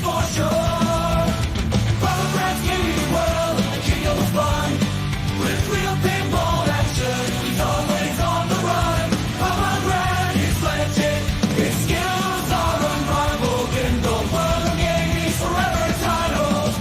for sure. Papa Brad's gaming world, the king of the fun. With real pinball action, he's always on the run. Papa Brad is legend, his skills are unrivaled in the world of gaming. Forever titled.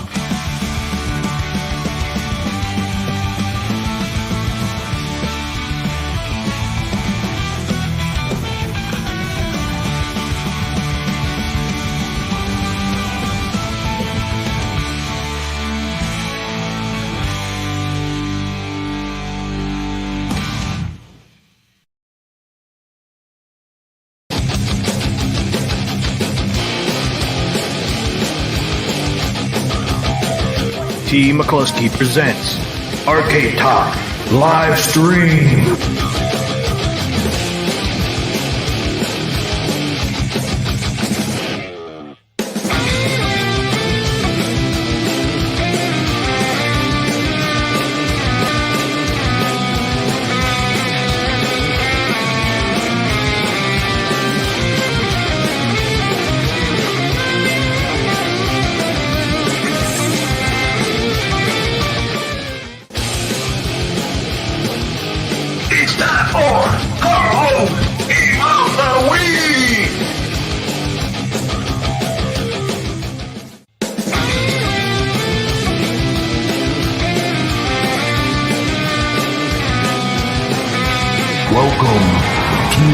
T. McCluskey presents Arcade Talk live stream. It's time for Carl of the Week. Welcome to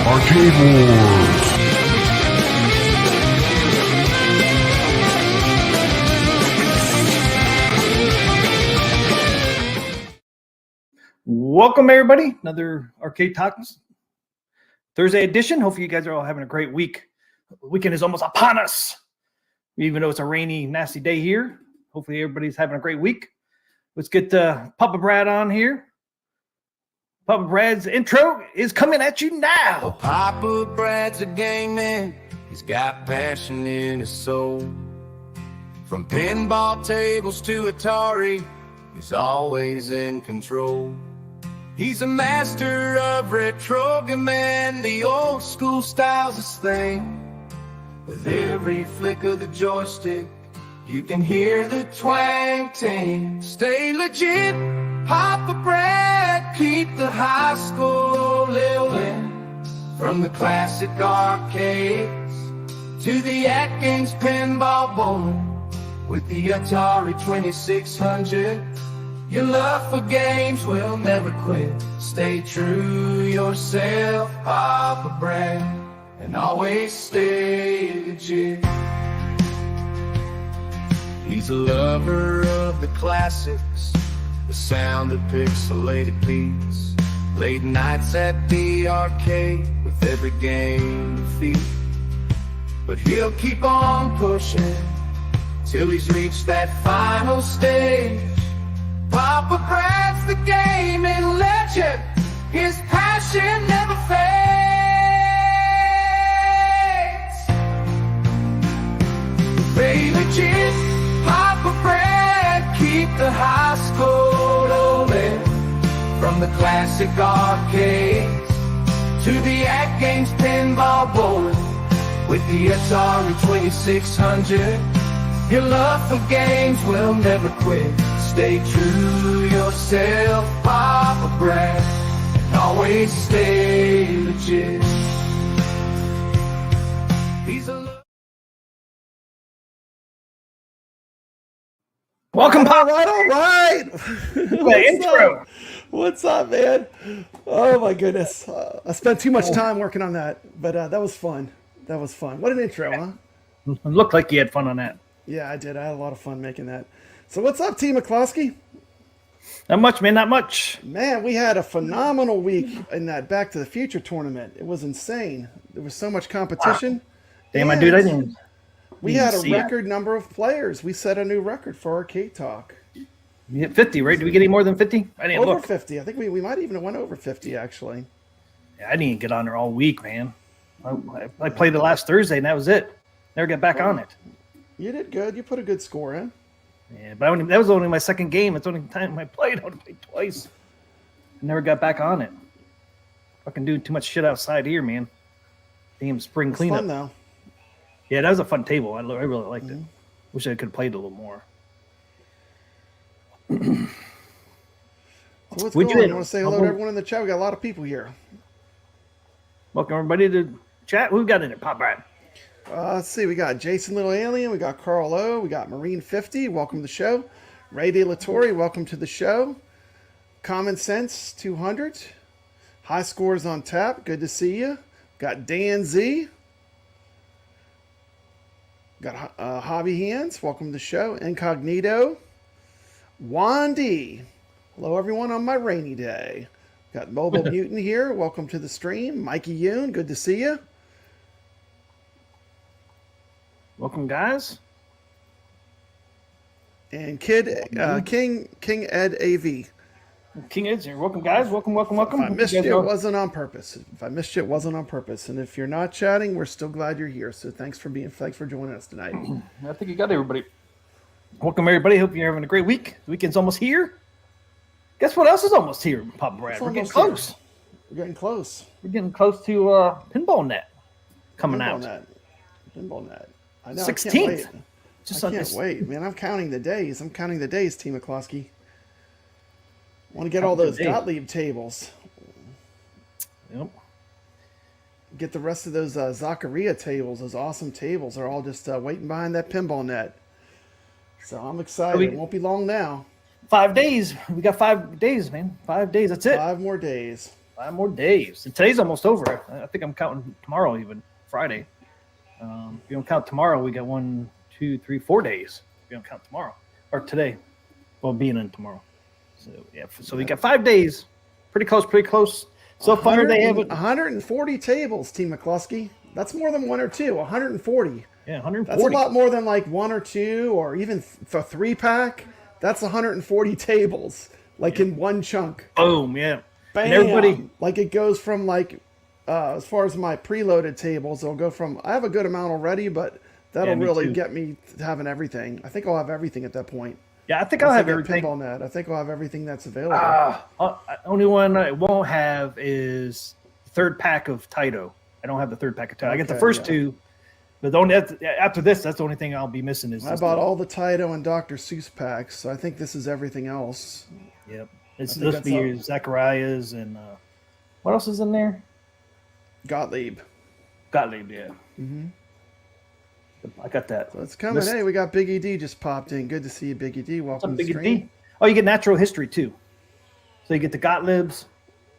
Arcade Wars. Welcome, everybody. Another Arcade Talks Thursday edition. Hopefully, you guys are all having a great week. The weekend is almost upon us, even though it's a rainy, nasty day here. Hopefully, everybody's having a great week. Let's get Papa Brad on here. Papa Brad's intro is coming at you now. Papa Brad's a game man. He's got passion in his soul. From pinball tables to Atari, he's always in control. He's a master of retro command. The old school style's his thing. With every flick of the joystick, you can hear the twang ting. Stay legit, Papa Brad, keep the high school living. From the classic arcades to the AtGames Pinball board. With the Atari 2600, your love for games will never quit. Stay true yourself, Papa Brad, and always stay legit. He's a lover of the classics, the sound of pixelated beats. Late nights at the arcade with every game defeat. But he'll keep on pushing till he's reached that final stage. Papa Brad's the gaming legend. His passion never fades. Stay legit, Papa Brad, keep the high school rolling. From the classic arcades to the AtGames Pinball board. With the Atari 2600, your love for games will never quit. Stay true yourself, Papa Brad, and always stay legit. He's a Welcome, Papa. All right. The intro. What's up, man? Oh my goodness. I spent too much time working on that, but that was fun. That was fun. What an intro, huh? It looked like you had fun on that. Yeah, I did. I had a lot of fun making that. So what's up, T. McCluskey? Not much, man. Not much. Man, we had a phenomenal week in that Back to the Future tournament. It was insane. There was so much competition. Wow. Damn, I didn't. We had a record number of players. We set a new record for Arcade Talk. You hit 50, right? Did we get any more than 50? I didn't Over look. 50. I think we might even have went over 50, actually. Yeah, I didn't get on there all week, man. I played it last Thursday, and that was it. Never got back on it. You did good. You put a good score in. Yeah, but that was only my second game. It's the only time I played. I only played twice. I never got back on it. Fucking doing too much shit outside here, man. Damn spring cleanup. Fun, though. Yeah, that was a fun table. I really liked it. Wish I could have played a little more. So what's We going on? did. You want to say hello to everyone in the chat? We got a lot of people here. Welcome everybody to chat. Who we got in it? Pop Brad. Let's see. We got Jason Little Alien. We got Carl O. We got Marine 50. Welcome to the show. Ray De La Torre. Welcome to the show. Common Sense 200. High Scores on Tap. Good to see you. Got Dan Z. Got Hobby Hands. Welcome to the show. Incognito. Wandy. Hello, everyone, on my rainy day. Got Mobile Mutant here. Welcome to the stream. Mikey Yoon. Good to see you. Welcome, guys. And King Ed AV. King Ed's here. Welcome, guys. Welcome. If I missed you, it wasn't on purpose. And if you're not chatting, we're still glad you're here. So thanks for joining us tonight. I think you got everybody. Welcome, everybody. Hope you're having a great week. The weekend's almost here. Guess what else is almost here, Papa Brad? We're getting close. We're getting close. We're getting close to PinballNet coming out. PinballNet. I know. 16th. I can't wait, man. I'm counting the days. Team McCloskey. I want to get all those Gottlieb tables. Yep. Get the rest of those Zaccaria tables. Those awesome tables are all just waiting behind that pinball net. So I'm excited. It won't be long now. 5 days. We got 5 days, man. 5 days. That's it. 5 more days. 5 more days. And today's almost over. I think I'm counting tomorrow, even Friday. If you don't count tomorrow, we got 1, 2, 3, 4 days. If you don't count tomorrow or today, well, being in tomorrow. So yeah, so we got 5 days. Pretty close. So far, they have 140 tables, Team McCluskey. That's more than 1 or 2. 140. Yeah, 140. That's a lot more than like 1 or 2, or even for 3-pack. That's 140 tables, like in one chunk. Boom, yeah. Bam. And everybody, like it goes from like, as far as my preloaded tables, it'll go from, I have a good amount already, but that'll really get me having everything. I think I'll have everything at that point. Yeah, I think I'll have everything. PinballNet. I think I'll have everything that's available. Only one I won't have is the 3rd pack of Taito. I don't have the 3rd pack of Taito. I got the first 2, but after this, that's the only thing I'll be missing. Is I bought all the Taito and Dr. Seuss packs, so I think this is everything else. Yep, it's supposed to be your Zacharias and what else is in there? Gottlieb, yeah. Mm-hmm. I got that. So it's coming. Hey, we got Biggie D just popped in. Good to see you, Biggie D. Welcome to the stream. Oh, you get natural history too. So you get the Gottliebs.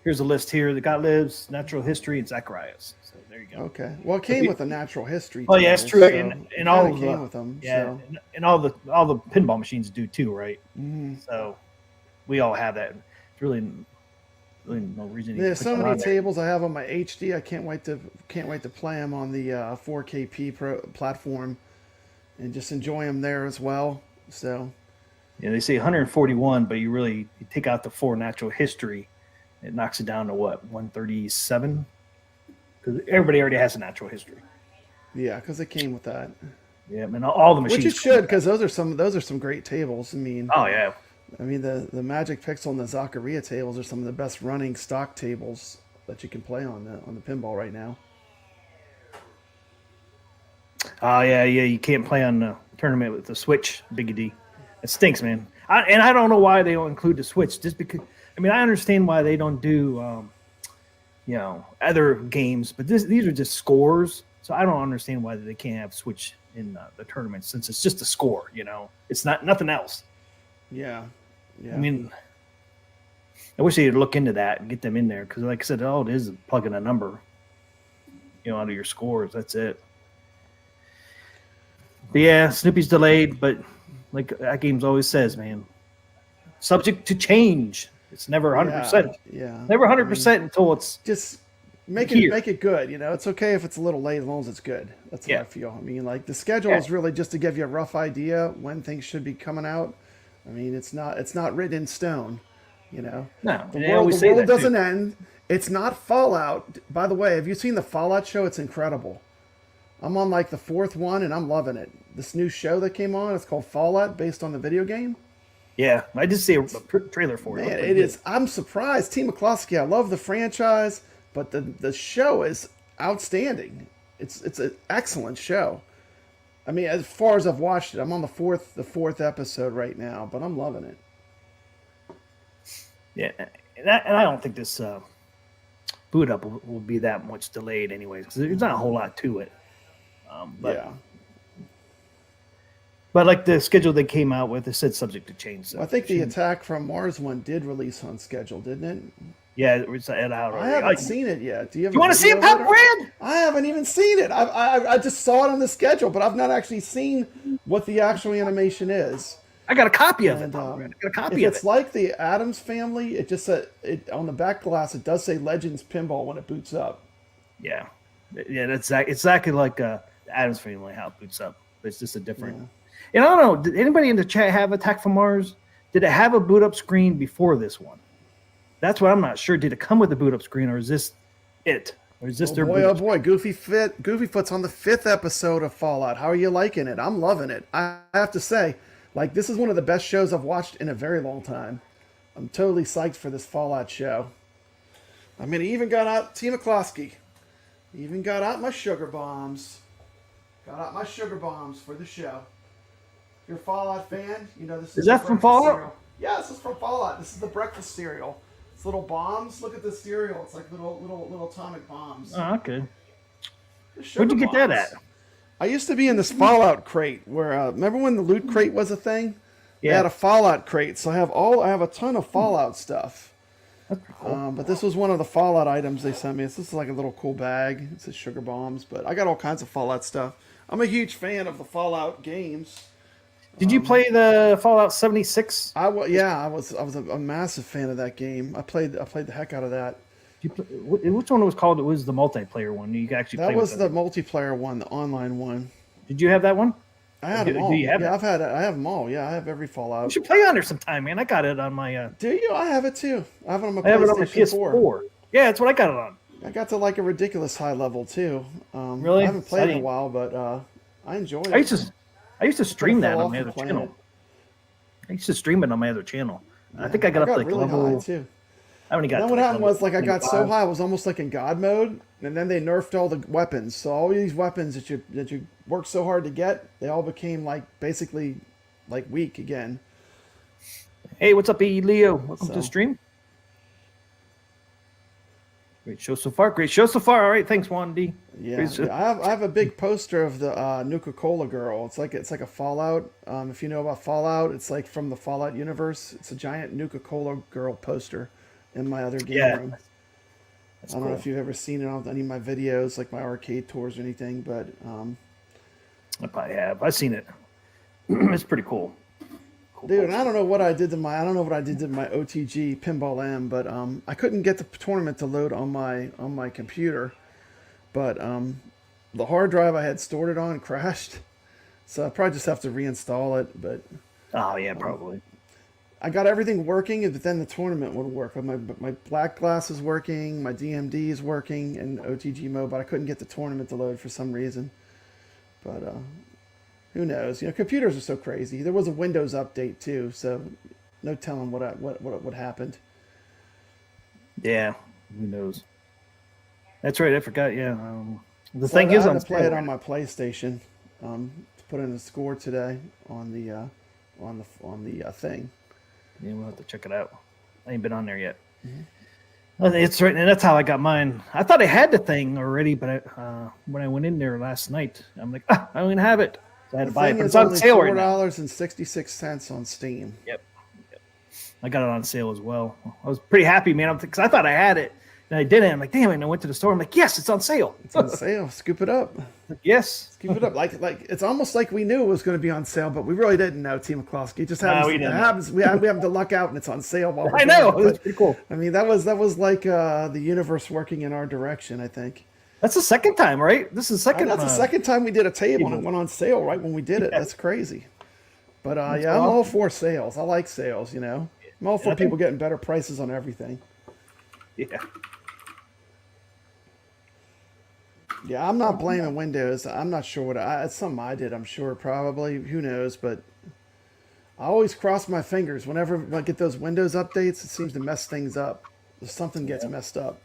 Here's a list here: the Gottliebs, natural history, and Zacharias. So there you go. Okay. Well, it came with a natural history. Oh yeah, it's true. So and all came with them. Yeah, so. and all the pinball machines do too, right? Mm-hmm. So we all have that. It's really no reason. There's so many tables I have on my HD. I can't wait to play them on the 4KP platform, and just enjoy them there as well. So. Yeah, they say 141, but you take out the 4 natural history, it knocks it down to what, 137? Because everybody already has a natural history. Yeah, because it came with that. Yeah, and all the machines. Which it should, because those are some great tables. I mean. Oh yeah. I mean the Magic Pixel and the Zaccaria tables are some of the best running stock tables that you can play on the pinball right now. Oh yeah, you can't play on the tournament with the Switch, Biggie D. It stinks, man. I don't know why they don't include the Switch. Just because, I mean, I understand why they don't do, other games, but these are just scores. So I don't understand why they can't have Switch in the tournament, since it's just a score. It's not nothing else. Yeah. I mean, I wish they'd look into that and get them in there, because, like I said, all it is plugging a number, out of your scores. That's it. But yeah, Snoopy's delayed, but like AtGames always says, man, subject to change. It's never 100%. Yeah. Never 100% until it's just make it good. It's okay if it's a little late as long as it's good. That's what I feel. I mean, like the schedule is really just to give you a rough idea when things should be coming out. I mean, it's not written in stone. No, the world doesn't end. It's not Fallout. By the way, have you seen the Fallout show? It's incredible. I'm on like the 4th one and I'm loving it. This new show that came on, it's called Fallout, based on the video game. Yeah, I did see a trailer for it. Man, it is. I'm surprised. Team McCloskey, I love the franchise, but the show is outstanding. It's an excellent show. I mean, as far as I've watched it, I'm on the fourth episode right now, but I'm loving it. Yeah, and I don't think this boot up will be that much delayed, anyways, because there's not a whole lot to it. But like the schedule they came out with, it said subject to change. So well, I think the Attack from Mars one did release on schedule, didn't it? Yeah, it's out already. I haven't seen it yet. Do you want to see it, Pop Brand? I haven't even seen it. I just saw it on the schedule, but I've not actually seen what the actual animation is. I got a copy of it. Pop Brand. I got a copy of it. It's like the Addams Family. It just said it on the back glass. It does say Legends Pinball when it boots up. Yeah, that's exactly like the Addams Family how it boots up. But it's just a different. Yeah. And I don't know. Did anybody in the chat have Attack from Mars? Did it have a boot up screen before this one? That's what I'm not sure. Did it come with a boot up screen, or is this it? Or is this their boot up boy, Goofyfoot's on the 5th episode of Fallout. How are you liking it? I'm loving it. I have to say, like, this is one of the best shows I've watched in a very long time. I'm totally psyched for this Fallout show. I mean, he even got out T. McCloskey. He even got out my sugar bombs. Got out my sugar bombs for the show. If you're a Fallout fan, you know this is that from Fallout? Cereal. Yeah, this is from Fallout. This is the breakfast cereal. It's little bombs. Look at the cereal. It's like little atomic bombs. Oh, okay. Where'd you get that at? I used to be in this Fallout crate where remember when the loot crate was a thing? Yeah. They had a Fallout crate, so I have a ton of Fallout stuff. That's cool. But this was one of the Fallout items they sent me. This is like a little cool bag. It says sugar bombs, but I got all kinds of Fallout stuff. I'm a huge fan of the Fallout games. Did you play the Fallout 76? I was a massive fan of that game. I played the heck out of that. Which one was called? It was the multiplayer one. You could actually play. That was the multiplayer one, the online one. Did you have that one? I had them all. Do you have it? I have them all. Yeah, I have every Fallout. You should play on there sometime, man. I got it on my. Do you? I have it too. I have it on my I have it on my PlayStation 4. Yeah, that's what I got it on. I got to like a ridiculous high level too. Really? I haven't played in a while, but I enjoy it. I used to stream that on my other channel. I used to stream it on my other channel. Yeah, I think I got up to like really level. High too. I only got. Then what happened was like I got so high, I was almost like in God mode, and then they nerfed all the weapons. So all these weapons that you worked so hard to get, they all became like basically like weak again. Hey, what's up, E. Leo? Welcome to the stream. Great show so far. Great show so far. All right, thanks, Juan D. Yeah, I have a big poster of the Nuka-Cola girl. It's like a Fallout. If you know about Fallout, it's like from the Fallout universe. It's a giant Nuka-Cola girl poster in my other game room. I don't know if you've ever seen it on any of my videos, like my arcade tours or anything, but I probably have. I've seen it. It's pretty cool. Dude, and I don't know what I did to my OTG Pinball M, but I couldn't get the tournament to load on my computer. But the hard drive I had stored it on crashed, so I probably just have to reinstall it. But oh yeah, probably. I got everything working, but then the tournament would work. My black glass is working, my DMD is working in OTG mode, but I couldn't get the tournament to load for some reason. But who knows? You know, computers are so crazy. There was a Windows update too, so no telling what happened. Yeah, who knows? That's right. I forgot. Yeah, the thing is, I'm play it on my PlayStation. To put in a score today on the thing. Yeah, we'll have to check it out. I ain't been on there yet. Mm-hmm. It's right, and that's how I got mine. I thought I had the thing already, but when I went in there last night, I'm like, I don't even have it. So I had to buy it, but it's on sale right now. $4.66 on Steam. Yep. I got it on sale as well. I was pretty happy, man, because I thought I had it, and I didn't. I'm like, damn it! And I went to the store. I'm like, yes, it's on sale. It's on sale. Scoop it up. Yes. Scoop it up. Like it's almost like we knew it was going to be on sale, but we really didn't know. T. McCloskey. It just happens. We happen to luck out, and it's on sale. While I know. It was pretty cool. I mean, that was like the universe working in our direction. I think. That's the second time, right? This is the second. That's the second time we did a table and it went on sale right when we did it. That's crazy. But yeah, I'm all for sales. I like sales. You know, I'm all for people getting better prices on everything. Yeah. Yeah, I'm not blaming Windows. I'm not sure it's something I did. I'm sure probably. Who knows? But I always cross my fingers whenever I get those Windows updates. It seems to mess things up. Something gets messed up.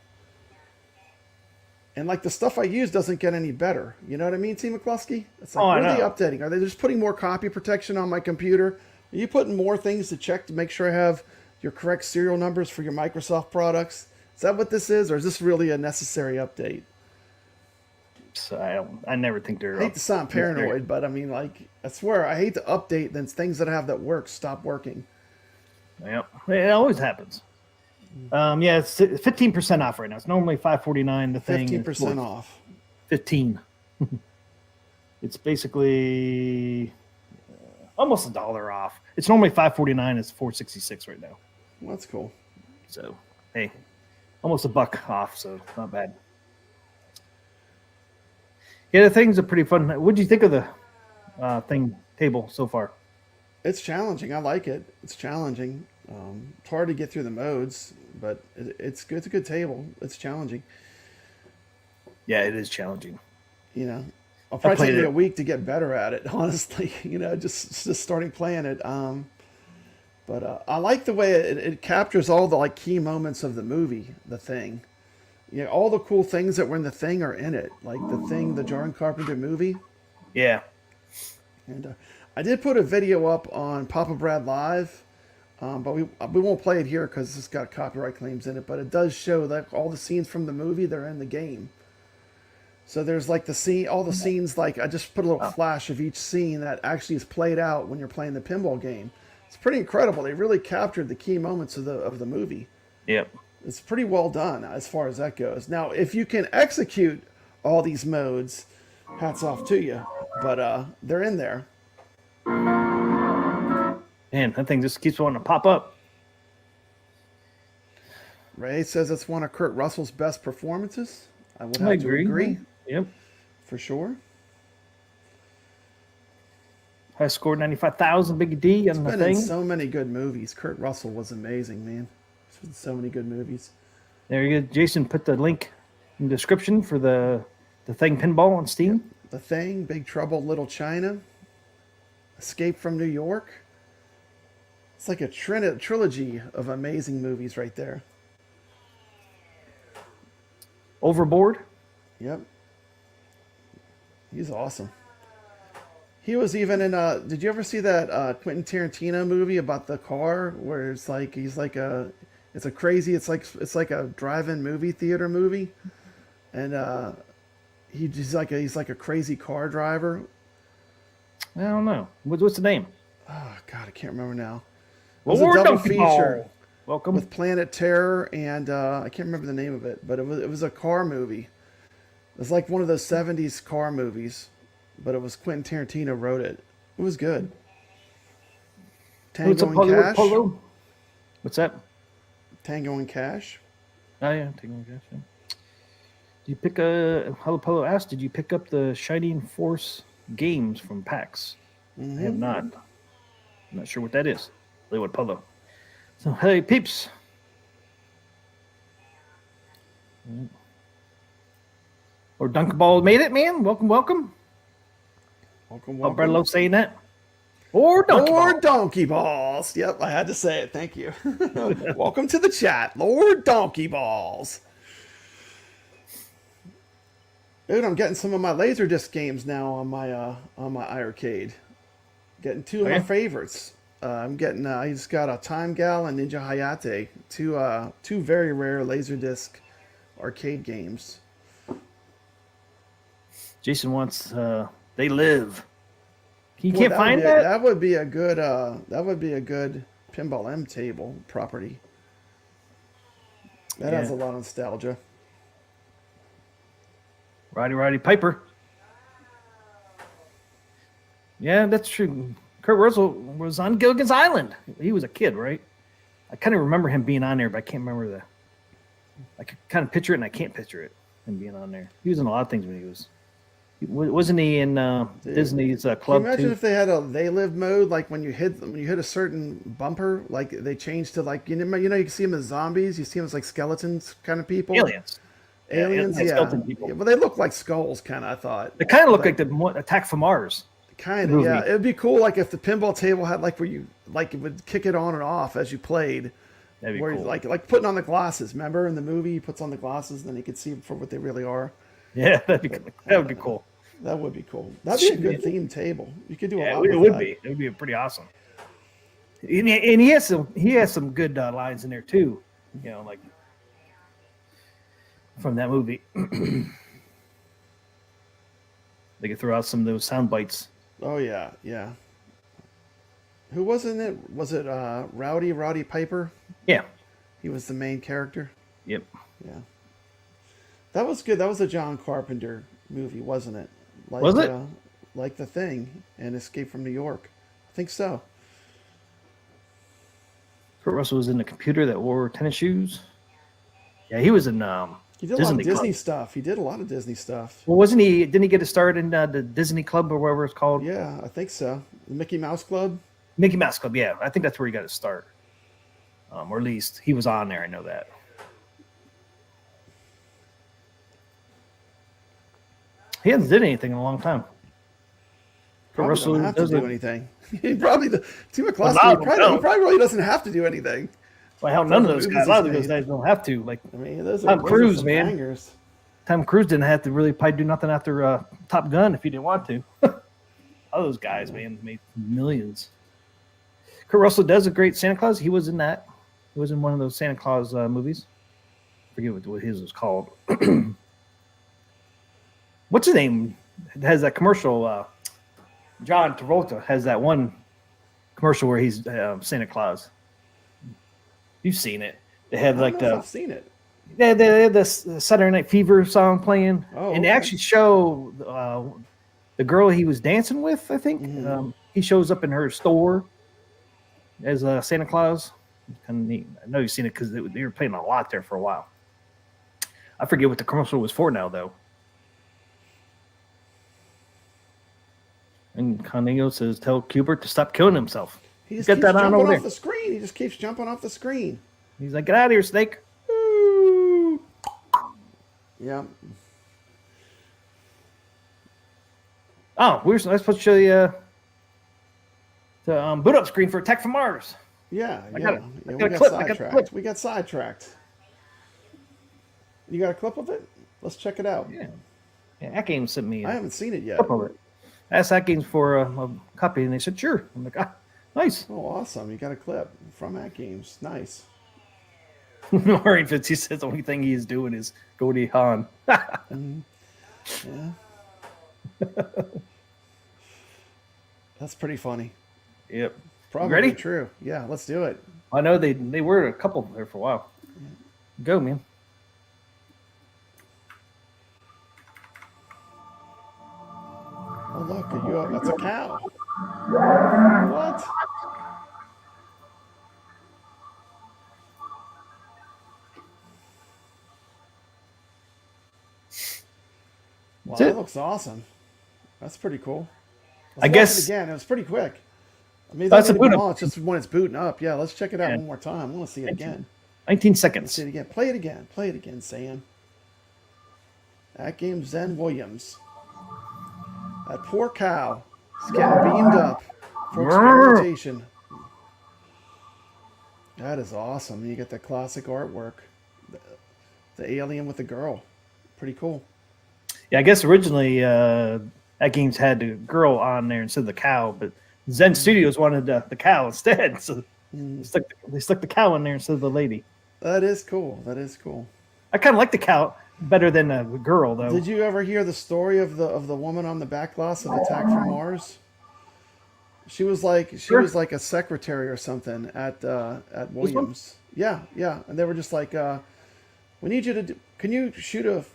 And like the stuff I use doesn't get any better. You know what I mean, T. McCluskey? It's like, Oh, I what are they know. updating? Are they just putting more copy protection on my computer? Are you putting more things to check to make sure I have your correct serial numbers for your Microsoft products? Is that what this is, or is this really a necessary update? So I never think they're. I hate to sound paranoid, but I mean, like, I swear, I hate to update, then things that I have that work stop working. Yeah, it always happens. Yeah, it's 15% off right now. It's normally $549. The thing 15% off. 15. It's basically almost $1 off. It's normally $549. It's $466 right now. Well, that's cool. So hey, almost $1 off. So not bad. Yeah, the things are pretty fun. What do you think of the table so far? It's challenging. I like it. It's challenging. It's hard to get through the modes, but it's good. It's a good table. It's challenging. Yeah, it is challenging. You know, I'll probably take me it. a week to get better at it. Honestly, you know, just starting playing it. But I like the way it captures all the like key moments of the movie, The Thing. You know, all the cool things that were in The Thing are in it, like The Thing, the John Carpenter movie. Yeah. And I did put a video up on Papa Brad Live, but we won't play it here because it's got copyright claims in it. But it does show that all the scenes from the movie, they're in the game. So there's like the scene, all the scenes. Like I just put a little flash of each scene that actually is played out when you're playing the pinball game. It's pretty incredible. They really captured the key moments of the movie. Yep. It's pretty well done as far as that goes. Now, if you can execute all these modes, hats off to you. But they're in there. Man, that thing just keeps wanting to pop up. Ray says it's one of Kurt Russell's best performances. I would have to agree. Yep. For sure. I scored 95,000 Big D on the Been thing. in so many good movies. Kurt Russell was amazing, man. He's been in so many good movies. There you go. Jason put the link in the description for the thing pinball on Steam. Yep. The Thing, Big Trouble, Little China, Escape from New York. It's like a trilogy of amazing movies right there. Overboard. Yep. He's awesome. He was even in did you ever see that Quentin Tarantino movie about the car where it's like it's like a drive-in movie theater movie, and he's like a crazy car driver. I don't know. What's the name? Oh God, I can't remember now. It Well, was a double Donkey feature Ball. Welcome. with Planet Terror and I can't remember the name of it, but it was a car movie. It was like one of those 70s car movies, but it was Quentin Tarantino wrote it. It was good. What's Tango and Cash. Polo? What's that? Tango and Cash. Oh yeah, Tango and Cash. Yeah. Did you pick Hello Polo asked, did you pick up the Shining Force games from PAX? Mm-hmm. I have not. I'm not sure what that is. Hollywood Polo. So hey peeps. Or Dunkball made it, man. Welcome. Welcome. Oh, Brad Lowe saying that. Or Donkey Ball. Lord Donkey Balls. Yep, I had to say it. Thank you. Welcome to the chat, Lord Donkey Balls. Dude, I'm getting some of my Laserdisc games now on my iArcade. Getting two of my favorites. I'm getting. I just got a Time Gal and Ninja Hayate. Two very rare Laserdisc arcade games. Jason wants They Live. You Well, can't find that? That would be a good. That would be a good Pinball M table property. That has a lot of nostalgia. Roddy Piper. Yeah, that's true. Kurt Russell was on Gilligan's Island. He was a kid, right? I kind of remember him being on there, but I can't remember I could kind of picture it, and I can't picture it, him being on there. He was in a lot of things when he was. Wasn't he in Disney's club Can you imagine too? if they had a They Live mode, like when you hit a certain bumper, like they changed to like you know you can see them as zombies, you see them as like skeletons kind of people. Aliens. Aliens, like yeah. skeleton people. Well, they look like skulls, kind of. I thought They kind of look like the Attack from Mars. kind of. movie. Yeah, it'd be cool, like if the pinball table had like where you like it would kick it on and off as you played. That'd be where cool. like putting on the glasses. Remember in the movie, he puts on the glasses, and then you could see them for what they really are. Yeah, that would be cool. That would be cool. That'd be a good theme table. You could do a Yeah, lot it with would that. be. It would be pretty awesome. And he has some good lines in there too. You know, like from that movie. They could throw out some of those sound bites. Oh yeah, yeah. Who was in it? Was it Roddy Piper? Yeah. He was the main character. Yep. Yeah. That was good. That was a John Carpenter movie, wasn't it? Like, Was it? Like The Thing and Escape from New York. I think so. Kurt Russell was in The Computer That Wore Tennis Shoes. Yeah, he was in He did a lot of Disney stuff. He did a lot of Disney stuff. Well, wasn't he? Didn't he get a start in the Disney Club or whatever it's called? Yeah, I think so. The Mickey Mouse Club. Mickey Mouse Club. Yeah, I think that's where he got his start. Or at least he was on there. I know that. He hasn't did anything in a long time. Kurt Probably don't have to do doesn't- anything. He probably Tim McCloskey. lot He of them probably don't. really doesn't have to do anything. Well, hell, none of those movies guys. A lot of he's those made. guys don't have to. Like I mean, those Tom are Cruise, some man. bangers. Tom Cruise didn't have to really probably do nothing after Top Gun if he didn't want to. All those guys, man, made millions. Kurt Russell does a great Santa Claus. He was in that. He was in one of those Santa Claus movies. I forget what his was called. What's his name? It has that commercial. John Travolta has that one commercial where he's Santa Claus. You've seen it. They have like I've seen it. they had this Saturday Night Fever song playing, Oh, and they okay. actually show the girl he was dancing with. I think he shows up in her store as Santa Claus. Kind of neat. I know you've seen it because they were playing a lot there for a while. I forget what the commercial was for now, though. And Condigo says, "Tell Kubert to stop killing himself." He just Get keeps that on jumping over off there. the screen. He just keeps jumping off the screen. He's like, "Get out of here, Snake!" Ooh. Yeah. Oh, I was supposed to show you the boot up screen for Attack from Mars. Yeah. I yeah. got We a got clip. I got the sidetracked. clip. We got sidetracked. You got a clip of it? Let's check it out. Yeah, AtGames sent me I a haven't seen it yet. clip of it. I asked AtGames for a copy, and they said, "Sure." I'm like, "Ah, nice." Oh, awesome. You got a clip from AtGames. Nice. Maureen Fitz, he says the only thing he is doing is Goldie Hawn. Yeah. That's pretty funny. Yep. Probably Ready? true. Yeah, let's do it. I know they were a couple there for a while. Go, man. Oh, look. That's a cow. What? Wow, That's that it. looks awesome. That's pretty cool. I Let's watch guess- it again. It was pretty quick. I mean, That's that's a boot up. long. It's just when it's booting up. Yeah, let's check it out Yeah. one more time. I want to see it again. 19 Let's seconds. see it again. Play it again. Play it again, Sam. AtGames Zen Williams. That poor cow is getting beamed up for experimentation. That is awesome. You get the classic artwork. The alien with the girl. Pretty cool. Yeah, I guess originally AtGames had the girl on there instead of the cow, but Zen Studios wanted the cow instead, so they stuck the cow in there instead of the lady. That is cool. That is cool. I kind of like the cow better than the girl, though. Did you ever hear the story of the woman on the back glass of Attack from Mars? She was like a secretary or something at Williams. Yeah, yeah, and they were just like, we need you to do, can you shoot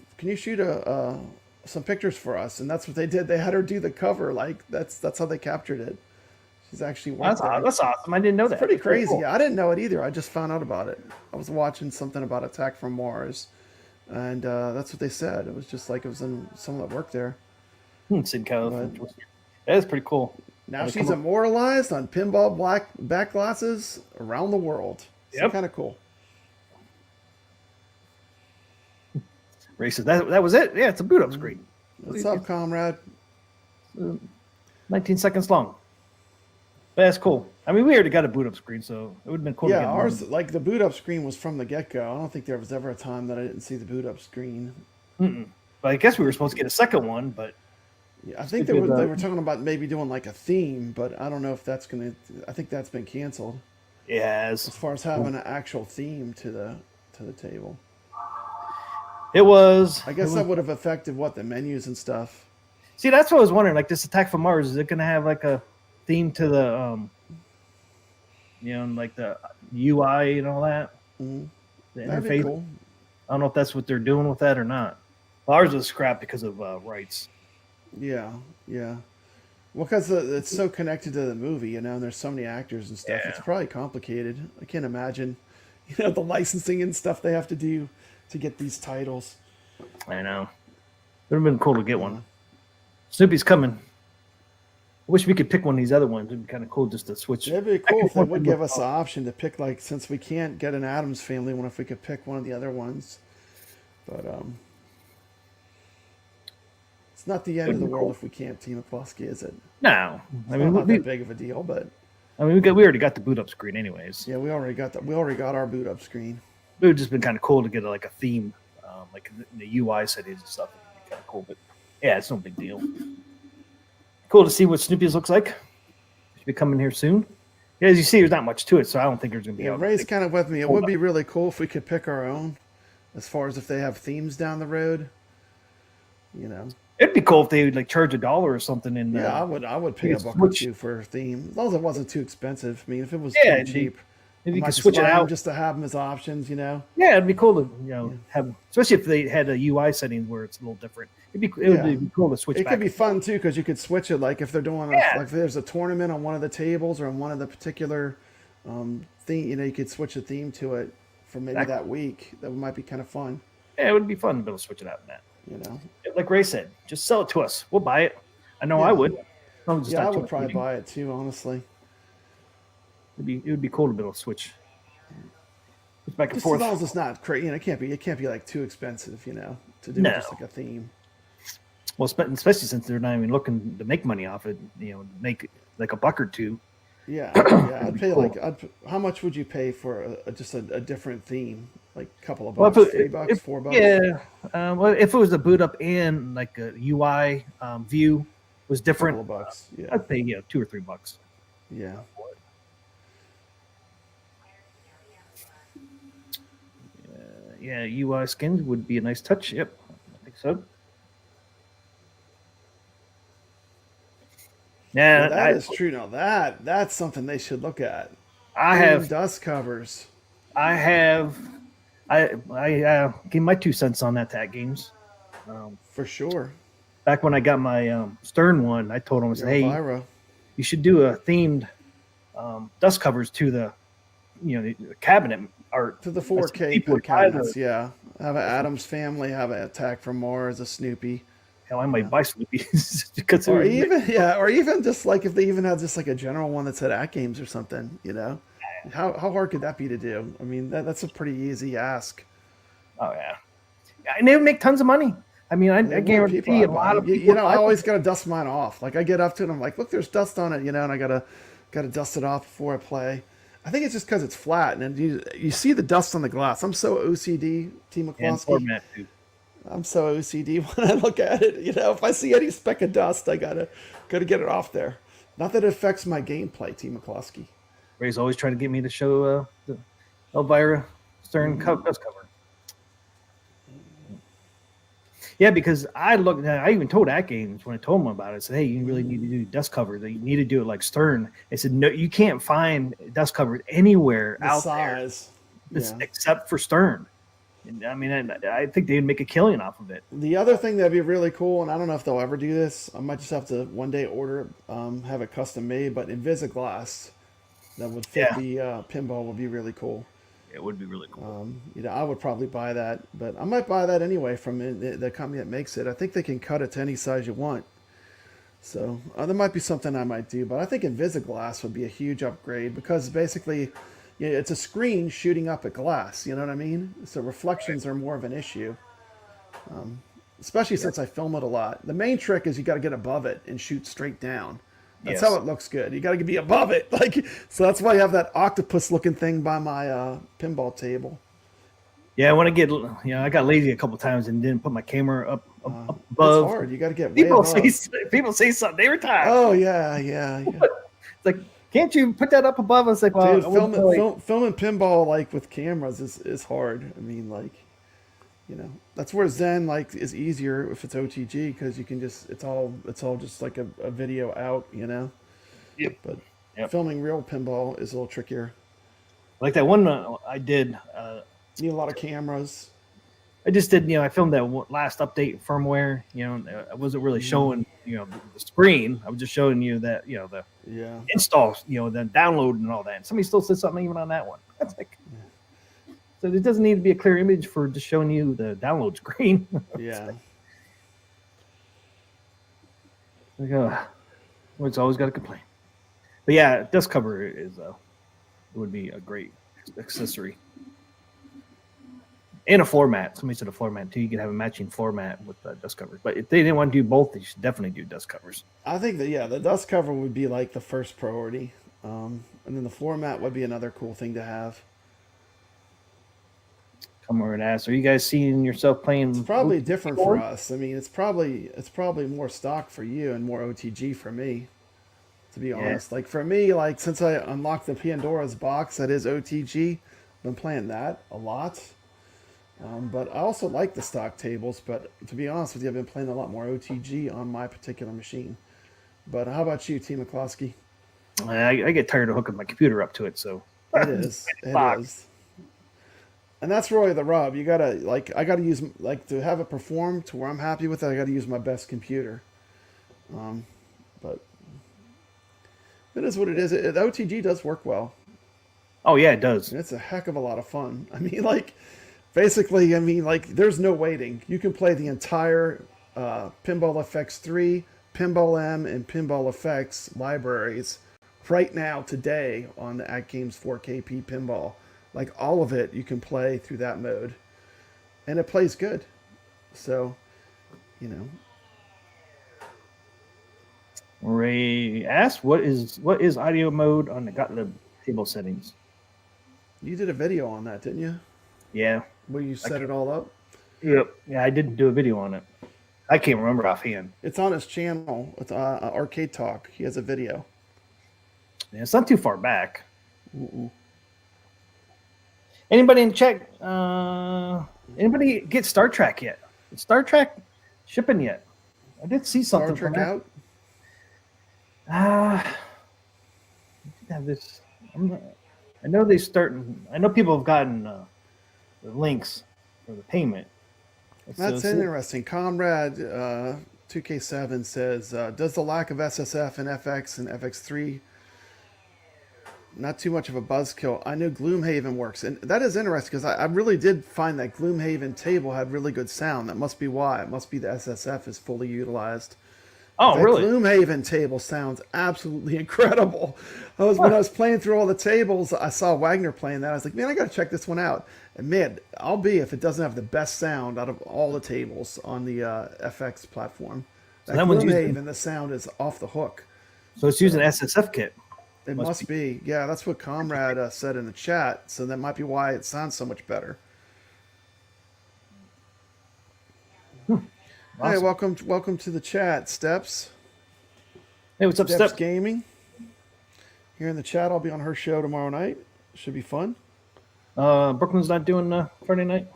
some pictures for us? And that's what they did. They had her do the cover. Like that's how they captured it. She's actually worked there. That's awesome. I didn't know that. Pretty That's very crazy. cool. Yeah, I didn't know it either. I just found out about it. I was watching something about Attack from Mars, and that's what they said. It was just like it was in someone that worked there. Sid Cow. That is pretty cool. Now Like, she's come on. immortalized on pinball back glasses around the world. So Yep. kind of cool. Ray says that was it. Yeah, it's a boot up screen. What's up, comrade? 19 seconds long. But that's cool. I mean, we already got a boot up screen, so it would have been cool. to Yeah, get more. ours, like the boot up screen was from the get go. I don't think there was ever a time that I didn't see the boot up screen. But I guess we were supposed to get a second one, but Yeah, I think they were talking about maybe doing like a theme, but I don't know if that's gonna. I think that's been canceled yeah, as far as having an actual theme to the table. it was. I guess that would have affected what the menus and stuff. See, that's what I was wondering. Like this Attack from Mars, is it going to have like a theme to the, like the UI and all that? Mm-hmm. The That'd interface. be cool. I don't know if that's what they're doing with that or not. Ours was scrapped because of rights. Yeah, yeah. Well, because it's so connected to the movie, and there's so many actors and stuff. Yeah. It's probably complicated. I can't imagine, the licensing and stuff they have to do to get these titles. I know. It would have been cool to get one. Snoopy's coming. I wish we could pick one of these other ones. It'd be kind of cool just to switch. It'd be cool if they would give us the option to pick, like, since we can't get an Addams Family one, if we could pick one of the other ones. But it's not the end of the world if we can't Team McCluskey, is it? No, I mean, not that big of a deal, but we already got the boot up screen, anyways. Yeah, we already got our boot up screen. It would just been kind of cool to get like a theme, like in the UI settings and stuff. It'd be kind of cool, but yeah, it's no big deal. Cool to see what Snoopy's looks like. Should be coming here soon. Yeah, as you see, there's not much to it, so I don't think there's going to be. Yeah, Ray's kind of with me. It would be really cool if we could pick our own, as far as if they have themes down the road. It'd be cool if they would like charge $1 or something. And yeah, I would pay $1 or $2 for a theme, as long as it wasn't too expensive. I mean, if it was too cheap, if you could switch it out just to have them as options, Yeah, it'd be cool to have, especially if they had a UI setting where it's a little different. It would be cool to switch. It could be fun too, because you could switch it, like if they're doing like if there's a tournament on one of the tables or on one of the particular theme, you could switch a theme to it for maybe that week. That might be kind of fun. Yeah, it would be fun to be able to switch it out in that. Like Ray said, just sell it to us. We'll buy it. I know I would. I would probably buy it too, honestly. It would be cool to be able to switch back and forth. As long as it's not crazy, it can't be like too expensive, to do just like a theme. Well, especially since they're not even looking to make money off it, make like $1 or $2. Yeah, I'd pay cool. How much would you pay for just a different theme? Like a couple of bucks, $3, $4? Yeah. Well, if it was a boot up and like a UI view was different, a couple of bucks. Yeah, I'd pay $2 or $3. Yeah. Yeah, UI skins would be a nice touch. Yep, I think so. Yeah, that is true. Now that's something they should look at. I have dust covers. I gave my 2 cents on that to AtGames. For sure. Back when I got my Stern one, I told them, "Hey, Elvira, you should do a themed dust covers to the, the cabinet art to the 4K cabinets." Yeah, have an Addams Family, have an Attack from Mars, a Snoopy. Hell, I might buy Snoopy because or even just like if they even had just like a general one that said AtGames or something. How hard could that be to do? I mean, that's a pretty easy ask. Oh yeah, and they would make tons of money. I mean, I guarantee a lot of people. I always got to dust mine off. Like I get up to it, and I'm like, look, there's dust on it, and I gotta dust it off before I play. I think it's just because it's flat, and you see the dust on the glass. I'm so OCD, Team McCluskey. I'm so OCD when I look at it. If I see any speck of dust, I gotta get it off there. Not that it affects my gameplay, Team McCluskey. Ray's always trying to get me to show the Elvira Stern dust cover. Yeah, because I even told AtGames when I told them about it, I said, "Hey, you really need to do dust covers. You need to do it like Stern." They said, "No, you can't find dust covers anywhere out there except for Stern." And, I mean, I think they'd make a killing off of it. The other thing that'd be really cool, and I don't know if they'll ever do this. I might just have to one day order, have it custom made, but Invisiglass that would fit the pinball would be really cool. It would be really cool. I would probably buy that, but I might buy that anyway from the company that makes it. I think they can cut it to any size you want. So there might be something I might do, but I think Invisiglass would be a huge upgrade because basically it's a screen shooting up at glass. You know what I mean? So reflections are more of an issue, especially since I film it a lot. The main trick is you got to get above it and shoot straight down. That's how it looks good. You got to be above it, so that's why you have that octopus-looking thing by my pinball table. Yeah, I want to get. I got lazy a couple times and didn't put my camera up It's above. hard. You got to get way above. People say something every time. Oh yeah. It's like, can't you put that up above? I was like, well, Dude, filming pinball like with cameras is hard. I mean, like, that's where Zen like is easier if it's OTG because you can just it's all just like a video out. Yep. But Yep. filming real pinball is a little trickier. Like that one I did. You need a lot of cameras. I just did, I filmed that last update firmware. I wasn't really showing, the screen. I was just showing you that, the install, the download and all that. And somebody still said something even on that one. That's like, so it doesn't need to be a clear image for just showing you the download screen. Yeah. It's always got to complain. But yeah, dust cover is it would be a great accessory. And a floor mat. Somebody said a floor mat too. You could have a matching floor mat with dust covers. But if they didn't want to do both, they should definitely do dust covers. I think that the dust cover would be like the first priority, and then the floor mat would be another cool thing to have. Come over and ask, are you guys seeing yourself playing? It's probably different for us. I mean, it's probably more stock for you and more OTG for me. To be honest, like for me, like since I unlocked the Pandora's box that is OTG, I've been playing that a lot. But I also like the stock tables. But to be honest with you, I've been playing a lot more OTG on my particular machine. But how about you, T. McCloskey? I get tired of hooking my computer up to it. So it is. And that's really the rub. You gotta I gotta use to have it perform to where I'm happy with it. I gotta use my best computer. But it is what it is. The OTG does work well. Oh yeah, it does. And it's a heck of a lot of fun. I mean, basically, there's no waiting. You can play the entire Pinball FX 3, Pinball M, and Pinball FX libraries right now, today, on the AtGames 4KP Pinball. Like, all of it you can play through that mode. And it plays good. So, Ray asked, what is audio mode on the Gottlieb table settings? You did a video on that, didn't you? Yeah. Where you set it all up? Yep. Yeah, I didn't do a video on it. I can't remember offhand. It's on his channel. It's Arcade Talk. He has a video. Yeah, it's not too far back. Anybody in chat? Anybody get Star Trek yet? Is Star Trek shipping yet? I did see something. Star Trek out? Have this. I know they starting. I know people have gotten the links for the payment. That's interesting. Comrade 2K7 says, does the lack of SSF in FX and FX3 not too much of a buzzkill? I know Gloomhaven works, and that is interesting because I really did find that Gloomhaven table had really good sound. That must be why. It must be the SSF is fully utilized. Oh, that really? Gloomhaven table sounds absolutely incredible. When I was playing through all the tables, I saw Wagner playing that. I was like, man, I got to check this one out. And man, I'll be if it doesn't have the best sound out of all the tables on the FX platform. That Gloomhaven, the sound is off the hook. So it's using SSF kit. It must be. Yeah, that's what Comrade said in the chat. So that might be why it sounds so much better. Awesome. Hey, welcome to the chat, Steps. Hey, what's up, Steps Gaming? Here in the chat, I'll be on her show tomorrow night. Should be fun. Brooklyn's not doing Friday night.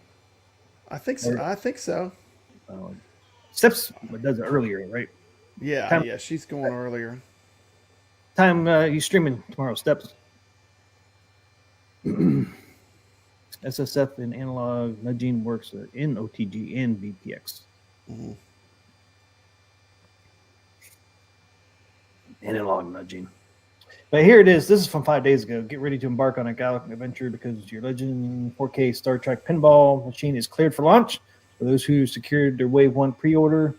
I think so. Steps does it earlier, right? Yeah, she's going earlier. Time you streaming tomorrow, Steps? SSF and analog nudging works in OTG and VPX. Mm-hmm. Analog nudging. But here it is. This is from 5 days ago. Get ready to embark on a galactic adventure because your Legend 4K Star Trek pinball machine is cleared for launch. For those who secured their Wave 1 pre-order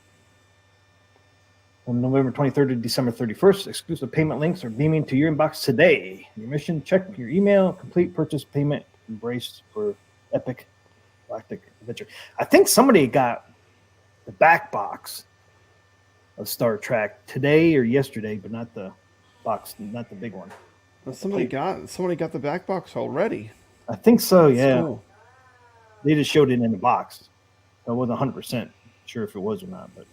from November 23rd to December 31st, exclusive payment links are beaming to your inbox today. Your mission, check your email, complete purchase payment, embrace for epic galactic adventure. I think somebody got the back box of Star Trek today or yesterday, but not the box, not the big one. Well, somebody got the back box already. I think so. Yeah, cool. They just showed it in the box. So it wasn't 100%. sure if it was or not, but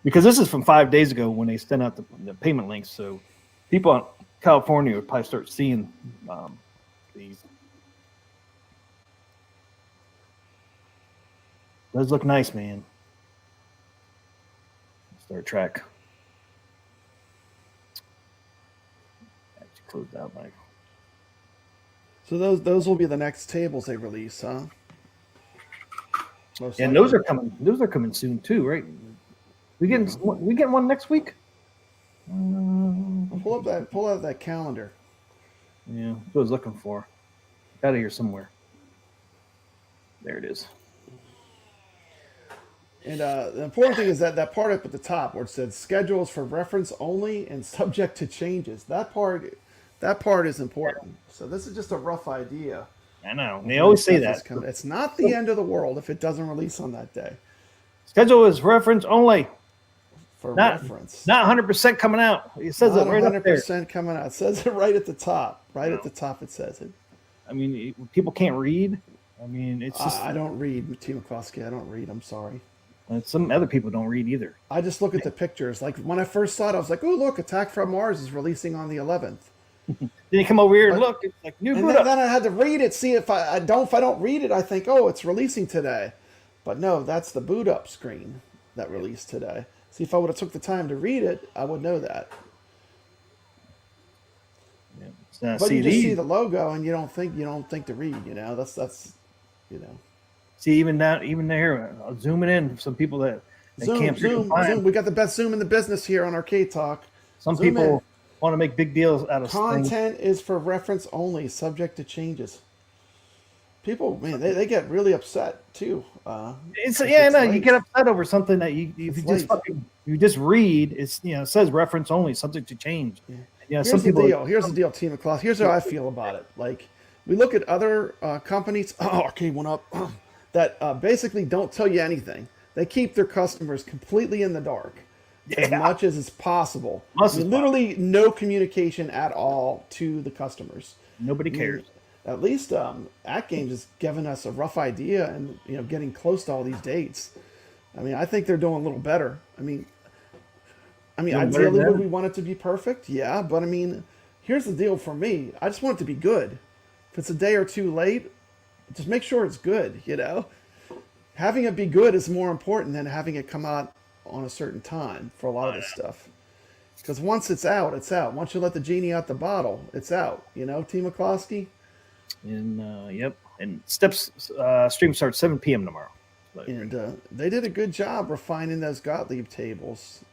because this is from 5 days ago when they sent out the payment links, so people in California would probably start seeing these. Does look nice, man. Star Trek. Actually closed out, Mike. So those will be the next tables they release, huh? Most And those likely. are coming. Those are coming soon too, right? We getting one next week. Pull up that calendar. Yeah, that's what I was looking for. Got it here somewhere. There it is. And the important thing is that part up at the top where it said schedules for reference only and subject to changes. That part is important. So this is just a rough idea. I know. They always say that. It's not the end of the world if it doesn't release on that day. Schedule is reference only. For Not reference. Not 100% coming out. It says Not it right up there. 100% coming out. It says it right at the top. Right at the top it says it. I mean, people can't read. I mean, it's just I don't read, T. McCloskey. I don't read. I'm sorry. some other people don't read either. I just look at the pictures. Like when I first saw it, I was like, "Oh, look! Attack from Mars is releasing on the 11th." Then you come over here and look. It's like new And boot then, up. then I had to read it, see if I don't read it, I think, "Oh, it's releasing today." But no, that's the boot up screen that released today. See, if I would have took the time to read it, I would know that. Yeah. But you just see the logo and you don't think to read. You know, that's you know. See, even there, I'll zoom it in. Some people that can't Zoom. We got the best Zoom in the business here on Arcade Talk. Some Zoom people in. want to make big deals out of things. Content is for reference only, subject to changes. People, man, they get really upset too. It's if yeah, it's no, late. you get upset over something that if It's you just read, it's it says reference only, subject to change. Yeah. Yeah, Here's some the people. deal. Here's the deal, Team McClough. Here's how I feel about it. Like, we look at other companies. Oh, Arcade went up. That basically don't tell you anything. They keep their customers completely in the dark as much as is possible. Literally no communication at all to the customers. Nobody cares. At least AtGames has given us a rough idea and getting close to all these dates. I mean, I think they're doing a little better. I mean, ideally, would we want it to be perfect? Yeah, but I mean, here's the deal for me. I just want it to be good. If it's a day or two late, just make sure it's good, Having it be good is more important than having it come out on a certain time for a lot of this stuff. Because once it's out, it's out. Once you let the genie out the bottle, it's out. T. McCloskey? And yep. And Steps stream starts 7 p.m. tomorrow. And they did a good job refining those Gottlieb tables.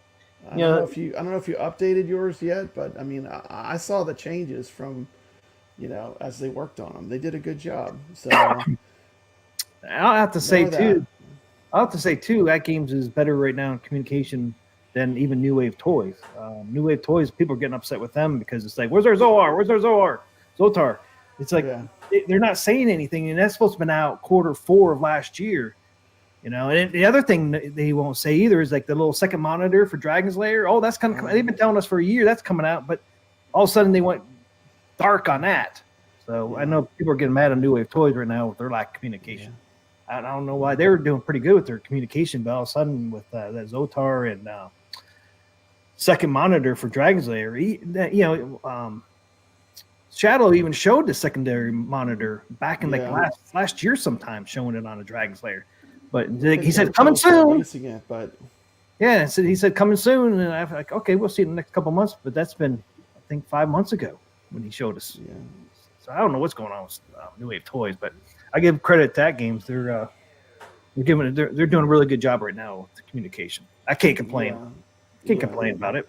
I Yeah. don't know if you updated yours yet, but I mean, I saw the changes from, as they worked on them. They did a good job. So I'll have to say know that. too. AtGames is better right now in communication than even New Wave Toys. New Wave Toys, people are getting upset with them because it's like, where's our Zoar? Where's our Zotar? It's like they're not saying anything, and that's supposed to have been out Q4 of last year. And the other thing they won't say either is like the little second monitor for Dragon's Lair. Oh, that's kind of they've been telling us for a year that's coming out, but all of a sudden they went dark on that. So I know people are getting mad at New Wave Toys right now with their lack of communication. I don't know why. They were doing pretty good with their communication, but all of a sudden with that Zotar and second monitor for Dragon's Lair, Shadow even showed the secondary monitor back in last year sometime, showing it on a Dragon's Lair. But he said coming soon. Yeah, so he said coming soon, and I'm like, okay, we'll see in the next couple months. But that's been, I think, 5 months ago when he showed us. Yeah. So I don't know what's going on with New Wave Toys, but I give credit to AtGames. They're doing a really good job right now with the communication. I can't complain. Can't complain about it.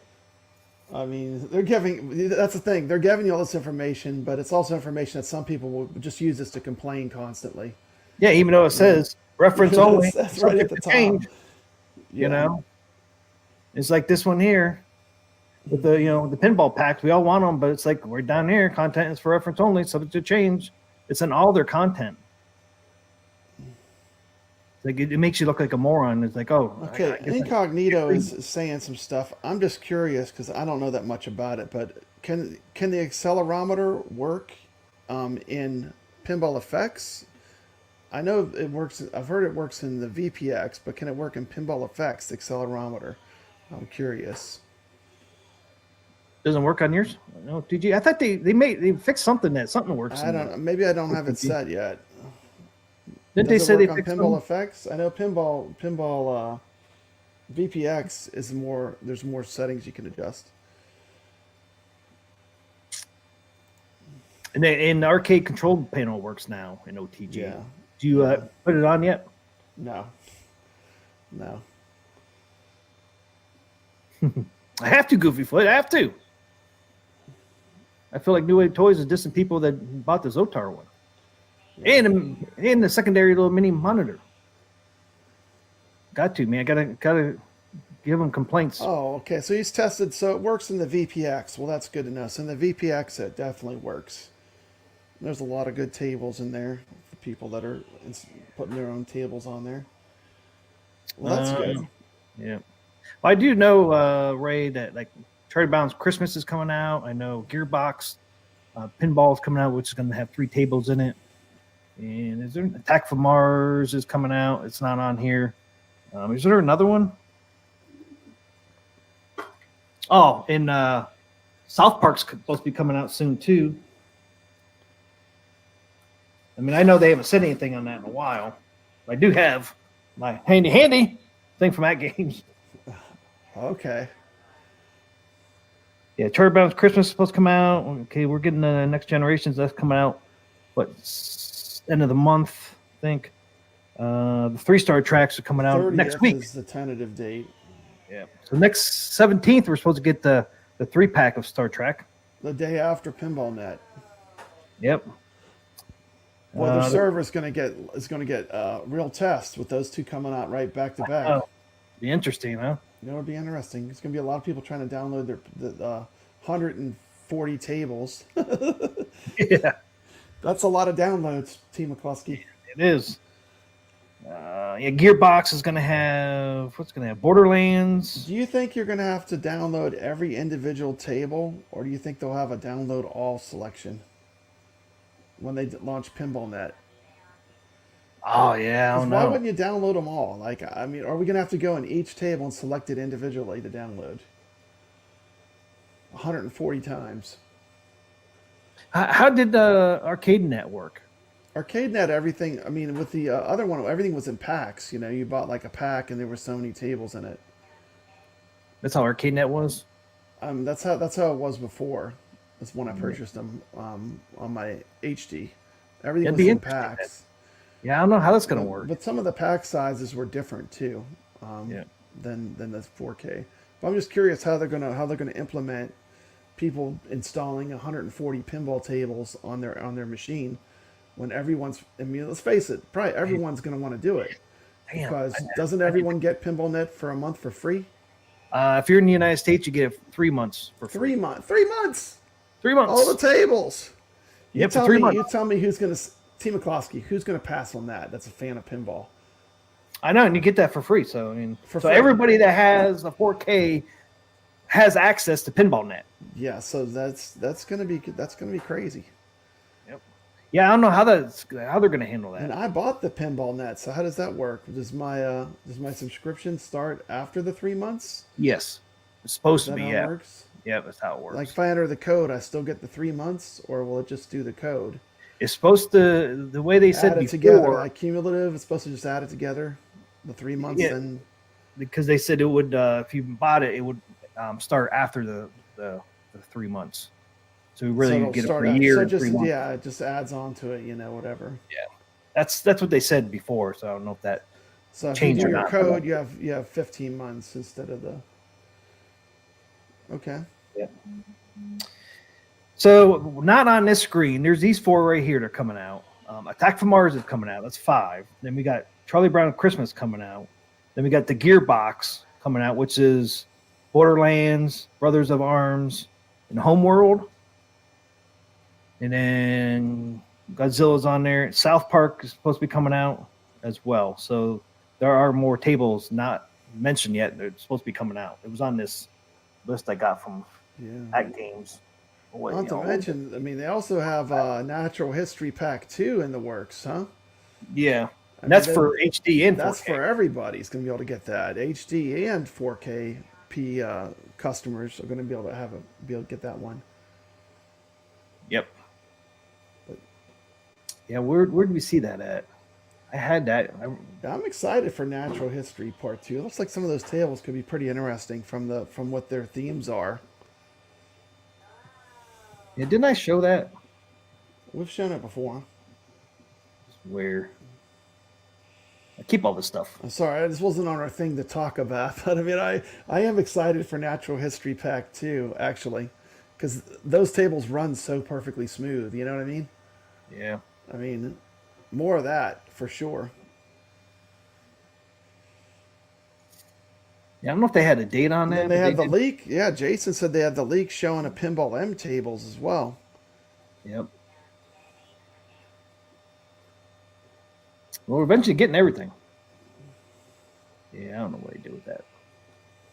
I mean, that's the thing. They're giving you all this information, but it's also information that some people will just use this to complain constantly. Yeah, even though it says reference only, that's right at the top. Change, it's like this one here with the the pinball packs. We all want them, but it's like we're down here. Content is for reference only, subject to change. It's in all their content. Like it makes you look like a moron. It's like, oh, okay. Incognito is saying some stuff. I'm just curious because I don't know that much about it. But can the accelerometer work in Pinball Effects? I know it works. I've heard it works in the VPX, but can it work in Pinball Effects, the accelerometer? I'm curious. Doesn't work on yours? No, TG. I thought they fixed something that something works. I don't. Maybe I don't have it set yet. Didn't Does they say it they work on fixed Pinball them? Effects? I know Pinball VPX is more. There's more settings you can adjust. And the arcade control panel works now in OTG. Yeah. Do you put it on yet? No. No. I have to, Goofy Foot. I have to. I feel like New Wave Toys is dissing people that bought the Zotar one. And the secondary little mini monitor. Got to, man. Gotta give them complaints. Oh, okay. So he's tested. So it works in the VPX. Well, that's good to know. So in the VPX, it definitely works. There's a lot of good tables in there for people that are putting their own tables on there. Well, that's good. Yeah. Well, I do know, Ray, that like Charlie Brown's Christmas is coming out. I know Gearbox Pinball is coming out, which is going to have 3 tables in it. And is there Attack from Mars is coming out? It's not on here. Is there another one? Oh, and South Park's supposed to be coming out soon too. I mean, I know they haven't said anything on that in a while. I do have my handy thing from AtGames. Okay. Yeah, Charlie Brown's Christmas is supposed to come out. Okay, we're getting the Next Generations. That's coming out, end of the month, I think. The 3-star tracks are coming out next week. Is the tentative date. Yeah. So next 17th, we're supposed to get the 3-pack of Star Trek. The day after PinballNet. Yep. Well, the server is going to get real tests with those two coming out right back to back. Be interesting, huh? You know, it'll be interesting. It's going to be a lot of people trying to download the 140 tables. Yeah. That's a lot of downloads, T. McCluskey. It is. Gearbox is going to have Borderlands. Do you think you're going to have to download every individual table, or do you think they'll have a download all selection when they launch PinballNet? Oh yeah, I don't know. Why wouldn't you download them all? Like, I mean, are we going to have to go in each table and select it individually to download 140 times? How did ArcadeNet work? ArcadeNet, everything. I mean, with the other one, everything was in packs. You know, you bought like a pack, and there were so many tables in it. That's how ArcadeNet was. That's how it was before. That's when I purchased them on my HD. Everything was in packs. Yeah, I don't know how that's going to work. But some of the pack sizes were different too. Than the 4K. But I'm just curious how they're gonna implement people installing 140 pinball tables on their machine when everyone's. I mean, let's face it, probably everyone's gonna want to do it. Damn, because doesn't everyone get PinballNet for a month for free? If you're in the United States, you get it 3 months for free. 3 months. 3 months. 3 months. All the tables. Yep, for 3 months. You tell me who's gonna. T. McCloskey, who's gonna pass on that? That's a fan of pinball. I know, and you get that for free. So I mean, everybody that has a 4K has access to PinballNet. Yeah, so that's gonna be crazy. Yep. Yeah, I don't know how they're gonna handle that. And I bought the PinballNet, so how does that work? Does my subscription start after the 3 months? Yes, it's supposed to be. How Yeah. it works? Yeah, that's how it works. Like if I enter the code, I still get the 3 months, or will it just do the code? It's supposed to, the way they said add it before, together, like cumulative. It's supposed to just add it together, the 3 months. Yeah. Then because they said it would, if you bought it, it would start after the 3 months. So really, you get it for a year. So and 3 months. it just adds on to it. Whatever. Yeah, that's what they said before. So I don't know if that. So if you do your code, you have 15 months instead of the. Okay. Yeah. So not on this screen. There's these 4 right here. They're coming out. Attack from Mars is coming out. That's 5. Then we got Charlie Brown Christmas coming out. Then we got the Gearbox coming out, which is Borderlands, Brothers of Arms, and Homeworld. And then Godzilla's on there. South Park is supposed to be coming out as well. So there are more tables not mentioned yet. They're supposed to be coming out. It was on this list I got from AtGames. Not to mention, I mean, they also have Natural History Pack 2 in the works, huh? Yeah. I That's mean, for HD and 4K. that's for everybody. It's going to be able to get that. HD and 4K customers are going to be able to get that one. Yep. Yeah, where did we see that at? I had that. I'm excited for Natural History Part 2. It looks like some of those tables could be pretty interesting from what their themes are. Yeah, didn't I show that? We've shown it before. Where? I keep all this stuff. I'm sorry, this wasn't on our thing to talk about, but I mean, I am excited for Natural History Pack 2, actually, because those tables run so perfectly smooth. You know what I mean? Yeah. I mean, more of that for sure. Yeah, I don't know if they had a date on that. And they had the leak. Yeah, Jason said they had the leak showing a Pinball M tables as well. Yep. Well, we're eventually getting everything. Yeah, I don't know what I did with that.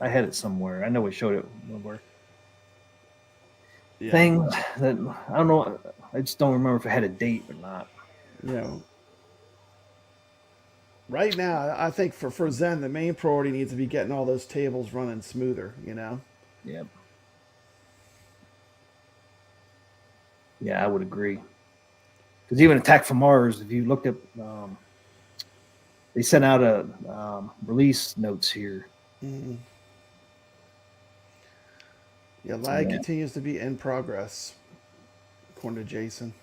I had it somewhere. I know we showed it somewhere. Yeah. Thing that I don't know. I just don't remember if it had a date or not. You know, right now, I think for Zen, the main priority needs to be getting all those tables running smoother. You know. Yep. Yeah, I would agree. Because even Attack from Mars, if you looked at, they sent out a release notes here. Mm-hmm. Yeah, lag continues to be in progress, according to Jason.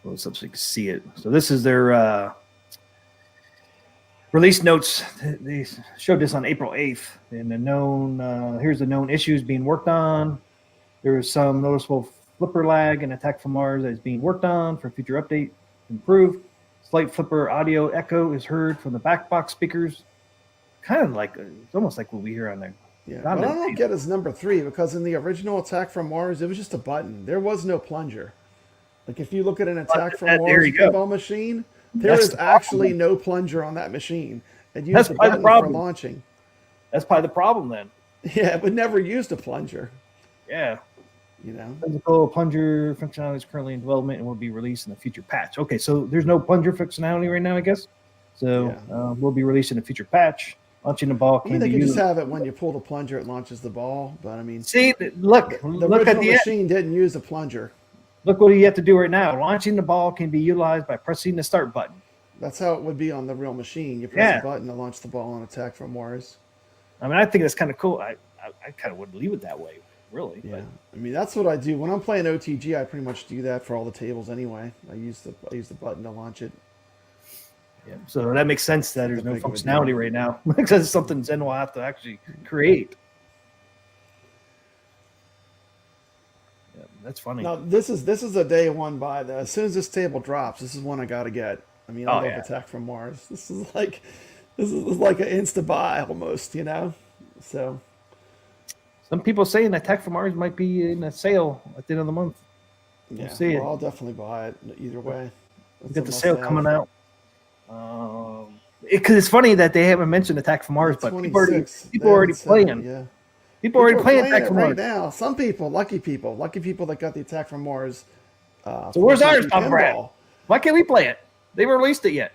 Well, so you can see it. So this is their release notes. They showed this on April 8th. And the known, here's the known issues being worked on. There is some noticeable flipper lag and Attack from Mars that is being worked on for future update improved. Slight flipper audio echo is heard from the back box speakers. Kind of like, it's almost like what we hear on the. Yeah, but I don't get his number 3 because in the original Attack from Mars, it was just a button. There was no plunger. Like if you look at an Attack from Mars pinball machine, there is actually no plunger on that machine. It used a button for launching. That's probably the problem then. Yeah, it never used a plunger. Yeah. You know, physical plunger functionality is currently in development and will be released in a future patch. Okay, so there's no plunger functionality right now, I guess. So we'll be releasing a future patch. Launching the ball can they can just have it when you pull the plunger, it launches the ball. But I mean, see, look the look at the machine didn't use a plunger. Look what you have to do right now. Launching the ball can be utilized by pressing the start button. That's how it would be on the real machine. You press the button to launch the ball on Attack from Mars. I mean, I think that's kind of cool. I kind of would leave it that way, really. Yeah, but. I mean that's what I do when I'm playing OTG. I pretty much do that for all the tables anyway. I use the button to launch it. Yeah, so that makes sense that there's no functionality right now because it's something Zen will have to actually create. Yeah, that's funny. Now this is a day one buy. As soon as this table drops, this is one I got to get. I mean, I love Attack from Mars. This is like an insta buy almost, you know. So some people saying Attack from Mars might be in a sale at the end of the month. Yeah, see I'll definitely buy it either way. Get the sale coming out. Because it's funny that they haven't mentioned Attack from Mars, but people already playing. Yeah, people already playing Attack from Mars right now. Some people, lucky people that got the Attack from Mars. So where's ours, Tom Brad? Why can't we play it? They haven't released it yet.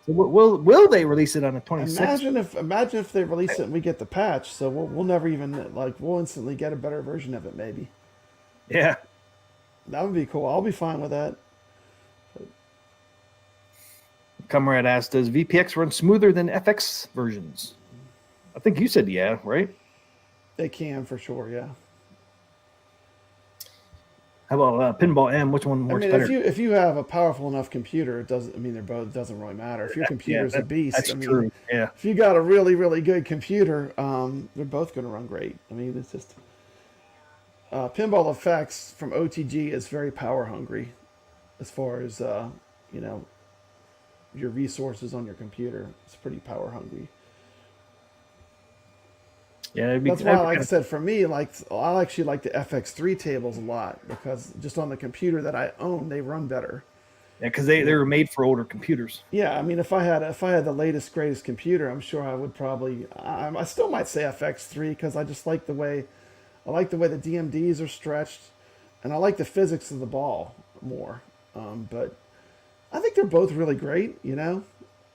So will they release it on the 26th? Imagine if they release it and we get the patch. So we'll never even we'll instantly get a better version of it maybe. Yeah, that would be cool. I'll be fine with that. Comrade asked, does VPX run smoother than FX versions? I think you said yeah, right? They can for sure, yeah. How about Pinball M? Which one works better? If you have a powerful enough computer, it doesn't. I mean, it doesn't really matter. If your computer's a beast, that's true. Yeah. If you got a really really good computer, they're both going to run great. I mean, it's just Pinball Effects from OTG is very power hungry, as far as you know. Your resources on your computer. It's pretty power hungry. Yeah, that's why, like I said, for me, I actually like the FX3 tables a lot because just on the computer that I own, they run better. Yeah, because they were made for older computers. Yeah, I mean, if I had the latest greatest computer, I'm sure I would probably. I still might say FX3 because I just like the way, the DMDs are stretched, and I like the physics of the ball more. But I think they're both really great. You know,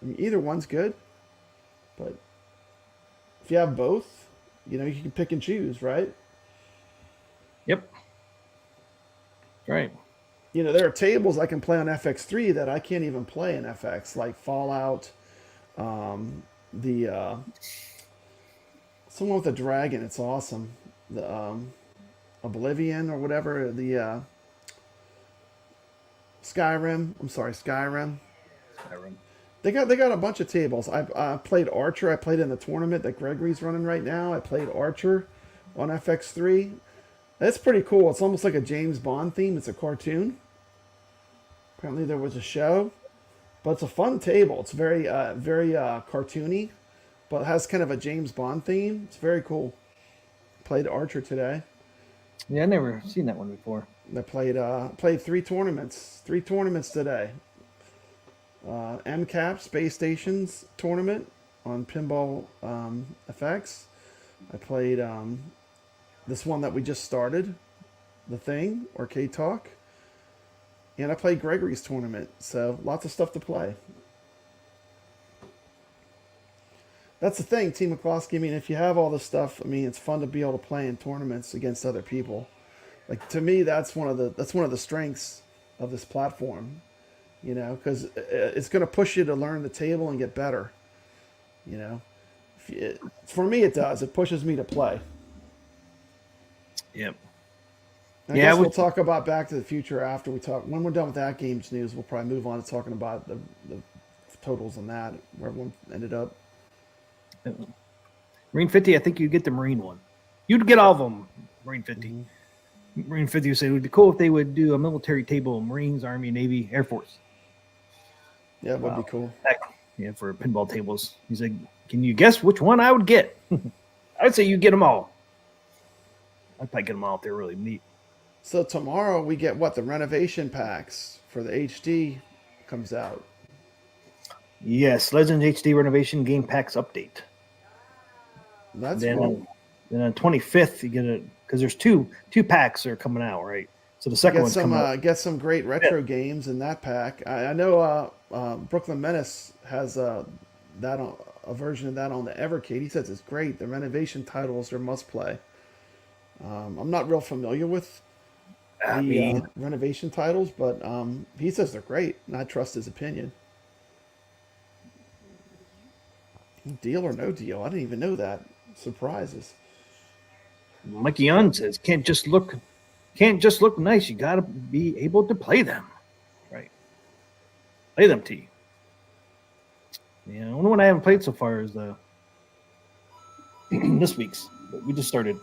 I mean, either one's good. But if you have both, you know, you can pick and choose, right? Yep. Right. You know, there are tables I can play on FX3 that I can't even play in FX, like Fallout, the someone with a dragon. It's awesome. The Oblivion or whatever. The Skyrim. I'm sorry, Skyrim. Skyrim. They got a bunch of tables. I played Archer. I played in the tournament that Gregory's running right now. I played Archer on FX3. That's pretty cool. It's almost like a James Bond theme. It's a cartoon. Apparently there was a show, but it's a fun table. It's very cartoony, but it has kind of a James Bond theme. It's very cool. Played Archer today. Yeah, I never seen that one before. I played three tournaments today. MCAP Space Stations tournament on Pinball FX. I played this one that we just started, The Thing, Arcade Talk. And I played Gregory's tournament, so lots of stuff to play. That's the thing, T. McCloskey. I mean, if you have all this stuff, I mean, it's fun to be able to play in tournaments against other people. Like, to me, that's one of the strengths of this platform. You know, because it's going to push you to learn the table and get better. You know, for me, it does. It pushes me to play. Yep. I guess we'll talk about Back to the Future after we talk. When we're done with that games news, we'll probably move on to talking about the totals on that, where everyone ended up. Marine 50, I think you'd get the Marine one. You'd get all of them, Marine 50. Mm-hmm. Marine 50 would say it would be cool if they would do a military table, Marines, Army, Navy, Air Force. Yeah, it would be cool. Yeah, for pinball tables. He's like, can you guess which one I would get? I'd say you get them all. I'd probably get them all if they're really neat. So tomorrow we get what? The renovation packs for the HD comes out. Yes, Legends HD renovation game packs update. That's cool. Then on 25th you get it because there's two packs are coming out, right? So the second one's coming out. Get some great retro games in that pack. I know Brooklyn Menace has a version of that on the Evercade. He says it's great. The renovation titles are must play. I'm not real familiar with the renovation titles, but he says they're great, and I trust his opinion. Deal or no deal? I didn't even know that. Surprises. Mikey Young says can't just look nice. You got to be able to play them, right? Play them, T. Yeah, the only one I haven't played so far is the this week's. But we just started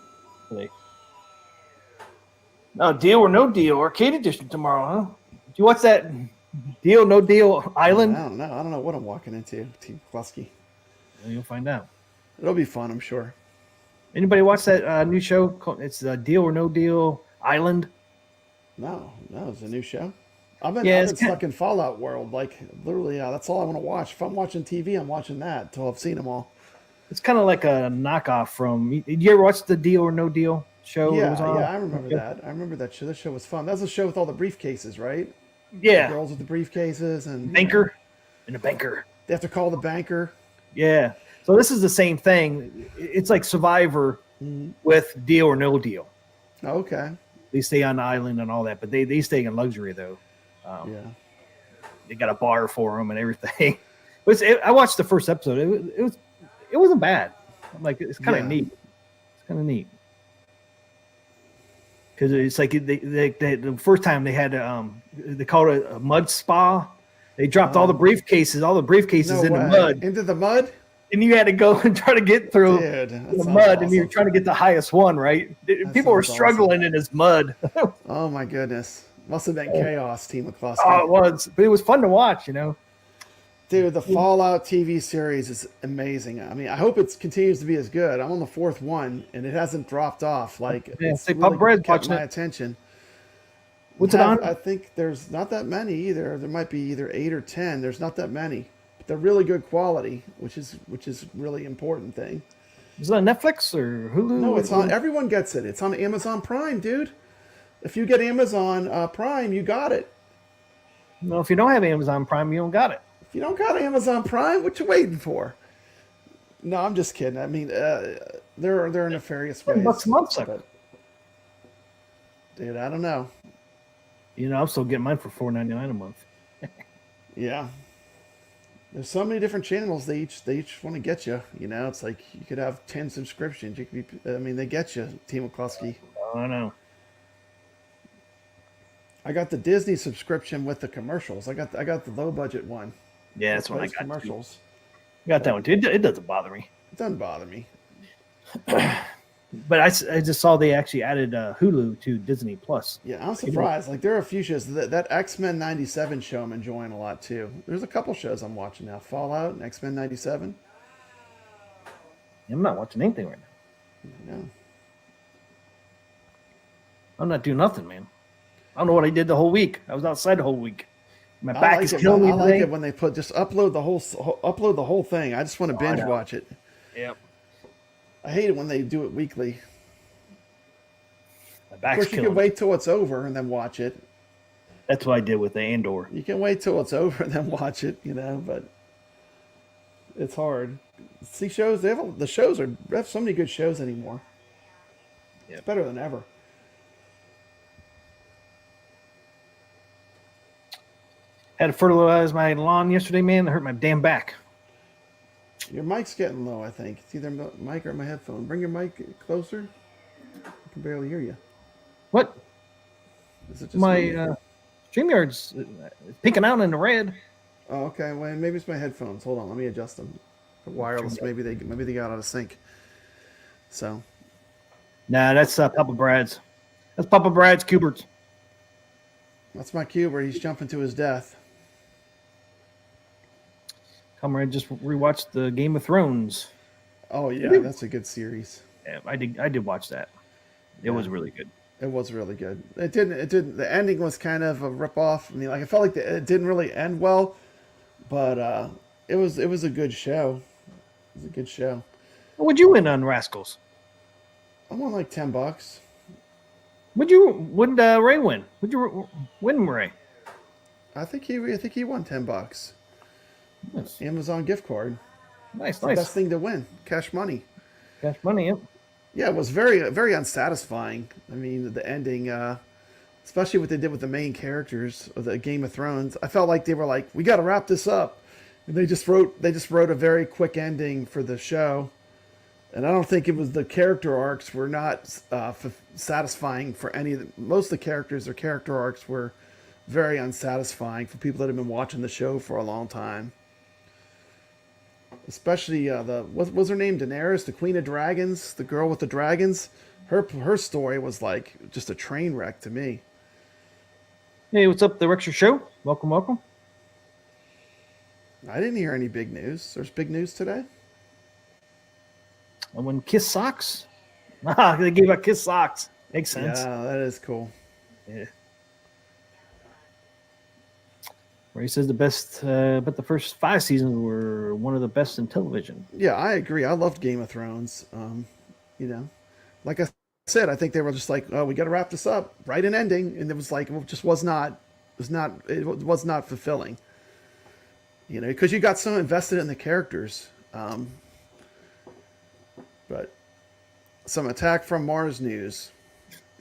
today. No deal or no deal, arcade edition tomorrow, huh? Do you watch that Deal No Deal Island? I don't know. I don't know what I'm walking into, T. Klusky. Well, you'll find out. It'll be fun, I'm sure. Anybody watch that new show? It's Deal or No Deal Island. No, it's a new show. I've been stuck in Fallout world. Like literally, that's all I want to watch. If I'm watching TV, I'm watching that until I've seen them all. It's kind of like a knockoff from. Did you ever watch the Deal or No Deal show? Yeah, I remember that. I remember that show. This show was fun. That was a show with all the briefcases, right? Yeah, the girls with the briefcases and banker, and a banker. They have to call the banker. Yeah. So this is the same thing. It's like Survivor with Deal or No Deal. Okay. They stay on the island and all that, but they stay in luxury though. They got a bar for them and everything. But I watched the first episode. It wasn't bad. I'm like, it's kind of neat. It's kind of neat because it's like the first time they had they called it a mud spa. They dropped all the briefcases in the mud. Into the mud. And you had to go and try to get through the mud, awesome. And you're trying to get the highest one, right? People were struggling in this mud. Oh my goodness, must have been chaos, Team McCloskey. Oh, it was, but it was fun to watch, you know. Dude, the Fallout TV series is amazing. I mean, I hope it continues to be as good. I'm on the 4th one, and it hasn't dropped off. Like, it's really kept my attention. What's it on? I think there's not that many either. There might be either 8 or 10. There's not that many. They're really good quality, which is really important thing. Is it on Netflix or Hulu? No, it's on. Everyone gets it. It's on Amazon Prime, dude. If you get Amazon Prime, you got it. Well, if you don't have Amazon Prime, you don't got it. If you don't got Amazon Prime, what you waiting for? No, I'm just kidding. I mean, there are nefarious ways. $10 a month, sucker. But, dude, I don't know. You know, I'm still getting mine for $4.99 a month. Yeah. There's so many different channels. They each want to get you. You know, it's like you could have 10 subscriptions. You could be. I mean, they get you, Team McCluskey. Oh, I know. I got the Disney subscription with the commercials. I got the low budget one. Yeah, that's what I got. Commercials. I got that one too. It doesn't bother me. It doesn't bother me. But I just saw they actually added Hulu to Disney Plus. Yeah, I'm surprised. Like there are a few shows that X-Men '97 show I'm enjoying a lot too. There's a couple shows I'm watching now. Fallout and X-Men '97. I'm not watching anything right now. No. I'm not doing nothing, man. I don't know what I did the whole week. I was outside the whole week. My back like is it, killing me I like today. it when they just upload the whole thing. I just want to binge watch it. Yep. I hate it when they do it weekly. My Of back's course, you killing can me. wait till it's over and then watch it. That's what I did with the Andor. You can wait till it's over and then watch it, you know, but it's hard. See shows, they have so many good shows anymore. Yep. It's better than ever. Had to fertilize my lawn yesterday, man. It hurt my damn back. Your mic's getting low, I think. It's either mic or my headphone. Bring your mic closer. I can barely hear you. What? Is it just My me? StreamYard's peeking out in the red. Oh, okay. Well, maybe it's my headphones. Hold on, let me adjust them. The wireless, maybe they got out of sync. So Nah, that's Papa Brad's. That's Papa Brad's Cuberts. that's my Cuber. He's jumping to his death. Comrade just rewatched the Game of Thrones. Oh yeah, that's a good series. Yeah, I did watch that. It was really good. It was really good. It didn't. The ending was kind of a ripoff. I mean, like I felt like it didn't really end well, but it was a good show. It was a good show. What'd you win on Rascals? I won like $10. What'd Ray win? What'd you win, Ray? I think he won $10. Nice, Amazon gift card. nice. The best thing to win. Cash money. Cash money, yep. Yeah, it was very, very unsatisfying. I mean, the ending, especially what they did with the main characters of the Game of Thrones. I felt like they were like, we got to wrap this up, and they just wrote a very quick ending for the show. And I don't think it was the character arcs were not satisfying for any of most of the characters. Their character arcs were very unsatisfying for people that have been watching the show for a long time. Especially what was her name? Daenerys, the Queen of Dragons, the girl with the dragons. Her story was like just a train wreck to me. Hey, what's up, the Rexer Show? Welcome. I didn't hear any big news. There's big news today. I won Kiss Socks. They gave out Kiss Socks. Makes sense. Yeah, that is cool. Yeah. Where he says the best, but the first 5 seasons were one of the best in television. Yeah, I agree. I loved Game of Thrones. You know, like I said, I think they were just like, oh, we got to wrap this up, write an ending, and it was like, it just was not fulfilling. You know, because you got so invested in the characters. But some Attack from Mars news.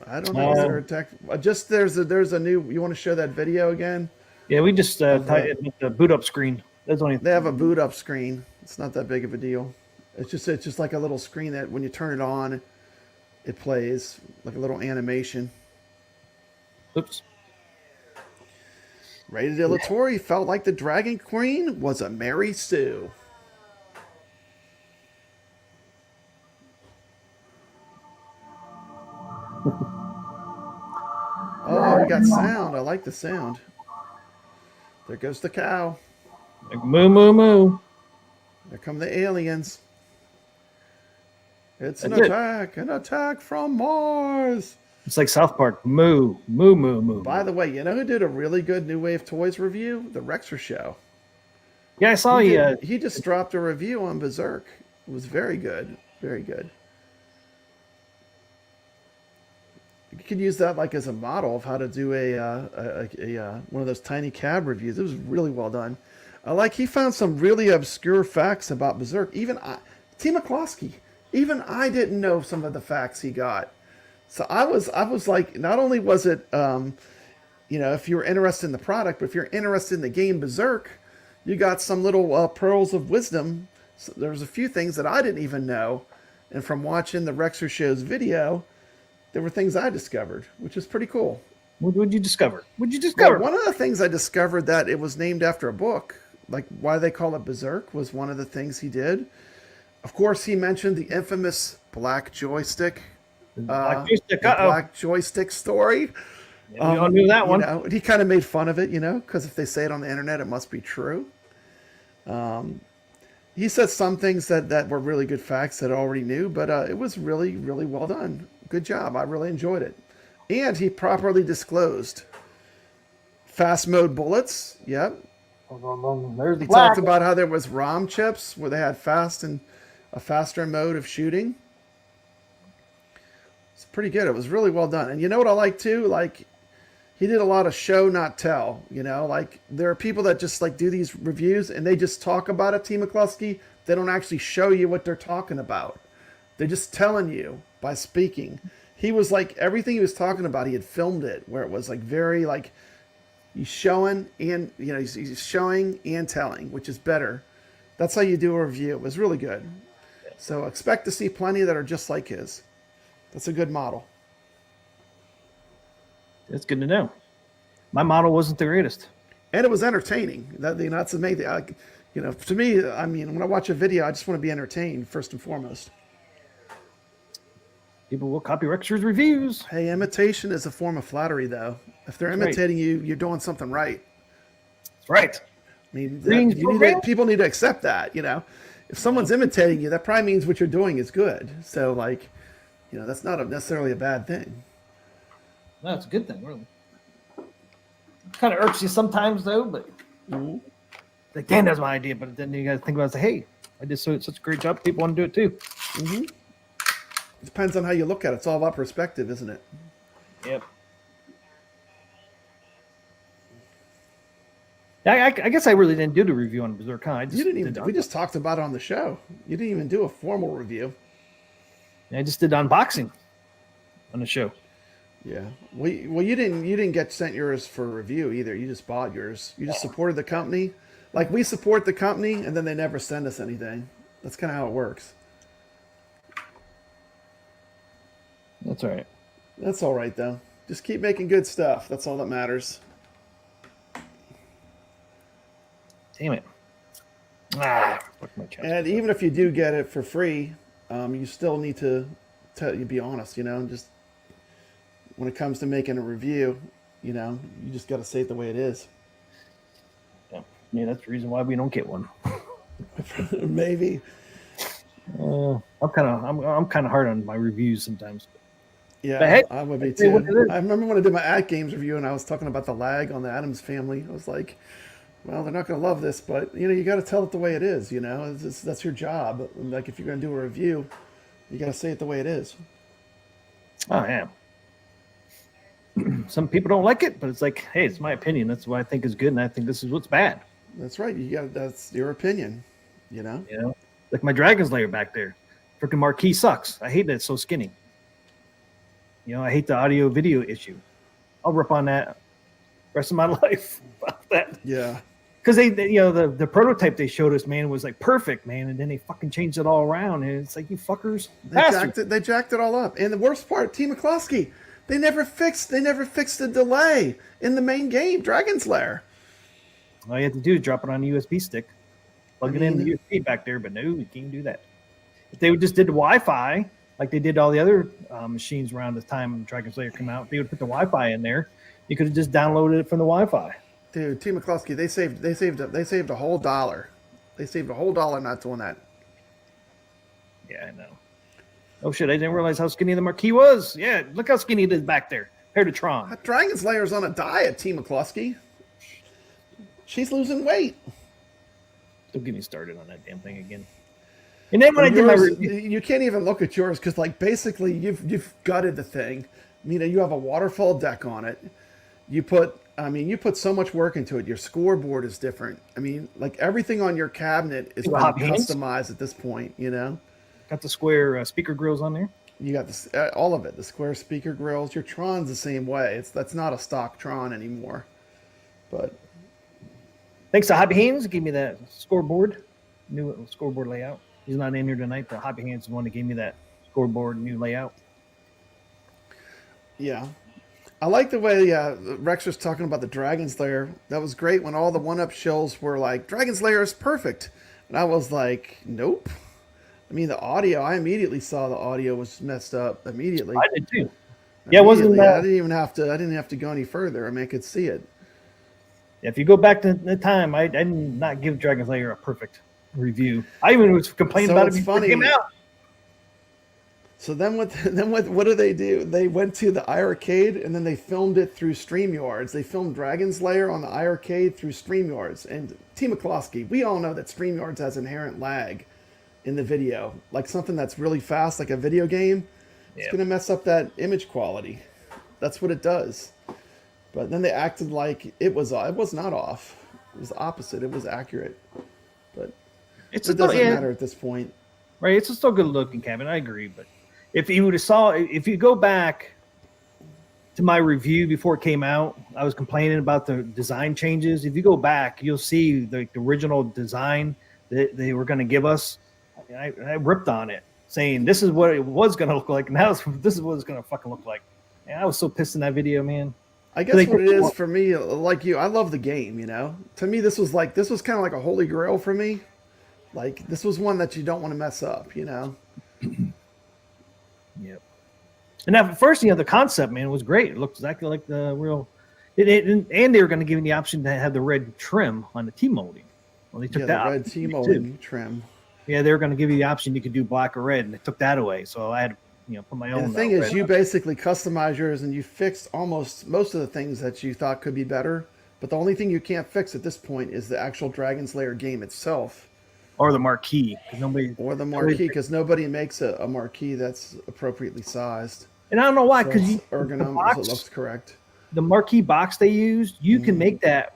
I don't know. Is there attack? Just there's a new. You want to show that video again? Yeah, we just tied it with the boot up screen. That's only. They have a boot up screen. It's not that big of a deal. It's just like a little screen that when you turn it on, it plays like a little animation. Oops. Ray Dillatore felt like the Dragon Queen was a Mary Sue. Oh, we got sound. I like the sound. There goes the cow. Like, moo, moo, moo. There come the aliens. It's an That's attack from Mars. It's like South Park. Moo, moo, moo, moo. By the way, you know who did a really good New Wave Toys review? The Rexer Show. Yeah, I saw you. He just dropped a review on Berserk. It was very good. Very good. You could use that like as a model of how to do a one of those tiny cab reviews. It was really well done. Like he found some really obscure facts about Berserk. Even T. McCloskey, even I didn't know some of the facts he got. So I was like, not only was it, if you were interested in the product, but if you're interested in the game Berserk, you got some little pearls of wisdom. So there was a few things that I didn't even know, and from watching the Rexer Show's video, there were things I discovered, which is pretty cool. What would you discover? What'd you discover? Well, one of the things I discovered that it was named after a book, like why they call it Berserk, was one of the things he did. Of course, he mentioned the infamous black joystick. Black joystick story. Yeah, we all knew that one. He kind of made fun of it, because if they say it on the internet, it must be true. He said some things that were really good facts that I already knew, but it was really, really well done. Good job. I really enjoyed it. And he properly disclosed fast mode bullets. Yep. There's He talked about how there was ROM chips where they had a faster mode of shooting. It's pretty good. It was really well done. And you know what I like too? Like, he did a lot of show, not tell. Like there are people that just like do these reviews and they just talk about it, T. McCluskey. They don't actually show you what they're talking about. They're just telling you by speaking. He was like, everything he was talking about, he had filmed it where it was like very like, he's showing and, he's showing and telling, which is better. That's how you do a review. It was really good. So expect to see plenty that are just like his. That's a good model. That's good to know. My model wasn't the greatest. And it was entertaining. That's the main thing. To me, I mean, when I watch a video, I just want to be entertained first and foremost. People will copy Rexer's reviews. Hey, imitation is a form of flattery, though. If they're imitating you, you're doing something right. That's right. I mean, people need to accept that, If someone's imitating you, that probably means what you're doing is good. So, like, that's not necessarily a bad thing. No, it's a good thing, really. It kind of irks you sometimes, though, but like, Dan, that's my idea. But then you got to think about it. Say, hey, I did such a great job. People want to do it too. Mm-hmm. It depends on how you look at it. It's all about perspective, isn't it? Yep. I guess I really didn't do the review on Berserk. We just talked about it on the show. You didn't even do a formal review. I just did unboxing on the show. Yeah. Well, you didn't get sent yours for review either. You just bought yours. You just supported the company. Like, we support the company, and then they never send us anything. That's kind of how it works. That's all right. That's all right, though. Just keep making good stuff. That's all that matters. Damn it. Fuck my chest. And even if you do get it for free, you still need to be honest, just when it comes to making a review, you just got to say it the way it is. Yeah, that's the reason why we don't get one. Maybe. I'm kind of hard on my reviews sometimes. Yeah, hey, I would be too. I remember when I did my AtGames review and I was talking about the lag on the Addams Family. I was like, well, they're not going to love this, but you got to tell it the way it is. That's your job. Like, if you're going to do a review, you got to say it the way it is. Oh yeah. Some people don't like it, but it's like, hey, it's my opinion. That's what I think is good, and I think this is what's bad. That's right. That's your opinion. Like my Dragon's Lair back there. Freaking marquee sucks. I hate that it's so skinny. I hate the audio video issue. I'll rip on that rest of my life about that. Yeah. Because the prototype they showed us, man, was like perfect, man, and then they fucking changed it all around, and it's like, you fuckers. They jacked it all up. And the worst part, T. McCloskey, they never fixed the delay in the main game, Dragon's Lair. All you have to do is drop it on a USB stick, plug it in the USB back there, but no, you can't do that. If they would just did the Wi-Fi, like they did all the other machines around the time Dragon's Lair came out, they would put the Wi-Fi in there. You could have just downloaded it from the Wi-Fi. Dude, T. McCloskey, they saved a whole $1. They saved a whole $1 not doing that. Yeah, I know. Oh shit, I didn't realize how skinny the marquee was. Yeah, look how skinny it is back there. Compared to Tron. That Dragon's Lair's on a diet, T. McCloskey. She's losing weight. Don't get me started on that damn thing again. And then when I did my review, you can't even look at yours because, like, basically you've gutted the thing. You know, you have a waterfall deck on it. You put so much work into it. Your scoreboard is different. I mean, like everything on your cabinet is been customized at this point, you know? Got the square speaker grills on there. You got this, all of it, the square speaker grills. Your Tron's the same way. That's not a stock Tron anymore. But thanks to Hobby Hands, gave me that scoreboard, new scoreboard layout. He's not in here tonight, but Hobby Hands is the one that gave me that scoreboard new layout. Yeah. I like the way Rex was talking about the Dragon's Lair. That was great when all the one-up shells were like, Dragon's Lair is perfect. And I was like, nope. I mean, the audio, I immediately saw the audio was messed up immediately. I did too. Yeah, it wasn't I didn't have to go any further. I mean, I could see it. If you go back to the time, I did not give Dragon's Lair a perfect review. I even was complaining about it before it came out. So then what do? They went to the iiRcade and then they filmed it through StreamYards. They filmed Dragon's Lair on the iiRcade through StreamYards. And T. McCloskey, we all know that StreamYards has inherent lag in the video. Like something that's really fast, like a video game, it's going to mess up that image quality. That's what it does. But then they acted like it was not off. It was the opposite. It was accurate. But it doesn't matter at this point. Right, it's still good looking cabinet. I agree, but if you go back to my review before it came out, I was complaining about the design changes. If you go back, you'll see the original design that they were going to give us. I ripped on it, saying this is what it was going to look like. Now this is what it's going to fucking look like. And I was so pissed in that video, man. I guess what it is for me, like you, I love the game, you know? To me, this was kind of like a holy grail for me. Like, this was one that you don't want to mess up, you know? Yep. And at first, the concept, man, was great. It looked exactly like the real. And they were going to give you the option to have the red trim on the T-molding. Well, they took that the red T-molding trim. Yeah, they were going to give you the option you could do black or red, and they took that away. So I had to put my own. And the thing is, you basically customize yours, and you fixed most of the things that you thought could be better. But the only thing you can't fix at this point is the actual Dragon's Lair game itself. Or the marquee. Because nobody makes a marquee that's appropriately sized. And I don't know why, because ergonomics, it looks correct. The marquee box they used, you can make that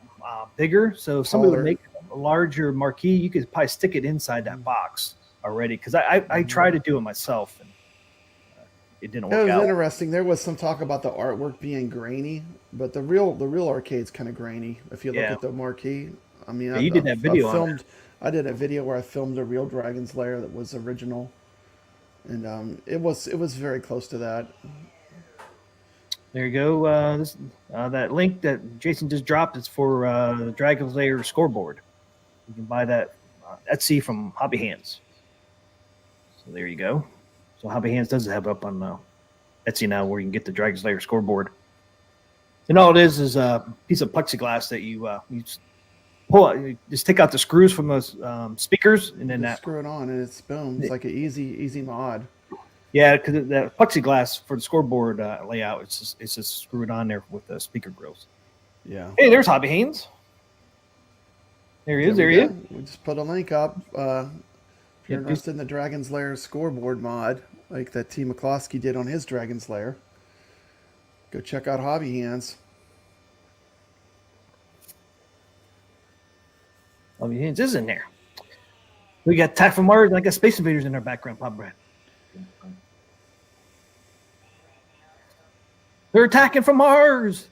bigger. So if somebody would make a larger marquee, you could probably stick it inside that box already. Because I tried to do it myself, and it didn't work out. It was interesting. There was some talk about the artwork being grainy, but the real arcade's kind of grainy. If you look at the marquee, I mean, you did that video. I did a video where I filmed a real Dragon's Lair that was original, and it was very close to that. There you go. That link that Jason just dropped is for the Dragon's Lair scoreboard. You can buy that Etsy from Hobby Hands. So there you go. So Hobby Hands does have it up on Etsy now, where you can get the Dragon's Lair scoreboard. And all it is a piece of plexiglass that you pull out. You just take out the screws from those speakers, and then screw it on, and it's boom. It's like an easy mod. Yeah, because the plexiglass for the scoreboard layout, it's just screwed on there with the speaker grills. Yeah. Hey, there's Hobby Hands. There he is. There he is. We just put a link up. If you're interested in the Dragon's Lair scoreboard mod, like that T. McCloskey did on his Dragon's Lair, go check out Hobby Hands. Hobby Hands is in there. We got Attack from Mars, and I got Space Invaders in our background, Pop Brad. They're attacking from Mars.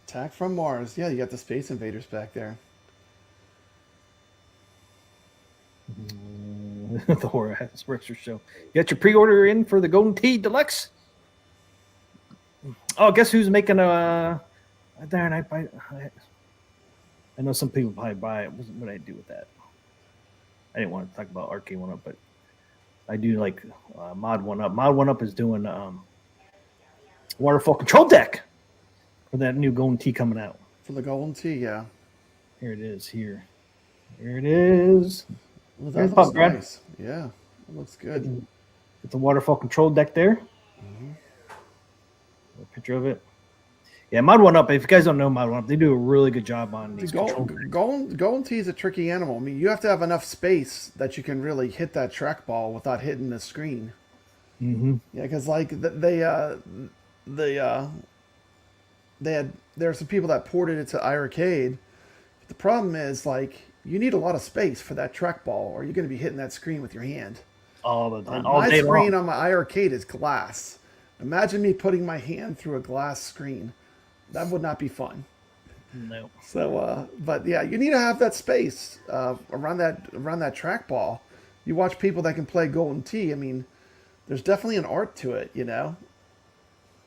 Attack from Mars. Yeah, you got the Space Invaders back there. The Horror Expressor show. You got your pre-order in for the Golden Tee Deluxe? Oh, guess who's making a... Darn, I know some people probably buy it. What did I do with that? I didn't want to talk about Arcade 1-Up, but I do like Mod 1-Up. Mod 1-Up is doing waterfall control deck for that new Golden Tee coming out. For the Golden Tee, yeah. Here it is. Here it is. Well, that looks nice. Yeah, it looks good. Get the waterfall control deck there. A picture of it. Yeah, Mod 1-Up. If you guys don't know Mod 1-Up, they do a really good job on these. Golden Tee is a tricky animal. I mean, you have to have enough space that you can really hit that trackball without hitting the screen. Mm-hmm. Yeah, because like the there are some people that ported it to iArcade. But the problem is, like, you need a lot of space for that trackball, or you're going to be hitting that screen with your hand. All the time, all My day screen long. on my iArcade is glass. Imagine me putting my hand through a glass screen. That would not be fun. No. So, but yeah, you need to have that space around that trackball. You watch people that can play Golden Tee. I mean, there's definitely an art to it, you know.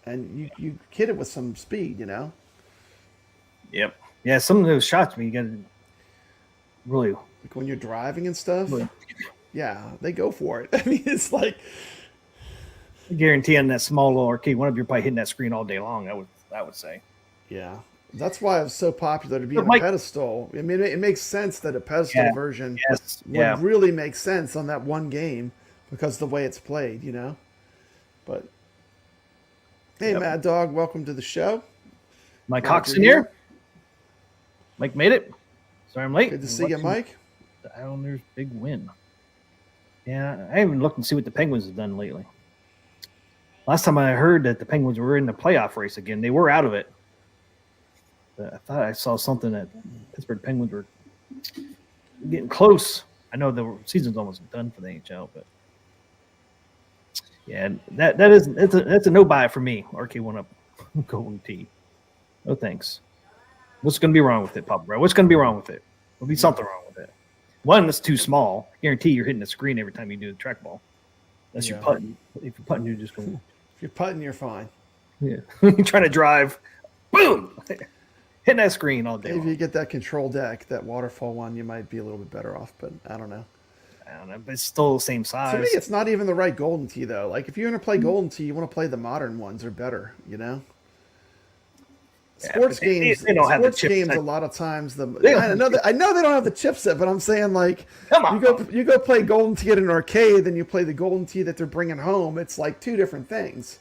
And you hit it with some speed, you know. Yep. Yeah, some of those shots, you got to really. Like when you're driving and stuff. Really, yeah, they go for it. I mean, it's like. I guarantee on that small little arcade, one of you are probably hitting that screen all day long. I would say. Yeah, that's why it was so popular to be on a Mike, pedestal. I mean, it makes sense that a pedestal version would really make sense on that one game because the way it's played, you know. But hey, Mad Dog, welcome to the show. Mike Hawkson here. Mike made it. Sorry I'm late. Good to see you, Mike. The Islanders' big win. Yeah, I haven't looked and see what the Penguins have done lately. Last time I heard that the Penguins were in the playoff race again. They were out of it. But I thought I saw something that Pittsburgh Penguins were getting close. I know the season's almost done for the NHL, but yeah, that's a no buy for me. RK went up Golden Tee. No thanks. What's going to be wrong with it, Papa Bro? What's going to be wrong with it? There'll be something wrong with it. One, that's too small. Guarantee you're hitting the screen every time you do the trackball. Unless you're putting. If you're putting, you're just going. If you're putting, you're fine. Yeah, you're trying to drive. Boom. Hitting that screen all day. Maybe you get that control deck, that waterfall one, you might be a little bit better off, but I don't know. But it's still the same size. To me, it's not even the right Golden Tee, though. Like, if you're going to play Golden Tee, you want to play the modern ones. They're better, you know? Sports games, they don't have the chipset. A lot of times, I know they don't have the chipset, but I'm saying, like, come on, you go play Golden Tee at an arcade, then you play the Golden Tee that they're bringing home. It's like two different things.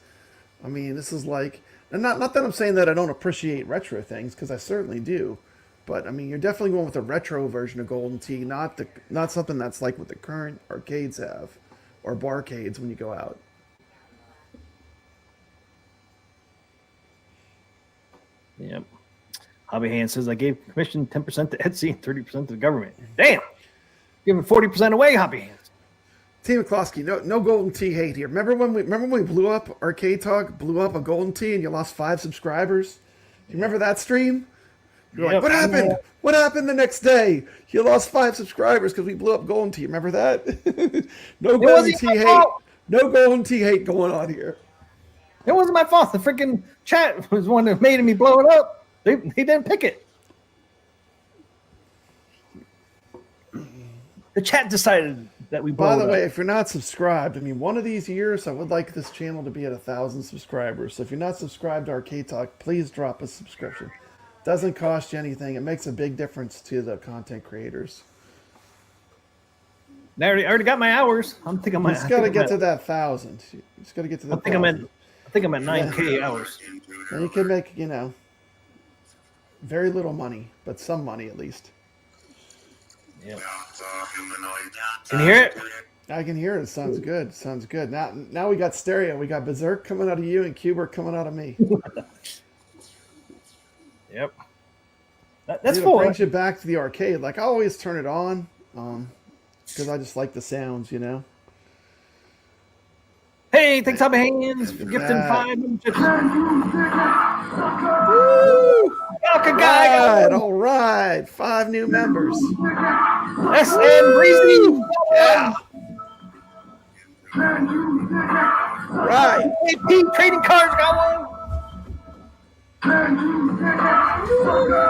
I mean, this is like... And not that I'm saying that I don't appreciate retro things, because I certainly do. But, I mean, you're definitely going with a retro version of Golden Tee, not something that's like what the current arcades have, or barcades when you go out. Yep. Hobby Hand says, I gave commission 10% to Etsy and 30% to the government. Damn! Giving 40% away, Hobby Hands. T. McCloskey, no Golden Tee hate here. Remember when we blew up Arcade Talk, blew up a Golden Tee, and you lost 5 subscribers? You remember that stream? You're like, what happened? What happened the next day? You lost 5 subscribers because we blew up Golden Tee. Remember that? No Golden Tee hate. No Golden Tee hate going on here. It wasn't my fault. The freaking chat was one that made me blow it up. They didn't pick it. The chat decided that we blew it up. By the way, if you're not subscribed, I mean, one of these years, I would like this channel to be at 1,000 subscribers. So if you're not subscribed to Arcade Talk, please drop a subscription. Doesn't cost you anything. It makes a big difference to the content creators. I already got my hours. I'm thinking I'm. Just got to get to that 1,000. Just got to get to that. I think I'm at 9K hours. And you can make, very little money, but some money at least. Yeah. Can you hear it? I can hear it. Sounds good. Sounds good. Now we got stereo. We got Berserk coming out of you and Kubert coming out of me. Yep. That's cool. It brings you back to the arcade. Like, I always turn it on because I just like the sounds, Hey, thanks, Hobby Hands, for gifting 5 chips. Woo! All right. 5 new members. S.N. Breezy. Yeah. Right. Hey, Pete, trading cards got one.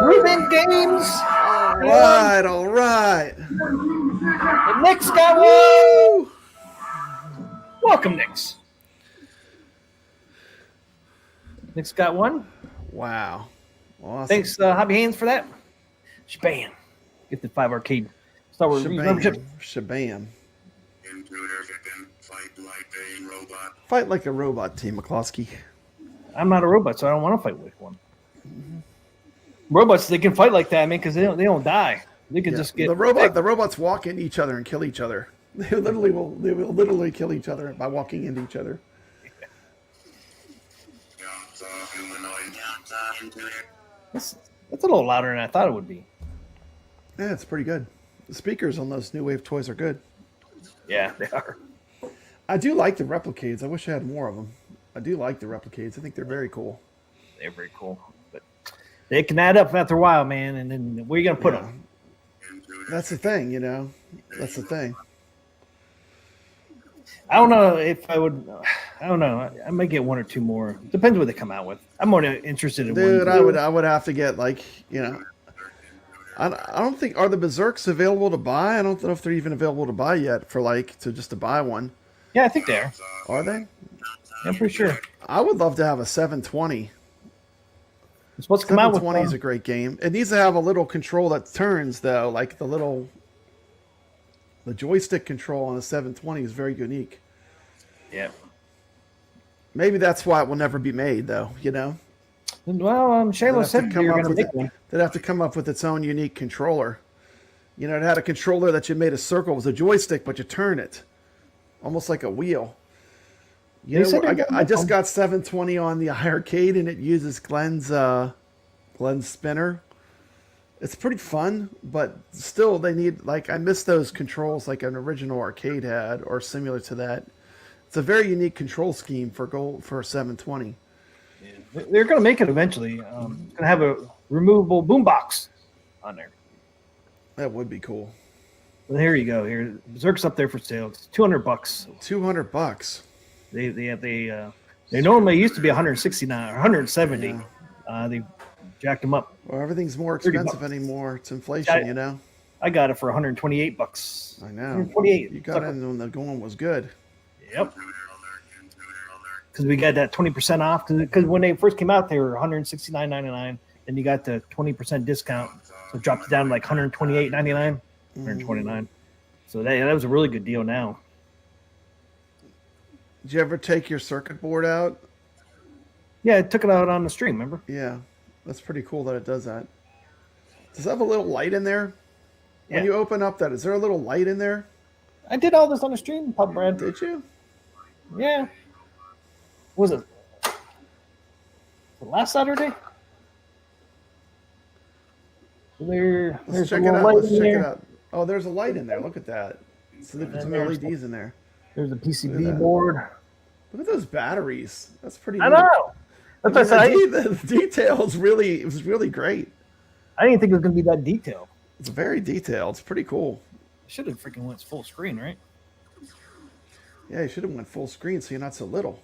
Ruben Games. All right. And Nick's got one. Welcome, Nick's. Nick's got one. Wow. Awesome. Thanks, Hobby Hands, for that. Shabam. Gifted 5 arcade Star Wars membership. Shabam. Fight like a robot, T. McCloskey. I'm not a robot, so I don't want to fight with one. Robots, they can fight like that, man, because they don't die. They can just get the robots walk into each other and kill each other. They will literally kill each other by walking into each other. That's a little louder than I thought it would be. Yeah, it's pretty good. The speakers on those new wave toys are good. Yeah, they are. I do like the replicades. I wish I had more of them. I do like the replicades. I think they're very cool. They're very cool, but they can add up after a while, man. And then where are you gonna put them? That's the thing, you know. That's the thing. I don't know if I would. I don't know. I might get one or two more. Depends what they come out with. I'm more interested in Dude, one. I would have to get like, you know. I don't think, are the Berserks available to buy? I don't know if they're even available to buy yet for like to buy one. Yeah, I think they are. Are they? I'm pretty sure. I would love to have a 720. It's supposed to come out with 720 is a great game. It needs to have a little control that turns though, like the joystick control on the 720 is very unique. Yeah. Maybe that's why it will never be made though, you know. Well, Shayla said you're going to make one. They'd have to come up with its own unique controller. You know, it had a controller that you made a circle. It was a joystick, but you turn it. Almost like a wheel. You know, I just got 720 on the iiRcade, and it uses Glenn's spinner. It's pretty fun, but still they need, like, I miss those controls like an original arcade had or similar to that. It's a very unique control scheme for 720. They're going to make it eventually. It's going to have a removable boombox on there. That would be cool. Well, here you go. Here, Berserk's up there for sale. It's $200. $200. They normally used to be 169 or 170. Yeah. They jacked them up. Well, everything's more expensive anymore. It's inflation, you know. I got it for $128. I know. 128. You got in when the going was good. Yep. Because we got that 20% off. Because when they first came out, they were $169.99. Then you got the 20% discount, so it dropped down to like $128.99, $129. So that was a really good deal. Now, did you ever take your circuit board out? yeah, I took it out on the stream. Remember? Yeah, that's pretty cool that it does that. Does it have a little light in there? Yeah. When you open up that, is there a little light in there? I did all this on the stream, Pop Brad. Did you? Yeah. Was it last Saturday? Let's check it out. Let's check it out. Oh, there's a light in there. Look at that. So there's some LEDs in there. There's a PCB board. Look at those batteries. That's pretty I neat. know. That's what I said. The details really, it was really great. I didn't think it was going to be that detailed. It's very detailed. It's pretty cool. Should have freaking went full screen, right? Yeah, you should have went full screen so you're not so little.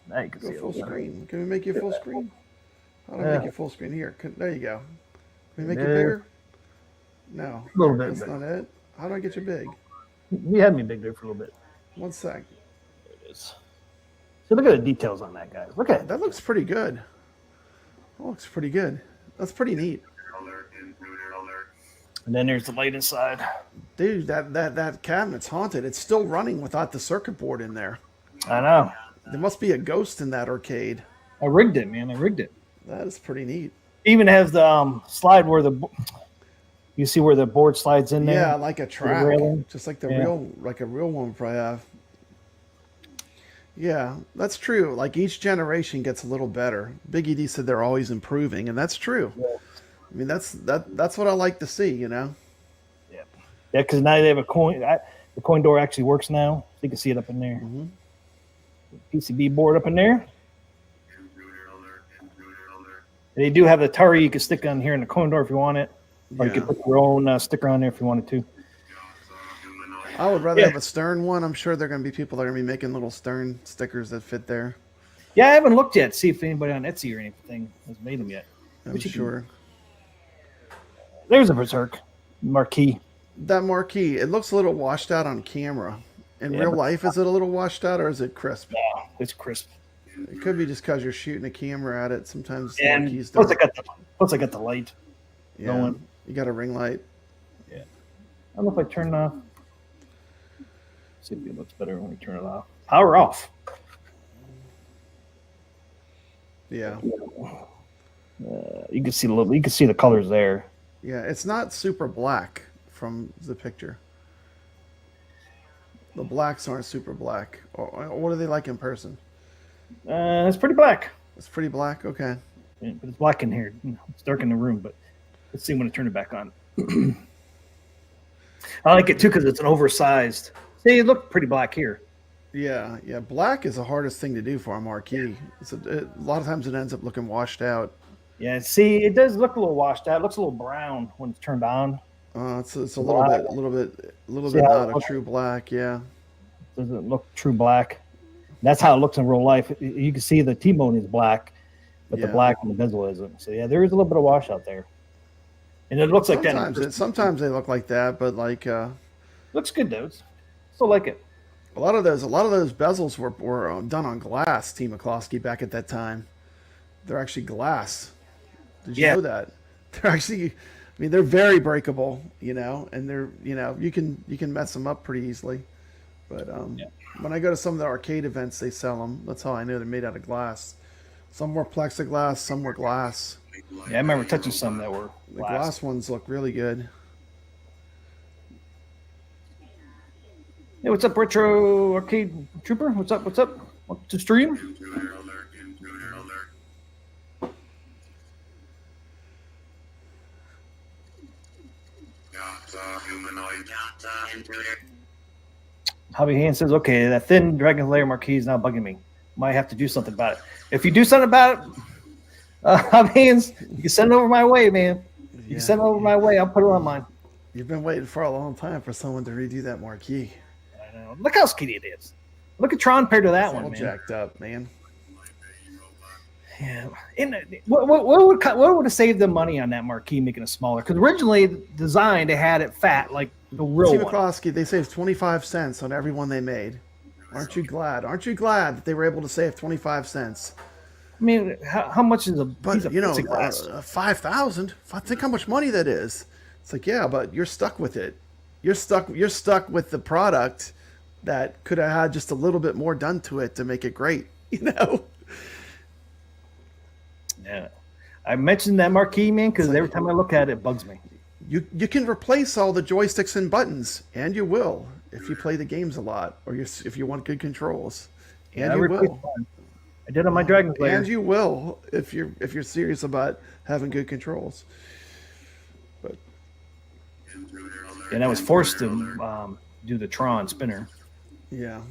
Now you can Go see full it. screen. Can we make you full screen? How do I Yeah. make you full screen? Here. There you go. Can we make it There. bigger? No. A little bit That's bigger. not it. How do I get you big? You had me big there for a little bit. 1 sec. There it is. So look at the details on that, guys. Look at it. That looks pretty good. That looks pretty good. That's pretty neat. And then there's the light inside. Dude, that cabinet's haunted. It's still running without the circuit board in there. I know. There must be a ghost in that arcade. I rigged it, man. I rigged it. That is pretty neat. Even has the slide where you see where the board slides in there. Yeah, like a track, railing. just like the Yeah. real one would probably have. Yeah, that's true. Like each generation gets a little better. Big ED said they're always improving, and that's true. Yeah. I mean, that's what I like to see. You know. Yeah, because now they have a coin. The coin door actually works now, so you can see it up in there. Mhm. PCB board up in there. They do have the Atari you can stick on here in the coin door if you want it. Or you Yeah. can put your own sticker on there if you wanted to. I would rather Yeah. have a Stern one. I'm sure there are going to be people that are going to be making little Stern stickers that fit there. Yeah, I haven't looked yet. See if anybody on Etsy or anything has made them yet. I'm But you can- sure. There's a Berserk marquee. That marquee, it looks a little washed out on camera. In Yeah, real but- life, is it a little washed out or is it crisp? Yeah, it's crisp. It could be just because you're shooting a camera at it. Sometimes And marquees plus don't. I got the light. Yeah, going. you got a ring light. I don't know if I turn it off. See if it looks better when we turn it off. Power off. Yeah, You can see the colors there. yeah. It's not super black from the picture. The blacks aren't super black. Or what are they like in person? It's pretty black. It's pretty black. Okay. Yeah, but it's black in here. It's dark in the room, but let's see when I turn it back on. I like it too because it's an oversized. See, it looked pretty black here. Yeah, yeah. Black is the hardest thing to do for a marquee. A lot of times it ends up looking washed out. Yeah, see, it does look a little washed out. It looks a little brown when it's turned on. It's a little bit not a true black. Yeah. Doesn't look true black. That's how it looks in real life. You can see the T-bone is black, but the black on the bezel isn't. So yeah, there is a little bit of wash out there, and it looks like that. Sometimes they look like that, but like looks good though. Still like it. A lot of those bezels were done on glass. T. McCloskey back at that time. They're actually glass. Did you know that? They're actually, I mean, they're very breakable, and they're, you can mess them up pretty easily. But when I go to some of the arcade events, they sell them. That's how I know they're made out of glass. Some were plexiglass, some were glass. Yeah, I remember touching some that were glass. The glass ones look really good. Hey, what's up, Retro Arcade Trooper? What's up? Welcome to stream. Hobby Hand says, okay, that thin Dragon's Lair marquee is now bugging me. Might have to do something about it. If you do something about it, Hobby Hands, you can send it over my way, man. You can send it over my way. I'll put it on mine. You've been waiting for a long time for someone to redo that marquee. I know. Look how skinny it is. Look at Tron compared to that one, all man. Jacked up, man. Yeah. What would have saved them money on that marquee making it smaller? Because originally the design, they had it fat, like the real T. one. McCloskey, they saved 25 cents on every one they made. Aren't you glad? Aren't you glad that they were able to save 25 cents? I mean, how much is a piece of glass? 5,000. Think how much money that is. It's like, yeah, but you're stuck with it. You're stuck with the product that could have had just a little bit more done to it to make it great, Yeah, I mentioned that marquee, man, because every time I look at it, it bugs me. You can replace all the joysticks and buttons, and you will if you play the games a lot, or if you want good controls, and you will. I did on my Dragon's Lair. And you will if you're serious about having good controls. But and I was forced to do the Tron spinner. Yeah,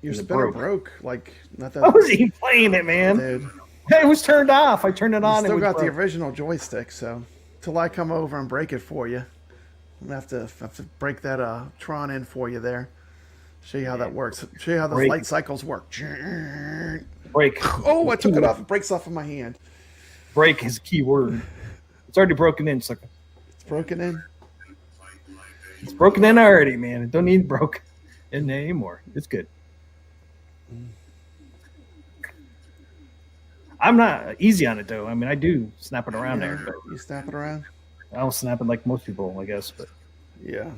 your spinner broke. Like not that. I wasn't even playing it, man. Dude. It was turned off. I turned it on. Still got the original joystick, so till I come over and break it for you, I'm gonna have to break that Tron in for you there. Show you how that works. Show you how those light cycles work. Break. Oh, I took it off. It breaks off of my hand. Break is a key word. It's already broken in, sucker. It's broken in. It's broken in already, man. It don't need broke in anymore. It's good. I'm not easy on it though. I mean, I do snap it around there. But you snap it around? I don't snap it like most people, I guess. But yeah.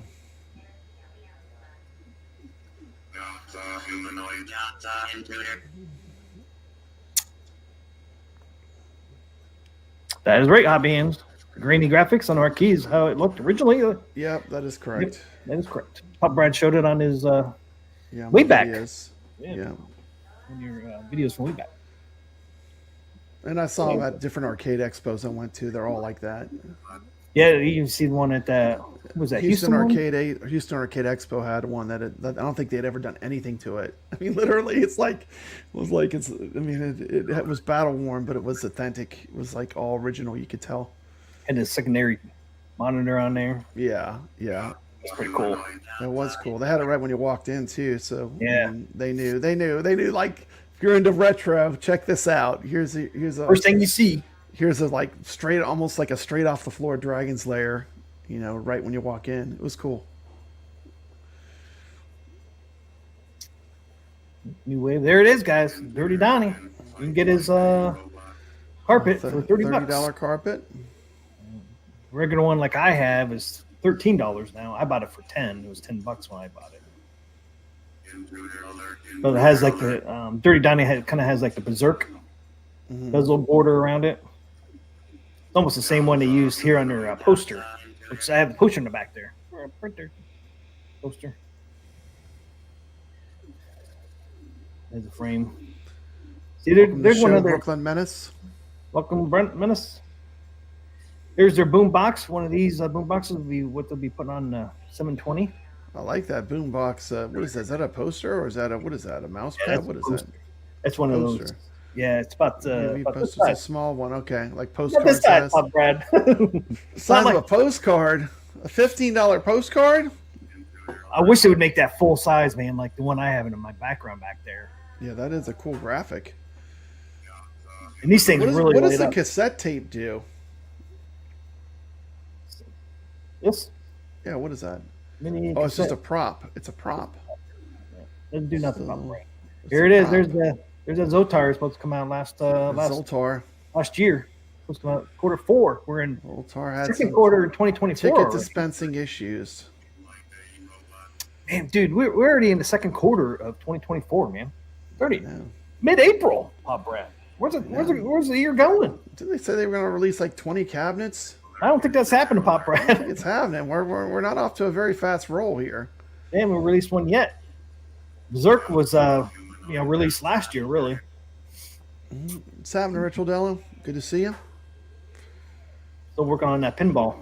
That is right, Hobby Hands. Grainy graphics on our keys, how it looked originally. Yep, that is correct. Yep, that is correct. Pop Brad showed it on his way back. Yeah. On your videos from way back. And I saw them at different arcade expos I went to. They're all like that. Yeah, you can see the one at that. What was that Houston Arcade Expo had one that I don't think they had ever done anything to it. I mean, literally, it was battle worn, but it was authentic. It was like all original. You could tell. And the secondary monitor on there. Yeah. It's pretty cool. It was cool. They had it right when you walked in too. So yeah, they knew. Like, if you're into retro, check this out. Here's a first thing you see. Here's almost like a straight off the floor Dragon's Lair, right when you walk in. It was cool. New wave. There it is, guys. Dirty Donnie. You can get his carpet for $30. $30 carpet. Regular one like I have is $13 now. I bought it for $10. It was $10 when I bought it. But it has like the Dirty Donnie kind of has like the berserk bezel border around it. It's almost the same one they used here on their poster, which I have a poster in the back there. Or a printer poster. There's a frame. See, Welcome to the there's one show, other. Brooklyn Menace. Welcome, Brent Menace. Here's their boom box. One of these boom boxes will be what they'll be putting on 720. I like that boombox. What is that? Is that a poster or is that what is that? A mouse pad? What is that? That's one of those. Poster. Yeah, it's about Poster's this a size. small one. Okay, like Not postcard this size, size. Pop Brad. Size like- of a postcard. A $15 postcard. I wish they would make that full size, man, like the one I have in my background back there. Yeah, that is a cool graphic. And these things What really does light the up. cassette tape do? This Yeah, what is that? mini. Oh, it's just a cassette prop. It's a prop. doesn't do nothing, Pop So, Brad. it's Here a it is. prop. There's that Zotar supposed to come out last Zoltar. year. Supposed to come out Q4. We're in Zoltar had second some quarter 2024. ticket already. dispensing issues. Man, dude, we're already in the second quarter of 2024, man. 30 Yeah. mid-April, Pop Brad. Where's the year going? Didn't they say they were going to release like 20 cabinets? I don't think that's happening, Pop Brad. It's happening. We're not off to a very fast roll here. They haven't released one yet. Berserk was released last year, really. What's happening, Ritual Dello? Good to see you. Still working on that pinball.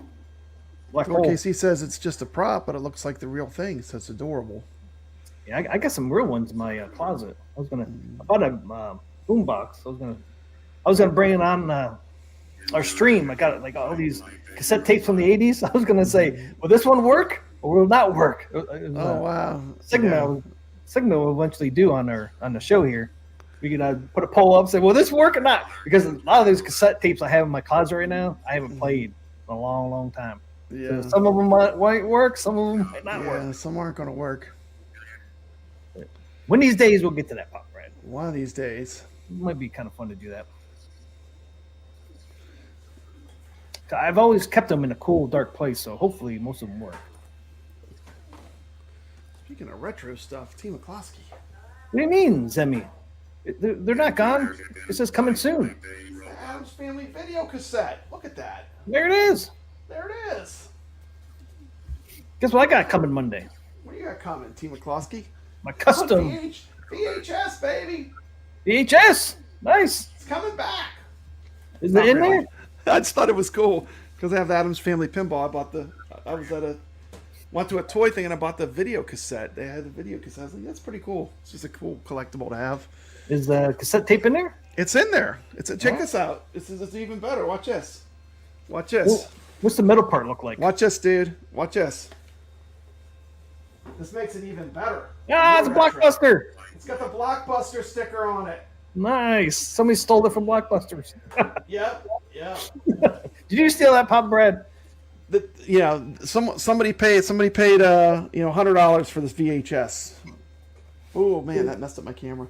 Black hole. OKC says it's just a prop, but it looks like the real thing, so it's adorable. Yeah, I got some real ones in my closet. I bought a boom box. I was gonna bring it on our stream. I got like all these cassette tapes from the '80s. I was gonna say, will this one work or will it not work? Oh wow! Signal will eventually do on the show here. We could put a poll up, say, will this work or not? Because a lot of those cassette tapes I have in my closet right now, I haven't played in a long, long time. Yeah, So some of them might work, some of them might not work. some aren't going to work. One of these days, we'll get to that, Pop Brad. One of these days. It might be kind of fun to do that. I've always kept them in a cool, dark place, so hopefully most of them work. Speaking of retro stuff, T. McCloskey. What do you mean, Zemi? They're not gone. It says coming soon. Adam's Family video cassette. Look at that. There it is. There it is. Guess what I got coming Monday? What do you got coming, T. McCloskey? My custom VHS, baby. VHS. Nice. It's coming back. Is Not it in really. there? I just thought it was cool because I have the Adams Family Pinball. Went to a toy thing and I bought the video cassette. They had the video cassette. I was like, that's pretty cool. It's just a cool collectible to have. Is the cassette tape in there? It's in there. Check this out. It's even better. Watch this. Watch this. What's the middle part look like? Watch this, dude. Watch this. This makes it even better. Ah, it's a Blockbuster. It's got the Blockbuster sticker on it. Nice. Somebody stole it from Blockbusters. Yep. Did you steal that, Pop Brad? Somebody paid $100 for this VHS. Oh man, that messed up my camera.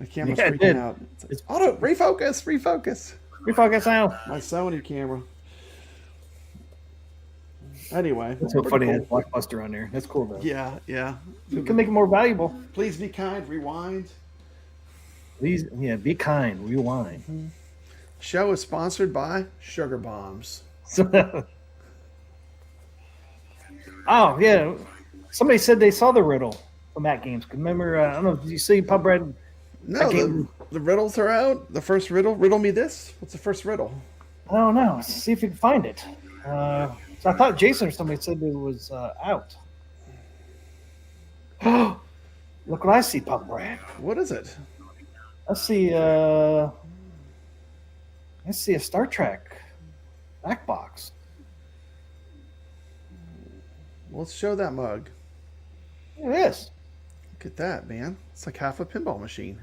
My camera's Yeah, it freaking did. out. It's auto refocus. Refocus now. My Sony camera. Anyway, That's so pretty funny. cool. That Blockbuster on there. That's cool though. Yeah. You can make it more valuable. Please be kind. Rewind. Please, be kind. Rewind. Show is sponsored by Sugar Bombs. Oh yeah, somebody said they saw the riddle from AtGames. Remember? I don't know. Did you see Pop Brad? No, the riddles are out. The first riddle. Riddle me this. What's the first riddle? I don't know. Let's see if we can find it. So I thought Jason or somebody said it was out. Look what I see, Pop Brad. What is it? I see a Star Trek back box. Let's show that mug. Look at this. Look at that, man. It's like half a pinball machine.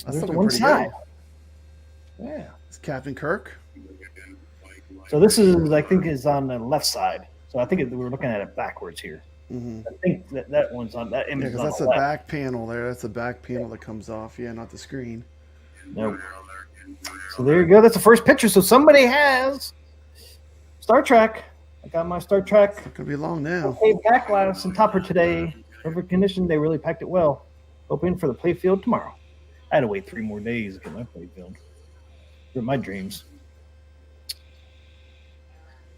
That's There's the looking one pretty side. good. Yeah. It's Captain Kirk. So this is, I think, is on the left side. So I think we're looking at it backwards here. Mm-hmm. I think that one's on that Yeah, image. because is on that's the the left. back panel there. That's the back panel that comes off. Yeah, not the screen. Nope. So there you go. That's the first picture. So somebody has Star Trek. I got my Star Trek. It could be long now. Hey, back glass and topper today. Perfect condition. They really packed it well. Hoping for the playfield tomorrow. I had to wait 3 more days to get my playfield. For my dreams.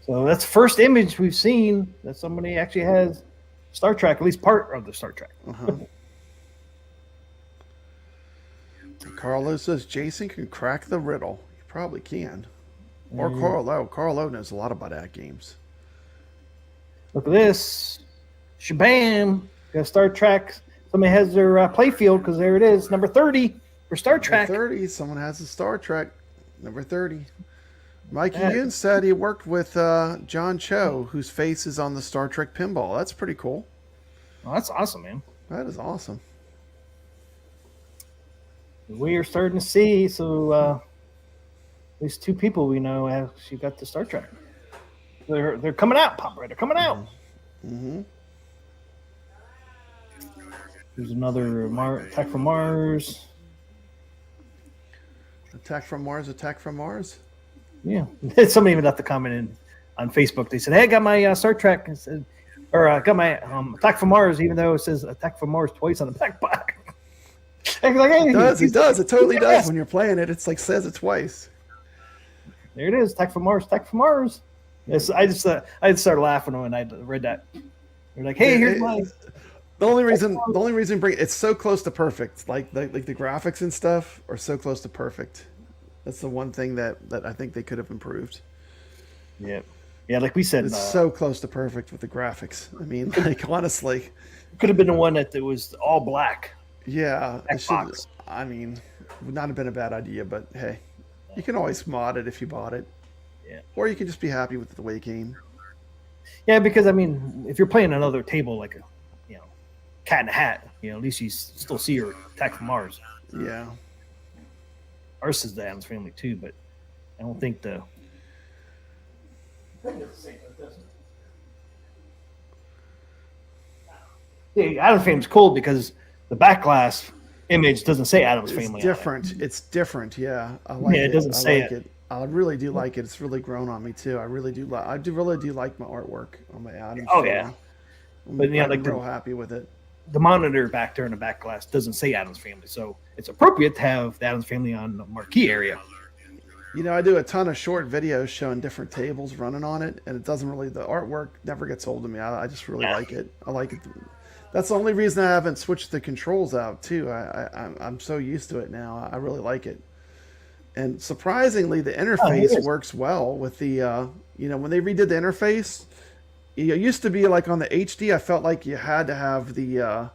So that's the first image we've seen that somebody actually has Star Trek, at least part of the Star Trek. Uh-huh. Carlo says Jason can crack the riddle. He probably can. Or Carlo. Carlo knows a lot about AtGames. Look at this. Shabam. Got Star Trek. Somebody has their play field because there it is. Number 30 for Star Trek. 30. Someone has a Star Trek. Number 30. Mikey Yoon said he worked with John Cho, whose face is on the Star Trek pinball. That's pretty cool. Oh, that's awesome, man. That is awesome. We are starting to see, so at least 2 people we know actually got the Star Trek. They're coming out, Pop Right. They're coming out. Mm-hmm. There's another Attack from Mars. Attack from Mars, Attack from Mars. Yeah. Somebody even left a comment in on Facebook. They said, "Hey, I got my Star Trek," and said, or I got my Attack from Mars, even though it says Attack from Mars twice on the back box. Like, hey, It does. It totally does when you're playing it. It's like says it twice. There it is. Attack from Mars. Attack from Mars. Yes, I just started laughing when I read that. They're like, "Hey, here's my." The only reason bring it's so close to perfect. Like the graphics and stuff are so close to perfect. That's the one thing that I think they could have improved. Yeah, yeah. Like we said, it's so close to perfect with the graphics. I mean, like honestly, it could have been the one that was all black. Yeah, Xbox. I mean, would not have been a bad idea, but hey, you can always mod it if you bought it. Yeah. Or you can just be happy with the way it came. Yeah, because I mean, if you're playing another table like a, Cat in a Hat, at least you still see your Attack from Mars. Yeah. Ours is the Addams Family too, but I don't think the. The Addams Family's cool because the back glass image doesn't say Addams Family. It's different. It's different. Yeah, I like it. It doesn't say it. I really do like it. It's really grown on me too. I really do like. I really do like my artwork on my Addams. Oh yeah. But yeah, I'm real happy with it. The monitor back there in the back glass doesn't say Addams Family, so it's appropriate to have the Addams Family on the marquee area. I do a ton of short videos showing different tables running on it, and it doesn't really. The artwork never gets old to me. I just really like it. I like it. That's the only reason I haven't switched the controls out too. I'm so used to it now. I really like it. And surprisingly, the interface works well with the. When they redid the interface. It used to be like on the HD. I felt like you had to have the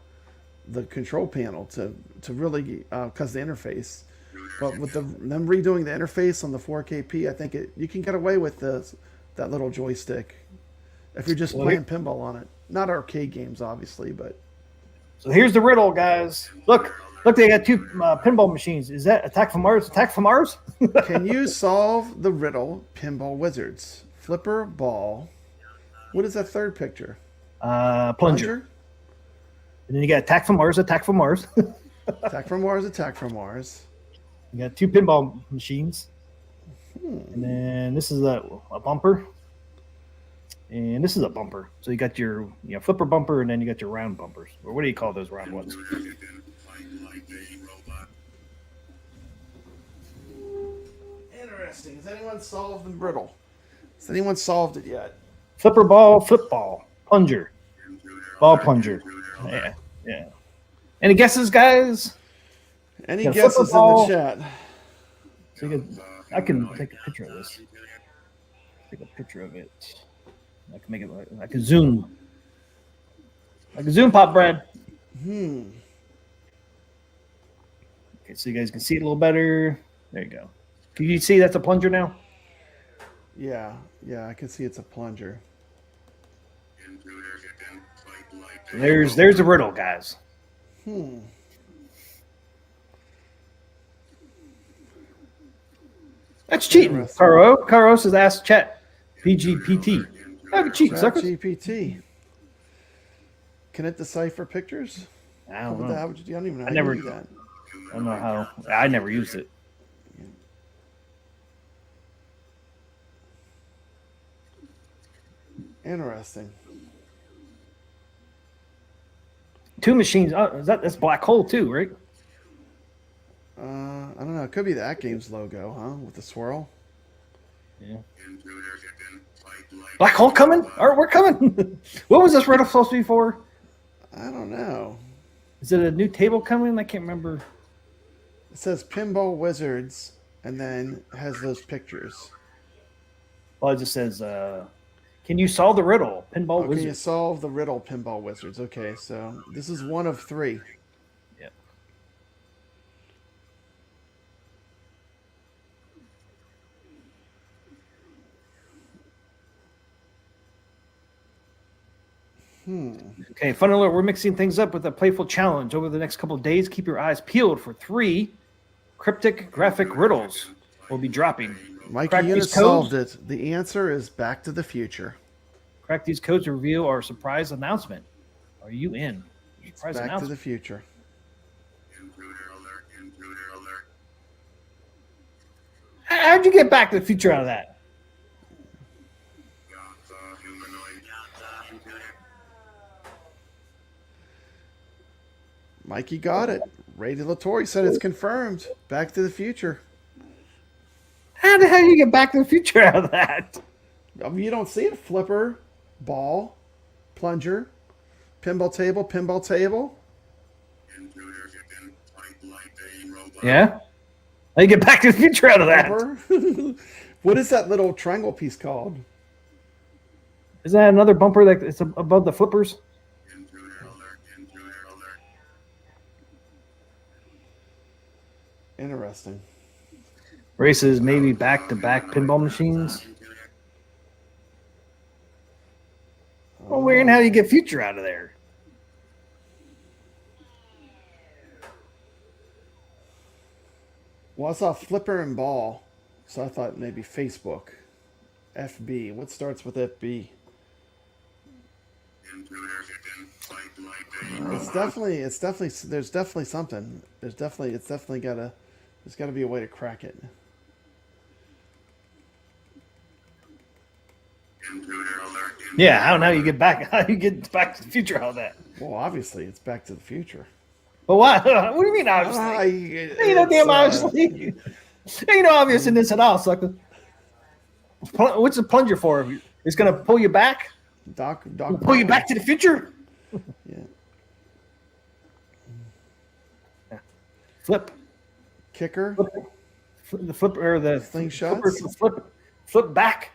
control panel to really because the interface. But with them redoing the interface on the 4KP, I think you can get away with that little joystick if you're just playing pinball on it. Not arcade games, obviously, but. So here's the riddle, guys. Look! They got 2 pinball machines. Is that Attack from Mars? Attack from Mars? Can you solve the riddle, Pinball Wizards? Flipper ball. What is that third picture? Plunger. And then you got Attack from Mars, Attack from Mars. Attack from Mars, Attack from Mars. You got 2 pinball machines. And then this is a bumper. And this is a bumper. So you got your flipper bumper, and then you got your round bumpers. Or what do you call those round ones? Interesting. Has anyone solved the riddle? Has anyone solved it yet? Flipper ball, flip ball, plunger, ball plunger. Yeah. Any guesses, guys? Any guesses in the chat? So I can take a picture of this. Take a picture of it. I can make it. I can zoom. Pop Brad. Okay, so you guys can see it a little better. There you go. Can you see that's a plunger now? Yeah, I can see it's a plunger. There's the riddle, guys. That's cheating. Caro says ask chat PGPT. I can cheat, suckers. GPT. Can it decipher pictures? I don't know. I don't even know. I don't know how. I never used it. Interesting. 2 machines. Oh, that's black hole too, right? I don't know. It could be the AtGames logo, huh? With the swirl. Yeah. Black hole coming? All right, we're coming. What was this riddle supposed to be for? I don't know. Is it a new table coming? I can't remember. It says Pinball Wizards, and then has those pictures. Well, it just says, can you solve the riddle? Pinball Oh, can you Wizard. solve the riddle, Pinball Wizards? Okay, so this is one of 3. Yeah. Okay, fun alert. We're mixing things up with a playful challenge. Over the next couple of days, keep your eyes peeled for 3 cryptic graphic riddles we'll be dropping. Mikey Crack Unit these codes. solved it. The answer is Back to the Future. Crack these codes to reveal our surprise announcement. Are you in? Surprise Back to announcement. the Future. How'd you get Back to the Future out of that? Mikey got it. Ray DeLatorre said it's confirmed. Back to the Future. How the hell do you get Back to the Future out of that? I mean, you don't see it. Flipper, ball, plunger, pinball table, pinball table. Yeah? How do you get Back to the Future out of that? Bumper. What is that little triangle piece called? Is that another bumper that it's above the flippers? Interesting. Races maybe back-to-back pinball machines. Well, where and how do you get Future out of there? Well, I saw flipper and ball, so I thought maybe Facebook. FB. What starts with FB? It's definitely. There's definitely something. There's got to be a way to crack it. Yeah, how now you get back? How do you get Back to the Future out of that? Well, obviously, it's Back to the Future. But why? What do you mean obviously? Ain't no damn obviously. Ain't no obvious in this at all, sucker. What's the plunger for? It's gonna pull you back? Doc Pull you back to the future? Yeah. Flip. Kicker. The flip or the Slingshots? flip back.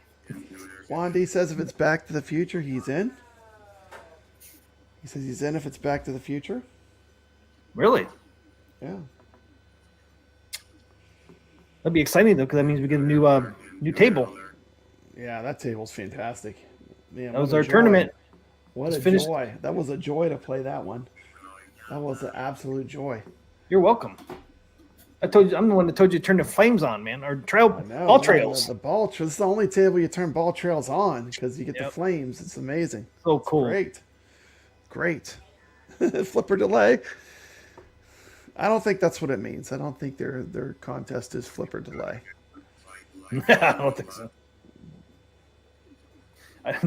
Wandy says if it's Back to the Future, he's in. He says he's in if it's Back to the Future. Really? Yeah. That'd be exciting though, because that means we get a new table. Yeah, that table's fantastic. Man, That was what a our joy. tournament. What a finished. joy. That was a joy to play that one. That was an absolute joy. You're welcome. I told you, I'm the one that told you to turn the flames on, man, or ball trails. The ball trails. It's the only table you turn ball trails on because you get the Yep. flames. It's amazing. So cool. Great. Flipper delay. I don't think that's what it means. I don't think their contest is flipper delay. I don't think so.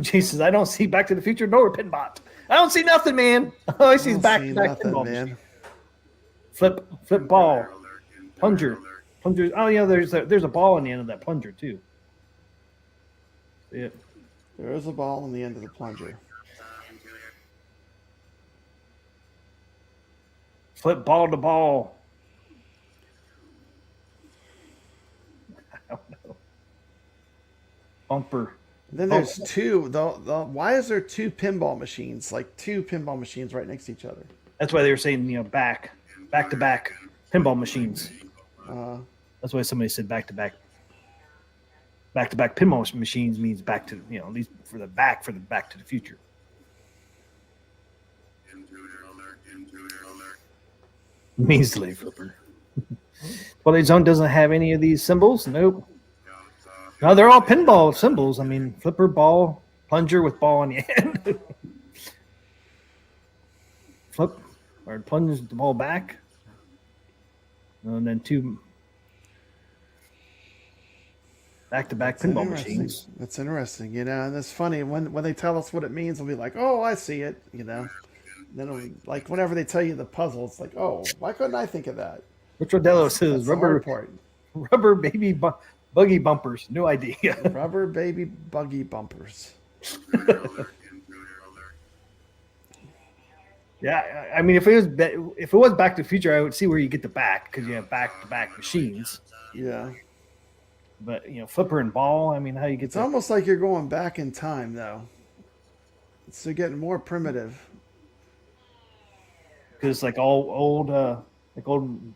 Jay says, I don't see Back to the Future nor Pinbot. I don't see nothing, man. All I see is back pinball, man. Flip ball, plunger. Oh yeah, there's a ball on the end of that plunger too. Yeah. There is a ball on the end of the plunger. Flip ball to ball. I don't know. Bumper. Then there's two. Why is there two pinball machines? Like two pinball machines right next to each other. That's why they were saying, back to back pinball machines. That's why somebody said back to back pinball machines means back to, at least for the Back to the Future. Measly flipper. Well, Zone doesn't have any of these symbols. Nope. No, they're all pinball symbols. I mean, flipper, ball, plunger with ball on the end. Flip or plunge the ball back. And then two back-to-back pinball machines. That's interesting, and it's funny when they tell us what it means, we'll be like, "Oh, I see it," Then like whenever they tell you the puzzle, it's like, "Oh, why couldn't I think of that?" Which Rodello says rubber baby buggy bumpers. No idea. Rubber baby buggy bumpers. Yeah, I mean, if it was Back to the Future, I would see where you get the back because you have back-to-back machines. Yeah. But flipper and ball. I mean, how you get It's almost like you're going back in time, though. It's getting more primitive. because it's like all old, old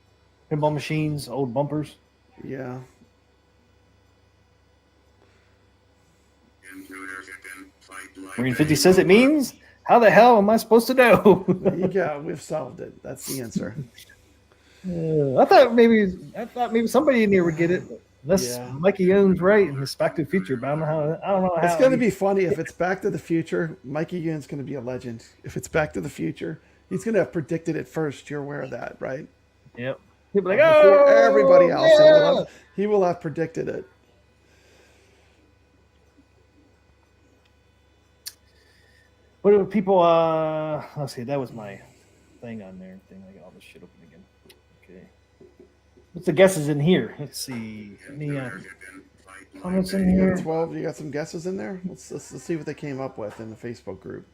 pinball machines, old bumpers. Yeah. Marine 50 says it means. How the hell am I supposed to know? There you go. We've solved it. That's the answer. I thought maybe somebody in here would get it. Unless Yeah. Mikey Young's right in this Back to the Future, but I don't know how. It's going to be funny if it's Back to the Future. Mikey Young's going to be a legend. If it's Back to the Future, he's going to have predicted it first. You're aware of that, right? Yep. He'll be like, Before oh, everybody else, yeah. he will have predicted it. What do people? Let's see. That was my thing on there. I got all this shit open again. Okay. What's the guesses in here? Let's see. Any comments in You here? got 12. You got some guesses in there. Let's see what they came up with in the Facebook group.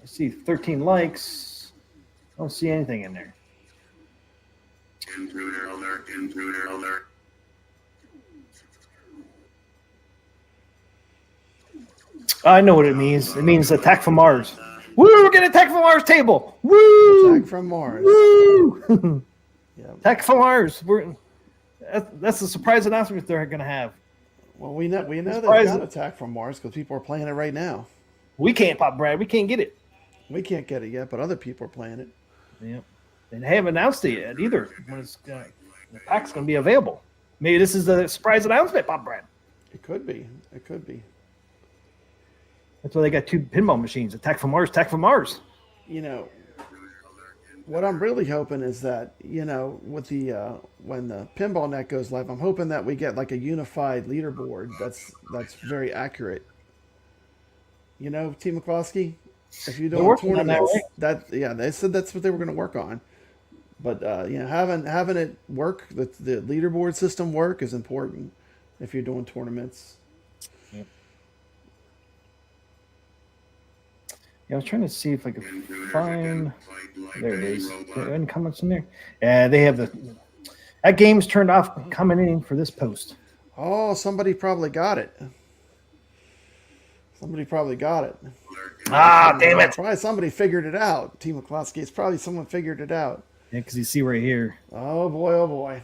I see 13 likes. I don't see anything in there. Intruder alert. I know what it means. It means attack from Mars. Woo! We're getting attack from Mars table. Woo! Attack from Mars. Woo! Yeah. Attack from Mars. That's a surprise announcement they're going to have. Well, we know they've Surprising. got Attack from Mars because people are playing it right now. We can't, Pop Brad. We can't get it. We can't get it yet, but other people are playing it. Yep. And they haven't announced it yet either. When the pack's going to be available. Maybe this is a surprise announcement, Pop Brad. It could be. It could be. That's why they got two pinball machines. Attack from Mars, Attack from Mars. You know, what I'm really hoping is that, with the when the PinballNet goes live, I'm hoping that we get like a unified leaderboard that's very accurate. T. McCloskey, if you're doing working on that, tournaments, they said that's what they were going to work on. But having it work, the leaderboard system work is important if you're doing tournaments. Yep. Yeah, I was trying to see if I could find. There it is. There any comments in there? Yeah, they have AtGames turned off commenting for this post. Oh, somebody probably got it. Ah, damn it! Probably somebody figured it out. T. McCloskey. It's probably someone figured it out. Yeah, because you see right here, Oh boy! Oh boy!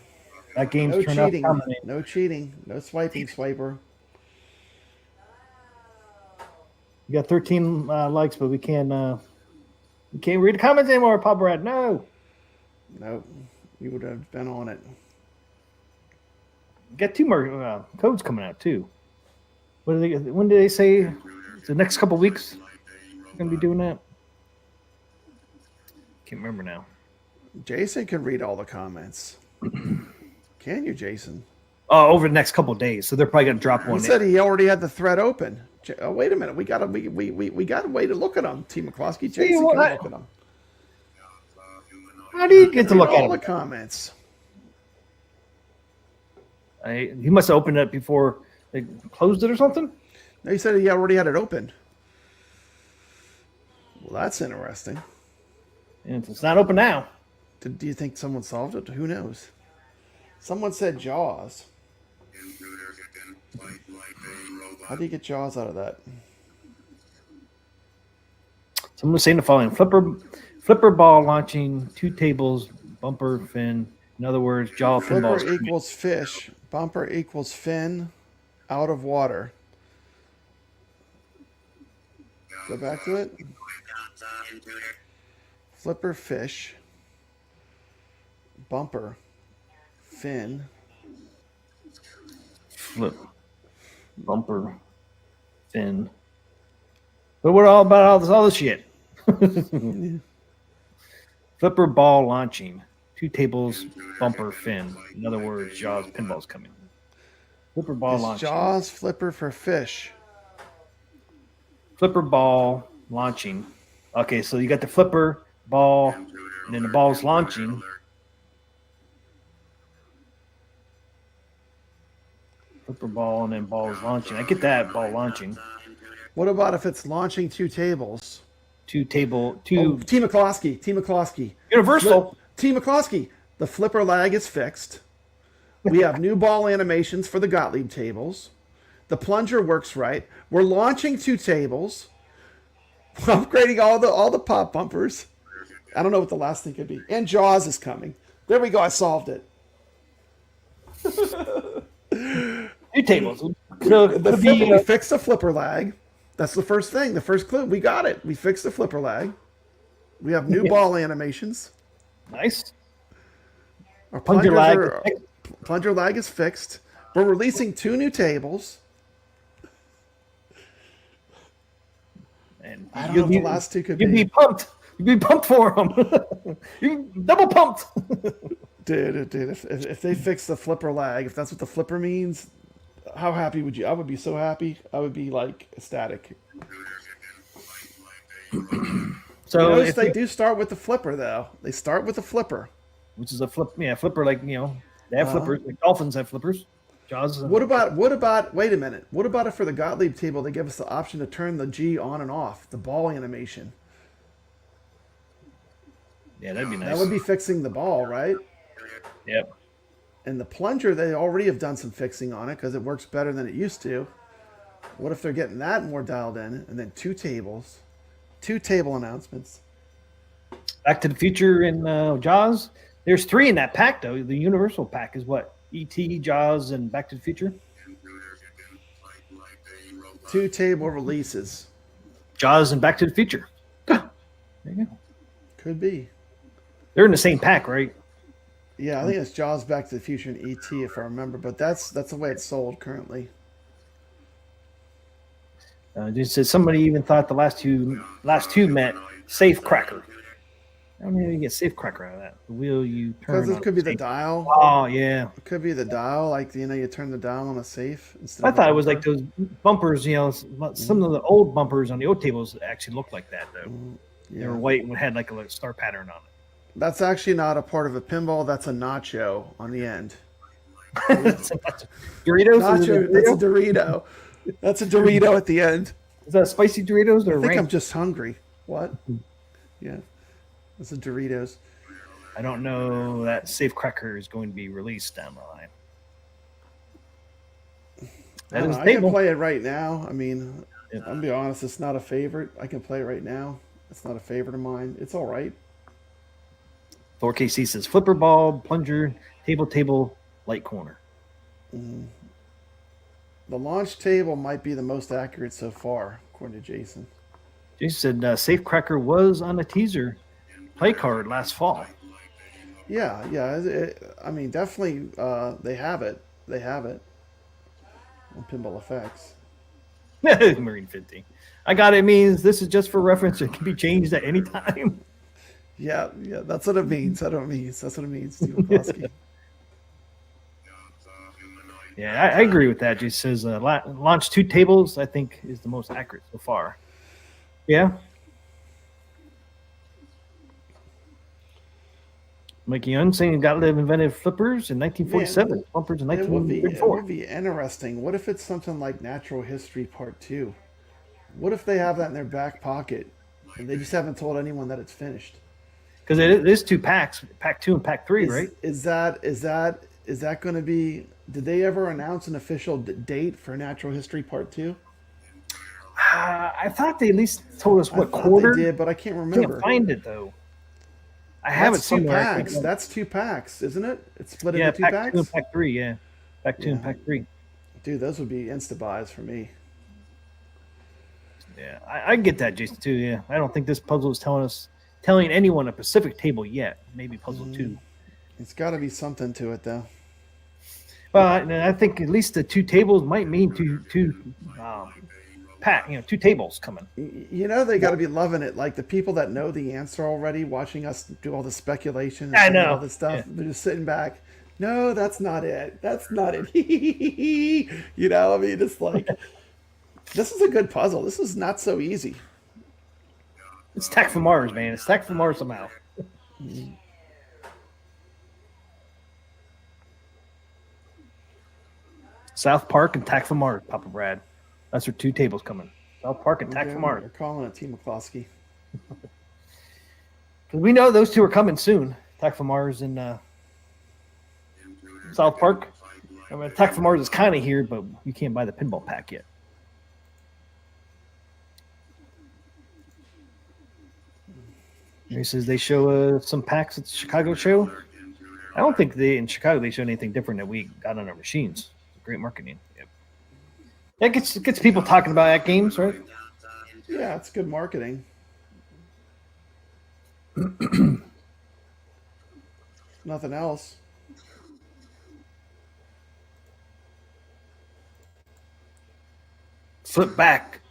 AtGames No turned cheating. off commenting. No cheating. No swiping, swiper. We got 13 likes, but we can't read the comments anymore, Pop Brad. No. Nope. You would have been on it. We got two more codes coming out too. When do they say? The next couple weeks we're gonna be doing that. Can't remember now. Jason can read all the comments. Can you, Jason? Oh, over the next couple of days. So they're probably gonna drop He one. said he already had the thread open. Oh, wait a minute. We got a way to look at them. T. McCloskey. Jason can look at them. How do you get to look all at the it? comments? He must have opened it before they closed it or something. No, he said he already had it open. Well, that's interesting. And it's not open now. Do you think someone solved it? Who knows? Someone said Jaws. How do you get Jaws out of that? Someone was saying the following: flipper ball launching, 2 tables, bumper, fin. In other words, jaw pinballs. Flipper equals fish. Bumper equals fin. Out of water. Go back to it. Flipper fish. Bumper. Fin. Flip, bumper, fin. But what all about all this shit? Flipper ball launching, 2 tables, bumper, fin. In other words, Jaws pinball's coming. Flipper ball Is launching. Jaws flipper for fish? Flipper ball launching. Okay, so you got the flipper ball, and then the ball's launching. Flipper ball, and then ball's launching. I get that, ball launching. What about if it's launching 2 tables? Two table, Oh, two T. McCloskey. universal. T. McCloskey. The flipper lag is fixed. We have new ball animations for the Gottlieb tables. The plunger works right. We're launching 2 tables. We're upgrading all the pop bumpers. I don't know what the last thing could be. And Jaws is coming. There we go. I solved it. Two tables. So it The could flipper, be, we fixed the flipper lag. That's the first thing. The first clue. We got it. We fixed the flipper lag. We have new ball animations. nice. Our Plunger plunger lag is fixed. We're releasing 2 new tables. And I don't know what the last 2 could You'd be. be pumped. You'd be pumped for them. You double pumped. Dude, if they fix the flipper lag, if that's what the flipper means, how happy would you? I would be so happy. I would be like ecstatic. So Notice if they do start with the flipper, though. They start with the flipper. which is a flipper, like they have flippers. Like dolphins have flippers. Jaws. What about? Wait a minute. What about if for the Gottlieb table they give us the option to turn the G on and off, the ball animation? Yeah, that'd be nice. That would be fixing the ball, right? Yep. And the plunger, they already have done some fixing on it because it works better than it used to. What if they're getting that more dialed in? And then 2 tables, 2 table announcements. Back to the Future and Jaws. There's 3 in that pack, though. The Universal pack is what? E.T., Jaws, and Back to the Future? 2 table releases. Jaws and Back to the Future. There you go. Could be. They're in the same pack, right? Yeah, I think it's Jaws, Back to the Future, and E.T. if I remember. But that's the way it's sold currently. Just said somebody even thought the last two meant Safe Cracker. I don't know how you get Safe Cracker out of that. The wheel you turn. Because it could be the dial. Oh yeah. It could be the dial, like you turn the dial on a safe instead. I of thought a it was like bumper. those bumpers. Some of the old bumpers on the old tables actually looked like that though. They were white and had like a star pattern on it. That's actually not a part of a pinball. That's a nacho on the end. Doritos? Nacho. That's a Dorito. That's a Dorito at the end. Is that spicy Doritos or I think ranch? I'm just hungry. What? Yeah. That's a Doritos. I don't know that Safe Cracker is going to be released down the line. That is I can table. play it right now. I mean, Yeah. I'm gonna be honest. It's not a favorite. I can play it right now. It's not a favorite of mine. It's all right. 4KC says flipper ball, plunger, table, light corner. The launch table might be the most accurate so far, according to Jason. Jason said Safe Cracker was on a teaser play card last fall. Yeah. I mean, definitely, they have it. They have it on Pinball Effects. Marine 50. I got it means this is just for reference. It can be changed at any time. Yeah, that's what it means. That's what it means, Steve McCloskey. Yeah, I agree with that. Jason says launch 2 tables, I think, is the most accurate so far. Yeah. Mikey Young saying Gottlieb invented flippers in 1947, bumpers in It would 1934. be interesting. What if it's something like Natural History Part 2? What if they have that in their back pocket and they just haven't told anyone that it's finished? Because it is 2 packs, pack 2 and pack 3, right? Is that going to be? Did they ever announce an official date for Natural History Part 2? I thought they at least told us what I thought quarter. they did, but I can't I remember. can't find it though. I have it That's 2 somewhere. I packs. think. That's 2 packs, isn't it? It's split Yeah, into 2 pack packs. 2 and pack 3. Yeah, pack 2 and Yeah. pack 3. Dude, those would be insta buys for me. Yeah, I get that, Jason, too. Yeah, I don't think this puzzle is telling anyone a Pacific table yet. Maybe puzzle 2. It's got to be something to it, though. Well, I think at least the 2 tables might mean two tables coming. You know, they got to be loving it. Like the people that know the answer already, watching us do all the speculation and I saying know. all this stuff. Yeah. They're just sitting back. No, that's not it. That's not it. You know, I mean, it's like, this is a good puzzle. This is not so easy. It's Tack from Mars, man. It's Tack from Mars somehow. South Park and Tack from Mars, Papa Brad. That's our 2 tables coming. South Park and Tack from Mars. You're calling it T. McCloskey. Because we know those two are coming soon. Attack from Mars and South Park. I mean, Attack from Mars is kind of here, but you can't buy the pinball pack yet. He says they show some packs at the Chicago show. I don't think in Chicago they showed anything different that we got on our machines. Great marketing. Yep. That gets people talking about AtGames, right? Yeah, it's good marketing. Nothing else. Flip back,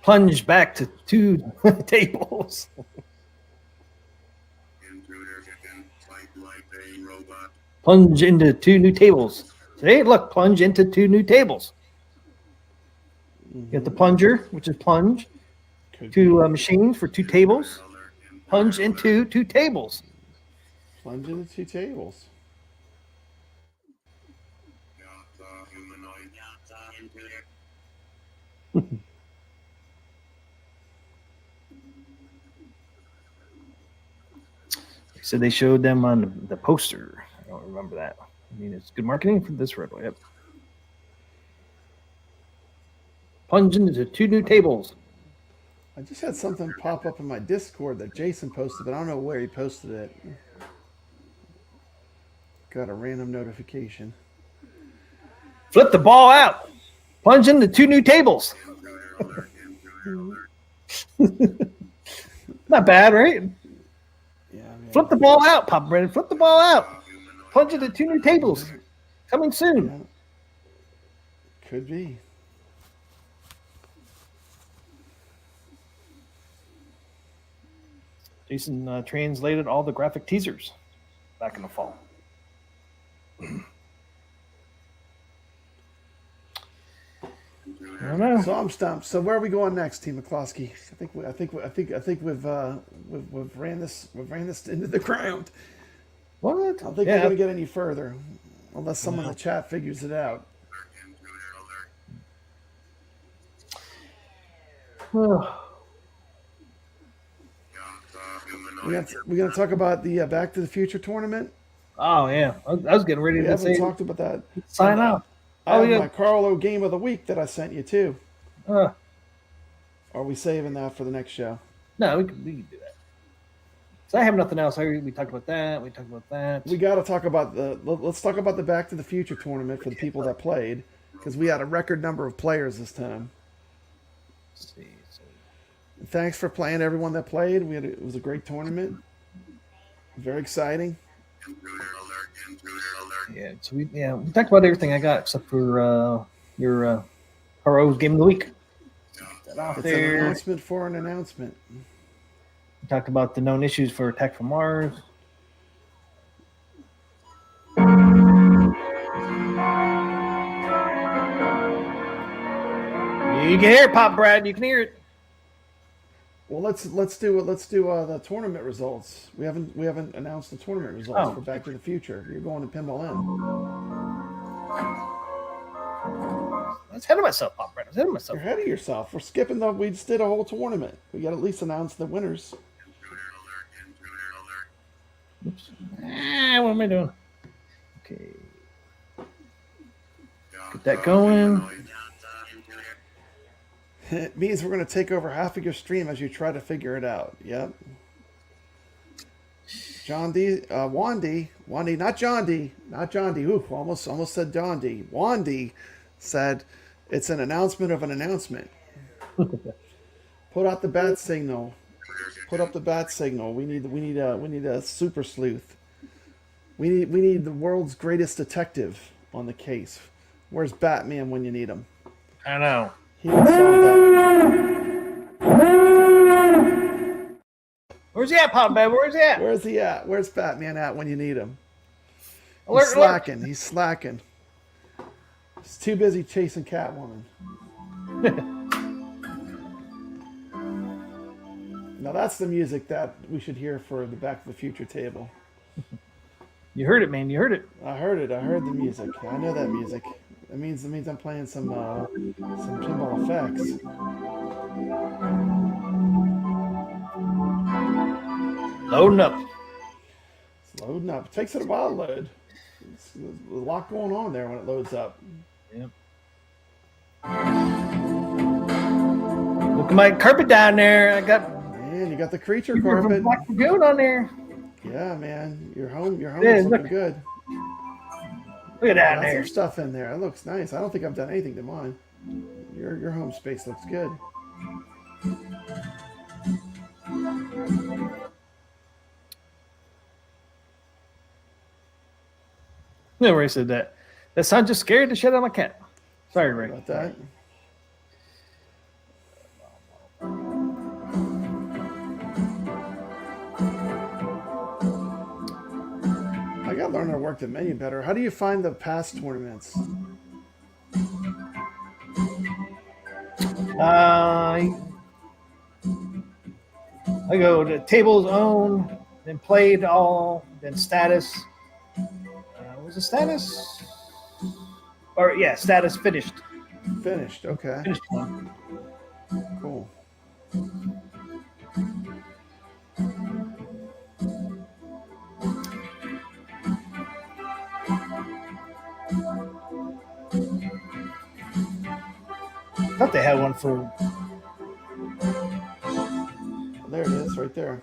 plunge back to 2 tables. Plunge into 2 new tables. See, look, plunge into 2 new tables. You got the plunger, which is plunge. 2 machines for 2 tables. Plunge into 2 tables. Plunge into 2 tables. So they showed them on the poster. I don't remember that. I mean, it's good marketing for this red one. Yep. Plunge into 2 new tables. I just had something pop up in my Discord that Jason posted, but I don't know where he posted it. Got a random notification. Flip the ball out. Plunge into 2 new tables. Not bad, right? Yeah. Flip the ball out, Papa Brennan. Flip the ball out. Plunge into 2 new tables. Coming soon. Yeah. Could be. Jason translated all the graphic teasers back in the fall. I don't know. So I'm stumped. So where are we going next, Team McCloskey? I think we've ran this into the ground. What? I don't think we're going to get any further, unless someone in the chat figures it out. We're going to talk about the Back to the Future tournament. Oh yeah, I was getting ready We to haven't say talked about that. sign out. I have my Carlo game of the week that I sent you too. Are we saving that for the next show? No, we can do that. So I have nothing else. We talked about that. We talked about that. We got to talk about let's talk about the Back to the Future tournament for the people that played, because we had a record number of players this time. Let's see. Thanks for playing, everyone that played. It was a great tournament. Very exciting. Yeah, so we talked about everything I got except for your Haro's game of the week. It's an announcement for an announcement. We talked about the known issues for Attack from Mars. You can hear it, Pop Brad. You can hear it. Well, let's do the tournament results. We haven't announced the tournament results for Back to the Future. You're going to Pinball N. I was ahead of myself, Pop Brad. I was ahead of myself. You're ahead of yourself. We're skipping we just did a whole tournament. We got to at least announce the winners. Oops. What am I doing? Okay. Get that going. It means we're going to take over half of your stream as you try to figure it out. Yep. John D. Wandy, not John D. Ooh, almost said John D. Wandy said it's an announcement of an announcement. Put out the bat signal. Put up the bat signal. We need a super sleuth. We need the world's greatest detective on the case. Where's Batman when you need him? I know. He would solve that. Where's he at, Pop Brad? Where's he at? Where's he at? Where's Batman at when you need him? Alert, He's slacking. He's slacking. He's too busy chasing Catwoman. Now that's the music that we should hear for the Back to the Future table. You heard it, man. You heard it. I heard it. I heard the music. I know that music. That means I'm playing some pinball effects. Loading up. It's loading up. It takes it a while to load. There's a lot going on there when it loads up. Yep. Look at my carpet down there. I got Man, you got the creature from carpet. Black Lagoon on there. Yeah, man. Your home Yeah, is look. looking good. Look at that Got there. some stuff in there. It looks nice. I don't think I've done anything to mine. Your home space looks good. No, Ray said that. That son just scared the shit out of my cat. Sorry, Ray. About that. I gotta learn how to work the menu better. How do you find the past tournaments? I go to tables owned, then played all, then status. Was it status? Or yeah, status finished. Finished. Okay. Finished one. Cool. I thought they had one for. There it is, right there.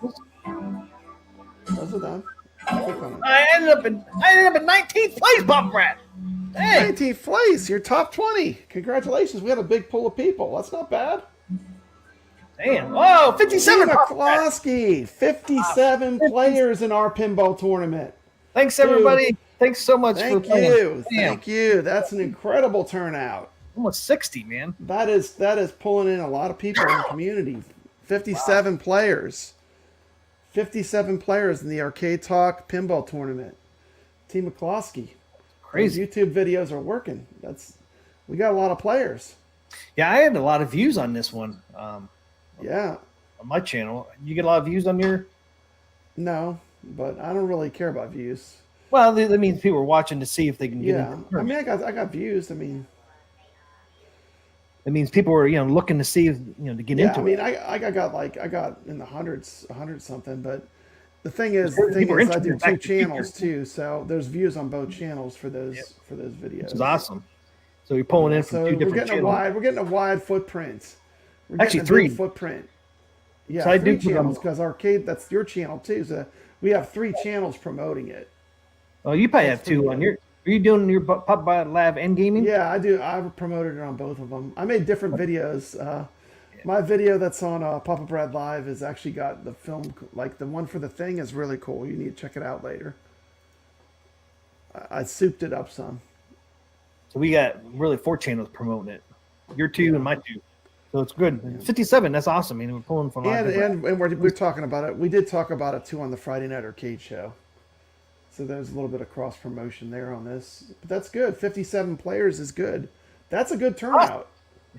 Those are done. Click on it. I ended up in 19th place, Bum Rat. Hey, 19th place. You're top 20. Congratulations. We had a big pool of people. That's not bad. damn! Oh, 57. Tina Bum Rat. Klosky, 57 players in our pinball tournament. Thanks everybody. Thanks so much for Thank playing. you. Damn. Thank you. That's an incredible turnout. Almost 60, man. That is pulling in a lot of people in the community. 57 players. 57 players in the Arcade Talk pinball tournament. Team McCloskey. Crazy. Those YouTube videos are working. We got a lot of players. Yeah, I had a lot of views on this one. Yeah. On my channel. You get a lot of views on your. No, but I don't really care about views. Well, that means people are watching to see if they can get. Yeah. into I mean, I got views. I mean, It means people are looking to see if, to get yeah. into I mean, it. I got in the hundreds, 100 something. But the thing is, People are I interested do in back two to the future. channels too, so there's views on both channels for those videos. Which is awesome. So you're pulling in from So two we're different getting channels. we're getting a wide footprint. We're Actually, getting a big 3. footprint. Yeah, So I 3 do put channels on- because Arcade, that's your channel too. So we have 3 channels promoting it. Oh, you probably have That's pretty 2 on good. your. Are you doing your Pop by Lab and gaming? Yeah, I do. I've promoted it on both of them. I made different videos. My video that's on Papa Brad Live has actually got the film, like the one for the thing is really cool. You need to check it out later. I souped it up some. So we got really 4 channels promoting it. Your 2 and my 2. So it's good. 57. That's awesome. I mean, we're pulling from. a lot of different- And we're talking about it. We did talk about it too on the Friday Night Arcade show. So there's a little bit of cross promotion there on this. But that's good. 57 players is good. That's a good turnout.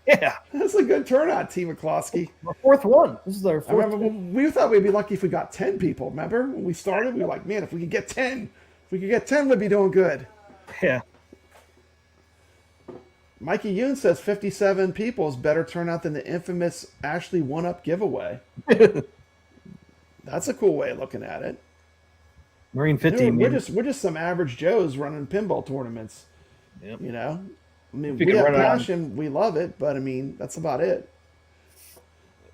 Yeah, That's a good turnout, Team McCloskey. our 4th one. This is our I 4th. remember we thought we'd be lucky if we got 10 people. Remember when we started? We were like, man, if we could get 10, we'd be doing good. Yeah. Mikey Yoon says 57 people is better turnout than the infamous Ashley 1-Up giveaway. That's a cool way of looking at it. Marine 50. Dude, we're man. just some average Joes running pinball tournaments. Yep. You know, I mean, If you we can have run around. passion, we love it, but I mean, that's about it.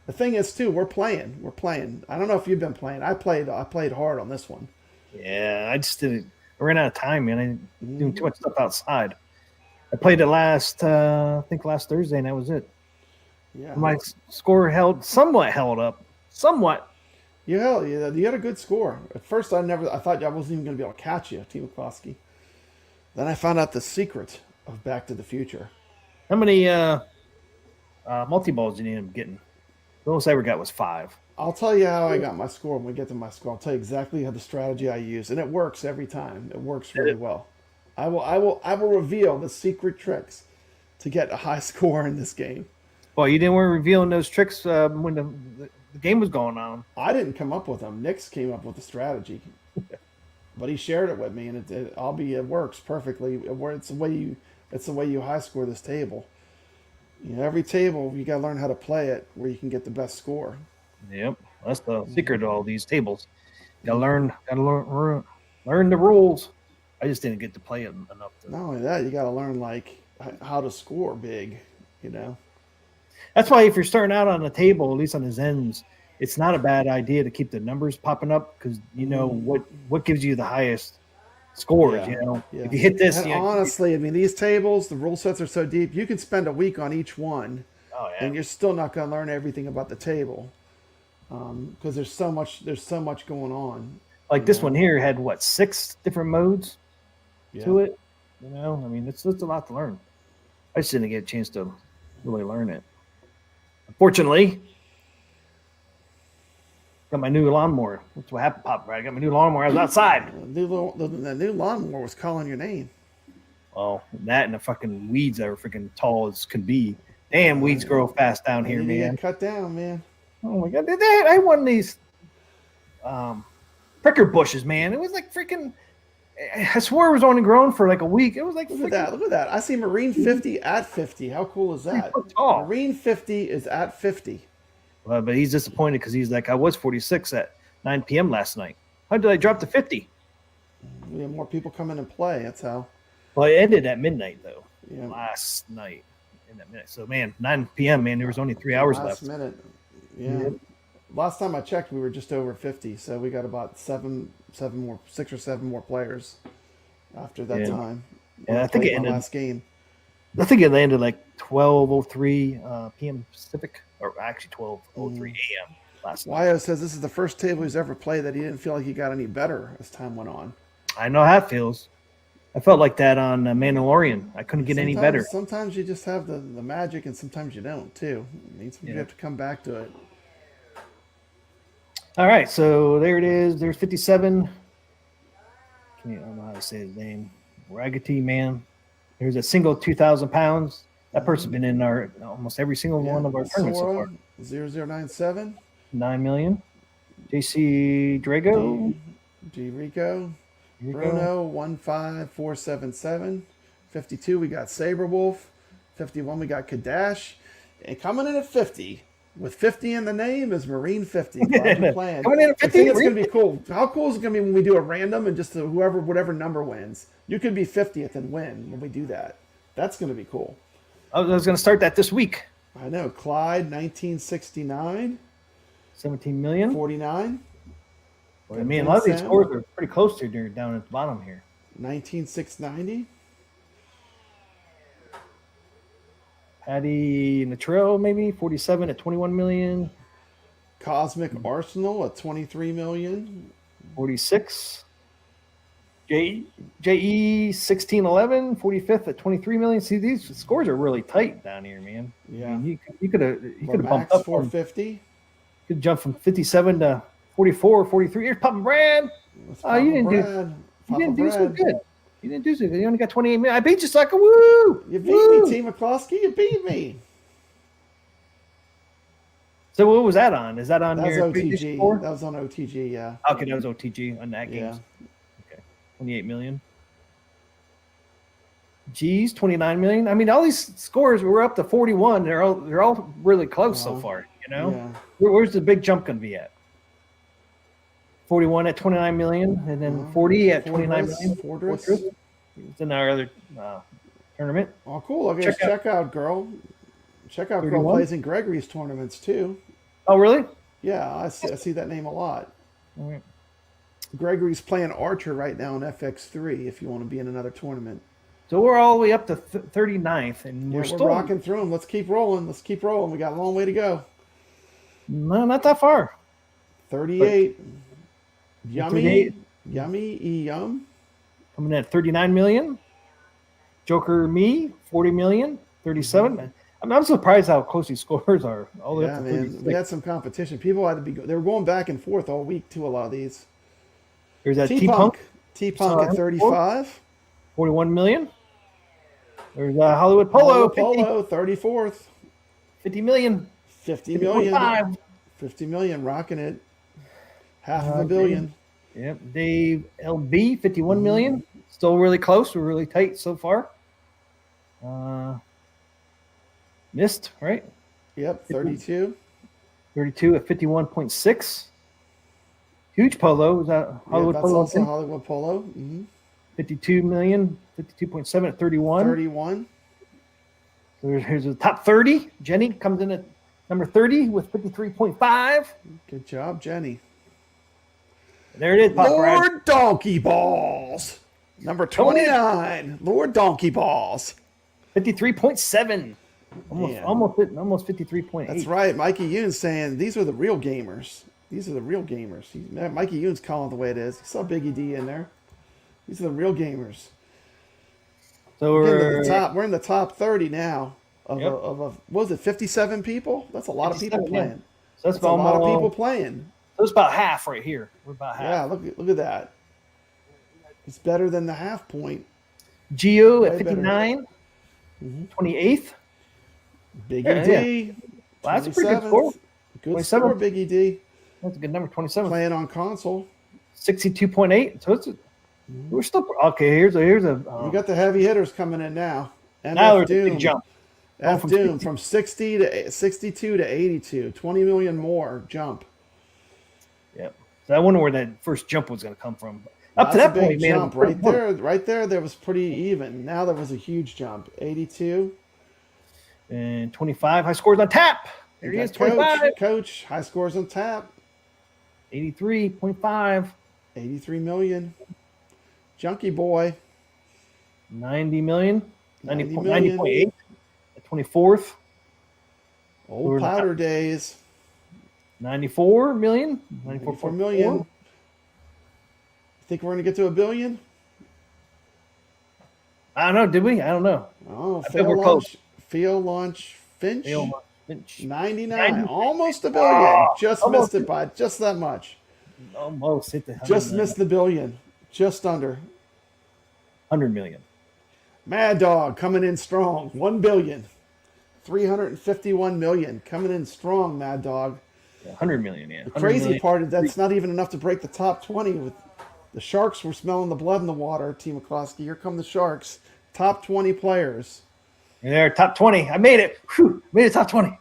The thing is, too, we're playing. I don't know if you've been playing. I played hard on this one. Yeah, I just didn't. I ran out of time, man. I doing too much stuff outside. I played it I think last Thursday, and that was it. Yeah, My score somewhat held up. Somewhat. you had a good score. At first, I thought I wasn't even going to be able to catch you, Team McCloskey. Then I found out the secret of Back to the Future. How many multi-balls did you end up getting? The most I ever got was 5. I'll tell you how I got my score when we get to my score. I'll tell you exactly how the strategy I use, and it works every time. It works really well. I will reveal the secret tricks to get a high score in this game. Well, you didn't want to reveal those tricks when the game was going on. I didn't come up with them. Nick's came up with the strategy, but he shared it with me, and it works perfectly. It's the way you high score this table. You know, every table you got to learn how to play it where you can get the best score. Yep, that's the secret to all these tables. Learn the rules. I just didn't get to play it enough. Not only that, you got to learn like how to score big. You know. That's why if you're starting out on the table, at least on the Zens, it's not a bad idea to keep the numbers popping up because you know what gives you the highest scores. You know, if you hit this, and honestly, I mean, these tables, the rule sets are so deep. You can spend a week on each one, and you're still not going to learn everything about the table because there's so much going on. Like this one here had what 6 different modes to it. You know, I mean, it's a lot to learn. I just didn't get a chance to really learn it. Unfortunately, got my new lawnmower. That's what happened, Pop. Right? I got my new lawnmower. I was outside. The new lawnmower was calling your name. Oh, that and the fucking weeds that were freaking tall as could be. Damn, weeds grow fast down here, man. Get cut down, man. Oh my god, I won these pricker bushes, man. It was like freaking. I swore it was only grown for like a week. It was like look at that. I see Marine 50 at 50. How cool is that? Marine 50 is at 50. Well, but he's disappointed because he's like, I was 46 at 9 p.m. last night. How did I drop to 50? We have more people come in and play. That's how. Well, it ended at midnight though. Yeah. Last night. In that minute. So man, 9 p.m. man, there was only 3 hours left. Last minute. Yeah. Last time I checked, we were just over 50, so we got about 6 or 7 more players after that time. Yeah, I think it ended last game. I think it landed like 12:03 p.m. Pacific, or actually 12:03 a.m. last night. Wyo says this is the first table he's ever played that he didn't feel like he got any better as time went on. I know how it feels. I felt like that on Mandalorian. I couldn't get any better. Sometimes you just have the magic, and sometimes you don't too. You have to come back to it. All right, so there it is. There's 57. I don't know how to say his name. Rcade man. There's a single 2,000 pounds. That person's been in our almost every single one of our tournaments so far. 0097. 9 million. JC Drago. G Rico. Bruno 15477. 52 we got Saberwolf. 51 we got Kadash. And coming in at 50. With 50 in the name is Marine 50. Playing. Coming in at 50. I think it's going to be cool. How cool is it going to be when we do a random and just whatever number wins? You could be 50th and win when we do that. That's going to be cool. I was going to start that this week. I know. Clyde 1969. 17 million. 49. I mean, a lot of these scores are pretty close to down at the bottom here. 19690. Patty Natrell, maybe 47 at 21 million. Cosmic Arsenal at 23 million. 46. JE 1611, 45th at 23 million. See, these scores are really tight down here, man. Yeah. I mean, you could have bumped up 450. You could jump from 57 to 44, 43. Here's Papa Brad. You didn't do so good. You didn't do so good. You only got 28 minutes. I beat you, sucker. Woo! You beat me, T. McCloskey. You beat me. So what was that on? Is that on that your was OTG? That was on OTG, yeah. Okay, that was OTG on that game. Okay, 28 million. G's 29 million. I mean, all these scores were up to 41. They're all really close so far. You know, where's the big jump going to be at? 41 at 29 million, and then 40 at 29 million. Fortress. It's in our other tournament. Oh, cool. Okay, Checkout Girl. Checkout Girl plays in Gregory's tournaments too. Oh, really? Yeah, I see that name a lot. All right. Gregory's playing Archer right now in FX3 if you want to be in another tournament. So we're all the way up to 39th, and we're still rocking through them. Let's keep rolling. We got a long way to go. No, not that far. 38. Yummy. 38. Yum. Coming in at 39 million. Joker me, 40 million, 37. I'm surprised how close these scores are. All the way up to 36. We had some competition. People had to be. They were going back and forth all week too. A lot of these. There's that T-Punk. T-Punk at 35. 41 million. There's Hollywood Polo. 34th. 50 million. 50 million. 50 million, rocking it. Half of a billion. Yep. Dave LB, 51 million. Still really close. We're really tight so far. Missed, right? Yep, 32. 32 at 51.6. Huge Polo. Is that Yeah, Hollywood that's Polo? also Hollywood Polo. 52 million, 52.7 at 31. 31. So here's the top 30. Jenny comes in at number 30 with 53.5. Good job, Jenny. There it is, Pop Brad. Lord Donkey Balls. Number 29. Lord Donkey Balls. 53.7. Almost 53.8. That's right. Mikey Yoon's saying these are the real gamers. These are the real gamers. Mikey Yoon's calling it the way it is. You saw Biggie D in there. These are the real gamers. So We're in the top 30 now. Of Yep. what was it, 57 people? That's a lot of people 57, yeah. playing. So That's a lot of people playing. So it's about half right here. We're about half. Yeah, look at that. It's better than the half point. Geo Way at 59, Mm-hmm. 28th. Biggie Yeah, D. Well, that's a pretty good score. 27th. Good 27. score, Biggie D. That's a good number. 27. Playing on console. 62.8. So we're still okay. Here's a. You got the heavy hitters coming in now. now MF there's a big Doom. jump. F from Doom from 62 to 82. 20 million more jump. Yep. So I wonder where that first jump was going to come from. Up to That's that a big point, man. jump right there. Right there, there was pretty even. Now there was a huge jump. 82. And 25 high scores on tap. There he is. 25. Coach, high scores on tap. 83.5. 83 million. Junkie boy. 90 million. 90 million. 90.8. At 24th. Old powder days. 94 million. 94 million. You think we're going to get to $1 billion? I don't know. Did we? I don't know. Oh, I think we're close. Field launch Finch. Field launch Finch. 99. Almost $1 billion. Just missed it by just that much. Almost hit the Just missed the $1 billion. Just under. 100 million. Mad Dog coming in strong. $1 billion. 351 million. Coming in strong, Mad Dog. 100 million, yeah. The crazy part is that's not even enough to break the top 20. With the Sharks were smelling the blood in the water, T. McCloskey. Here come the Sharks. Top 20 players. There, top 20. I made it. Whew, made it top 20.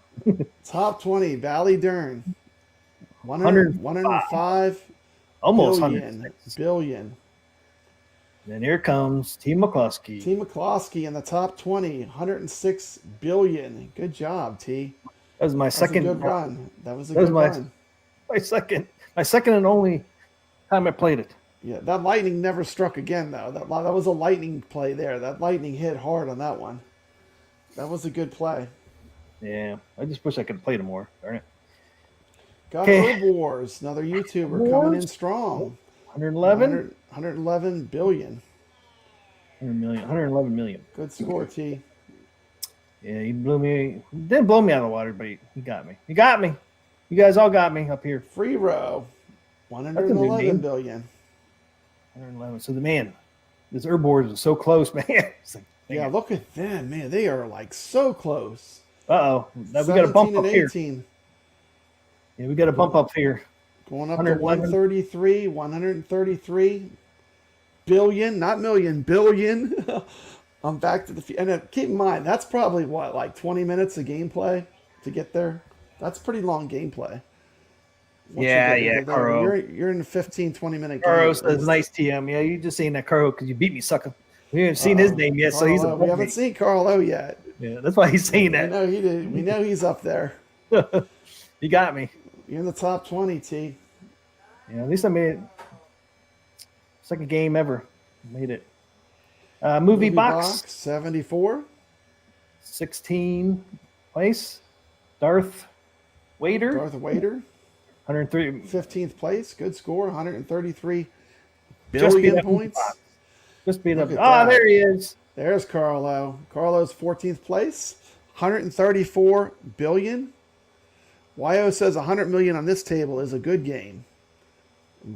Top 20, Bally Dern. 105 Almost billion. Then here comes T. McCloskey. T. McCloskey in the top 20, 106 billion. Good job, T. That was my second good run. That was a good run. My second and only time I played it. Yeah, that lightning never struck again, though. That was a lightning play there. That lightning hit hard on that one. That was a good play. Yeah, I just wish I could have played it more. Darn it. Got Herb Wars, another YouTuber coming in strong. 111? 111 billion. 100 million. 111 million. Good score, T. Yeah, he blew me. He didn't blow me out of the water, but he got me. He got me. You guys all got me up here. Free row. 111 billion. 111. So this Herb Wars is so close, man. It's like, yeah, look at them, man. They are like so close. Uh-oh. Now we got a bump up here. Yeah, we got a bump up here. Going up to 133, 133 billion, not million, billion. I'm back to the and keep in mind that's probably what, like 20 minutes of gameplay to get there. That's pretty long gameplay. Yeah, Caro. You're in a 15, 20 minute. Caro says nice TM. Yeah, you just saying that Caro because you beat me, sucker. We haven't seen his name yet, so he's we haven't seen Carlo yet. Yeah, that's why he's saying that. We know he's up there. He got me. You're in the top 20, T. Yeah, at least I made it. Second game ever. Made it. Movie box 74. 16 place. Darth Vader. 103. 15th place. Good score. 133 billion points. Just beat up. Ah, there he is. There's Carlo. Carlo's 14th place. 134 billion. YO says 100 million on this table is a good game.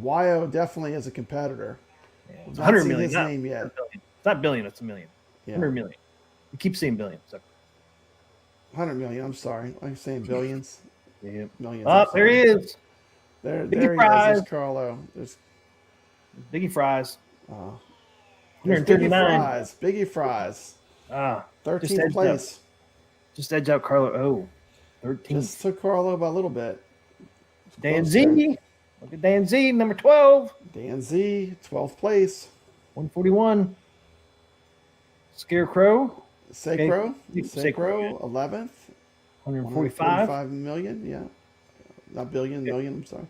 YO definitely is a competitor. Yeah, it's 100 million. His name yet. It's not billion, it's a million. Yeah. 100 million. You keep saying billion. So. 100 million. I'm sorry. I'm saying billions. Yeah. Millions. Oh, there he is. There he Fries. is. There's Carlo. There's Biggie Fries. 139. Biggie Fries. 13th place. Just edge out Carlo. Oh, 13. Just took Carlo by a little bit. Dan Z. Look at Dan Z, number 12. Dan Z, 12th place. 141. Scarecrow. Sacro, Sacro, 11th. 145. 145 million, yeah. Not billion, million, I'm sorry.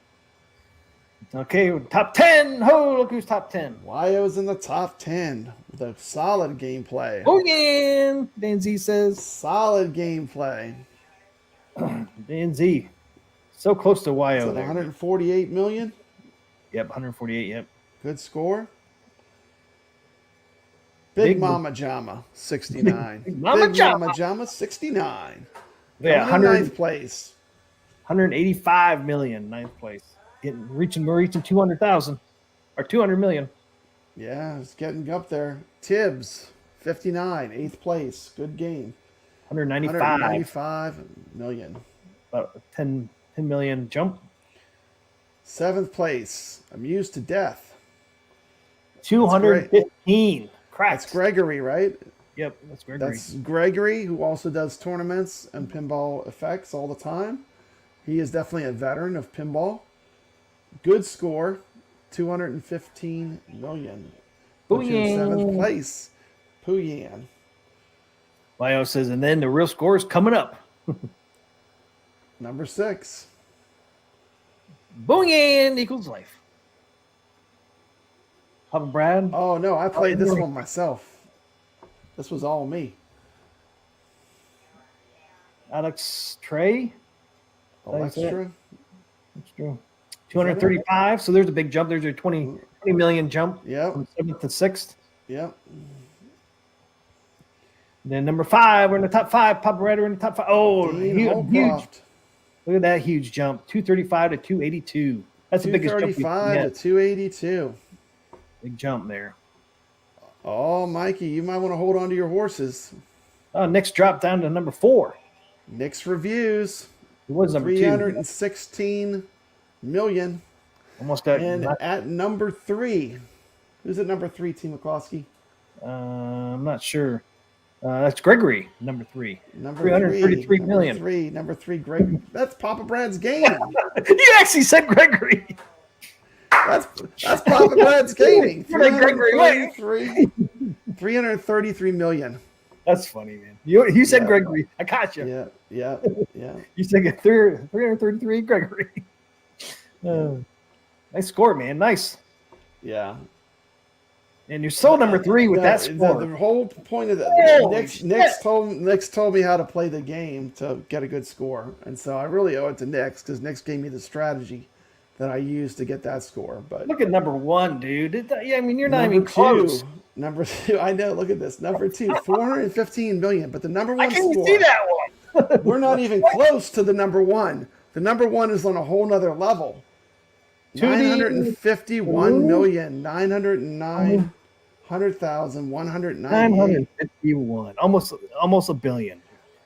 Okay, top 10. Oh, look who's top 10. Wyo's in the top 10 with a solid gameplay. Oh, yeah. Dan Z says. Solid gameplay. Dan Z. So close to Wyo So there. 148 million. Yep, 148. Yep. Good score. Big Big Mama Jama, 69. Big Mama Jama, 69. Yeah, Coming in 9th place. 185 million, 9th place. We're reaching 200,000 or 200 million. Yeah, it's getting up there. Tibbs, 59, 8th place. Good game. 195 million. About a 10 million jump. 7th place. Amused to death. 215. Cracks. That's Gregory, right? Yep, that's Gregory. That's Gregory, who also does tournaments and pinball effects all the time. He is definitely a veteran of pinball. Good score, 215 million. Puts you in 7th place. Puyan. Lio says, and then the real score is coming up. Number 6. Booyah equals life. Papa Brad. Oh, no, I played this one myself. This was all me. Alex Trey. Extra. That's true. 235. So there's a big jump. There's a 20 million jump. Yep. From 7th to 6th. Yep. And then number 5, we're in the top 5. Papa Red, we're in the top 5. Oh, huge. Look at that huge jump. 235 to 282. That's the biggest jump. 235 to 282. Big jump there. Oh, Mikey, you might want to hold on to your horses. Nick's dropped down to number 4. Nick's reviews. It was number 316 million. Almost that. And at number 3, who's at number 3, T. McCloskey? I'm not sure. That's Gregory, number 3. Number 333 million. Number 3, Greg. That's Papa Brad's game. You actually said Gregory. That's Papa Brad's gaming. 333 million. That's funny, man. You said Gregory. I caught you. Yeah. You said 333 Gregory. Nice score, man. Nice. Yeah. And you're still number 3 with that score. The whole point of that, Nick's told me how to play the game to get a good score. And so I really owe it to Nick's because Nick's gave me the strategy that I used to get that score. But look at number 1, dude. I mean, you're not even close. Number 2, I know. Look at this. Number 2, 415 million. But the number 1 score. I can't see that one. We're not even close to the number 1. The number 1 is on a whole nother level. 951 million. 951. Almost a billion.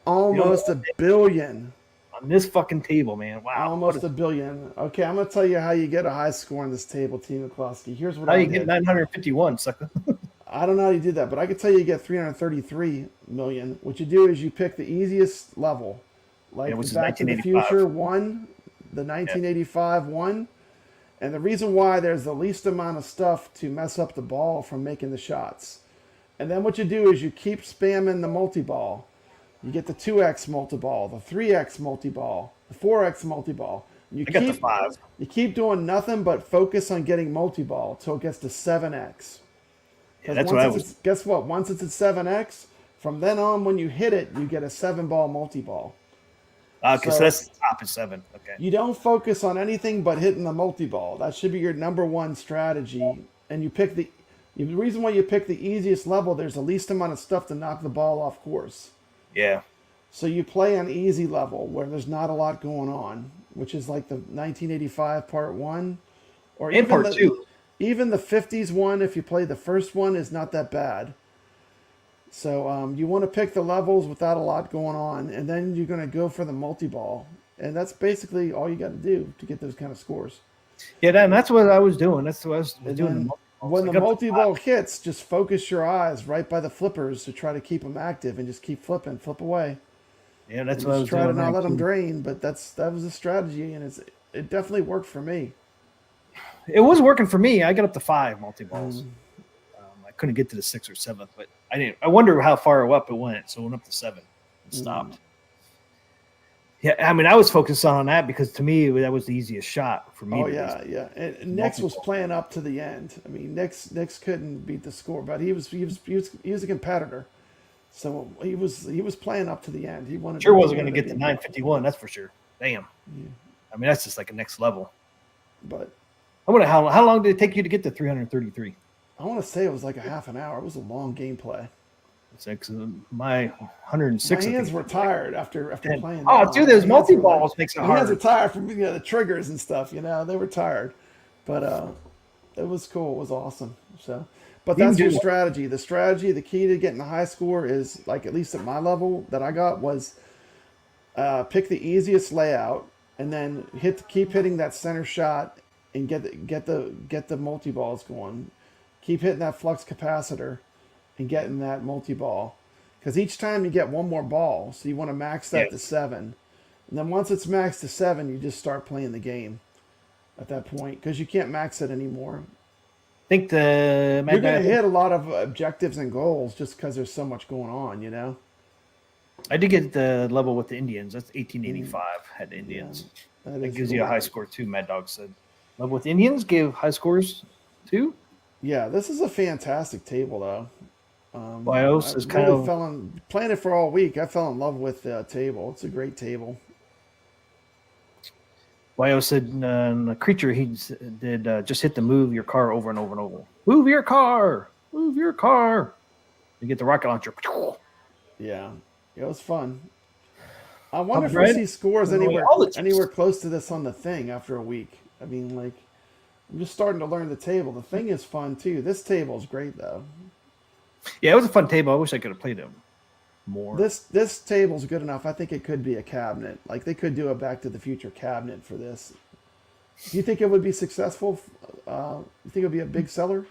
Almost a billion. On this fucking table, man. Wow. Almost a billion. Okay, I'm going to tell you how you get a high score on this table, T. McCloskey. Here's what I did. How you get 951, sucker? I don't know how you do that, but I can tell you get 333 million. What you do is you pick the easiest level. Like Back to the Future 1, the 1985 1. And the reason why there's the least amount of stuff to mess up the ball from making the shots. And then what you do is you keep spamming the multi-ball. You get the 2x multi-ball, the 3x multi-ball, the 4x multi-ball. I got the 5. You keep doing nothing but focus on getting multi-ball until it gets to 7x. Yeah, that's what I was. Guess what? Once it's at 7x, from then on, when you hit it, you get a 7-ball multi-ball. Okay, so that's the top of 7. Okay. You don't focus on anything but hitting the multi-ball. That should be your number 1 strategy. And you pick the reason why you pick the easiest level, there's the least amount of stuff to knock the ball off course. Yeah. So you play on easy level where there's not a lot going on, which is like the 1985 part 1. Or even part 2. Even the 50s one, if you play the first one, is not that bad. So you want to pick the levels without a lot going on, and then you're going to go for the multi-ball. And that's basically all you got to do to get those kind of scores. Yeah, that's what I was doing. That's what I was doing. When the multi-ball hits, just focus your eyes right by the flippers to try to keep them active and just keep flipping, flip away. Yeah, that's what I was doing. Try to not let too. them drain, but that was the strategy, and it definitely worked for me. It was working for me. I got up to 5 multi-balls. I couldn't get to the 6th or 7th, but I didn't. I wonder how far up it went. So it went up to 7 and stopped. Yeah, I mean, I was focused on that because to me that was the easiest shot for me. Oh yeah. And Nix was playing up to the end. I mean, Nix couldn't beat the score, but he was a competitor. So he was playing up to the end. He wanted. Sure wasn't going to get to 951. That's for sure. Damn. Yeah. I mean, that's just like a next level. But I wonder how long did it take you to get to 333? I want to say it was like a half an hour. It was a long gameplay. It's like my 106. My hands were tired after playing. Oh, dude, those multi-balls makes it hard. My hands are tired from the triggers and stuff. They were tired, but it was cool. It was awesome. So, but that's your strategy. The key to getting the high score is, like, at least at my level that I got, was pick the easiest layout and then keep hitting that center shot and get the multi-balls going. Keep hitting that flux capacitor and getting that multi-ball, because each time you get one more ball, so you want to max that to 7, and then once it's maxed to 7, you just start playing the game at that point, because you can't max it anymore. I think you're going to hit a lot of objectives and goals just because there's so much going on. I did get the level with the Indians. That's 1885 had the Indians. Yeah, that gives you a high score too. Mad Dog said level with Indians gave high scores too. Yeah, this is a fantastic table though. BIOS is kind of playing it for all week. I fell in love with the table. It's a great table. BIOS said the creature he did just hit the move your car over and over and over. Move your car. Move your car. You get the rocket launcher. Yeah, it was fun. I wonder if we see scores anywhere close to this on the thing after a week. I mean, like, I'm just starting to learn the table. The thing is fun too. This table is great though. Yeah, it was a fun table. I wish I could have played it more. This table's good enough. I think it could be a cabinet. Like, they could do a Back to the Future cabinet for this. Do you think it would be successful? You think it would be a big seller?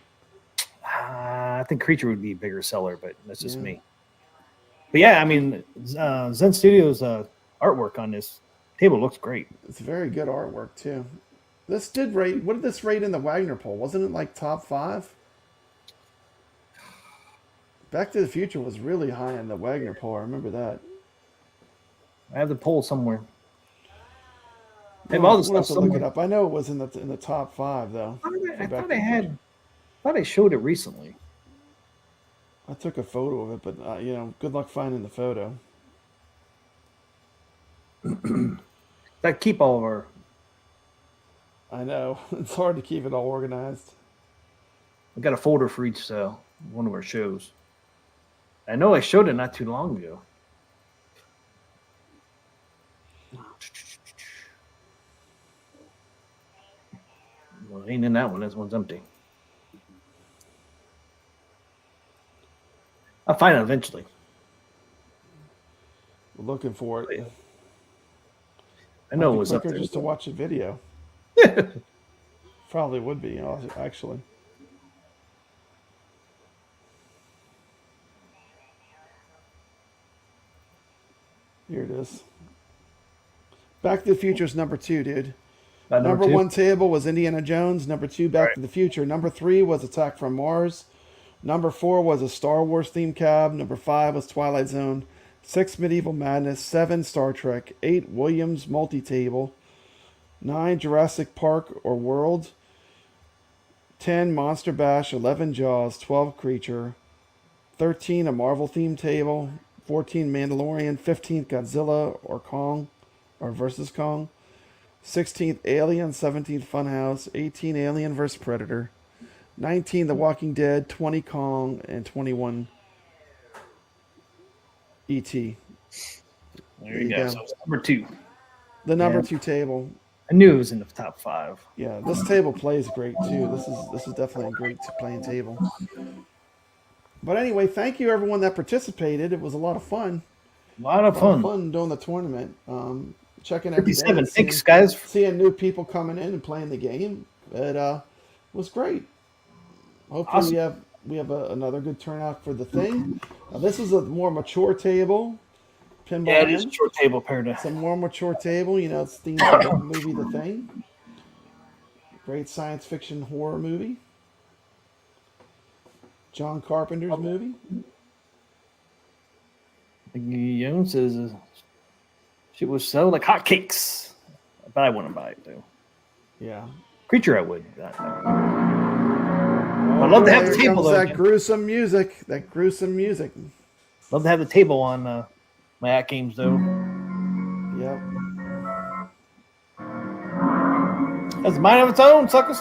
I think Creature would be a bigger seller, but that's just me. But yeah, I mean, Zen Studios' artwork on this table looks great. It's very good artwork too. This did rate. What did this rate in the Wagner poll? Wasn't it like top 5? Back to the Future was really high in the Wagner poll. I remember that. I have the poll somewhere. We'll have to look it up. I know it was in the top 5 though. I thought I showed it recently. I took a photo of it, but good luck finding the photo. I keep all of our. I know it's hard to keep it all organized. I got a folder for each one of our shows. I know I showed it not too long ago. Well, it ain't in that one. This one's empty. I'll find it eventually. We're looking for it. I know it was up there. Just to watch a video. Probably would be, actually. Here it is. Back to the Future is number 2, dude. Number 1 table was Indiana Jones. Number 2, Back to the Future. Number 3 was Attack from Mars. Number 4 was a Star Wars themed cab. Number 5 was Twilight Zone. 6, Medieval Madness. 7, Star Trek. 8, Williams multi-table. 9, Jurassic Park or World. 10, Monster Bash. 11, Jaws. 12, Creature. 13, a Marvel themed table. 14, Mandalorian. 15th, Godzilla or Kong or versus Kong. 16th, Alien. 17th, Funhouse. 18, Alien vs. Predator. 19, The Walking Dead. 20, Kong. And 21, E.T. There you go. So number 2. The number 2 table. I knew it was in the top 5. Yeah, this table plays great too. This is definitely a great playing table. But anyway, thank you everyone that participated. It was a lot of fun. A lot of fun doing the tournament. Checking every 57. day. Thanks, guys. Seeing new people coming in and playing the game. It was great. Hopefully we have another good turnout for the thing. This is a more mature table. Pinball. Yeah, it is a short table paradise. It's a more mature table. It's themed like the movie The Thing. Great science fiction horror movie. John Carpenter's movie. Young says shit was so like hotcakes, but I wouldn't buy it though. Yeah. Creature, I would. Oh, I'd love to have the here table comes though. that Again. gruesome music. That gruesome music. Love to have the table on my AtGames though. Yep. Has a mind of its own, suckers.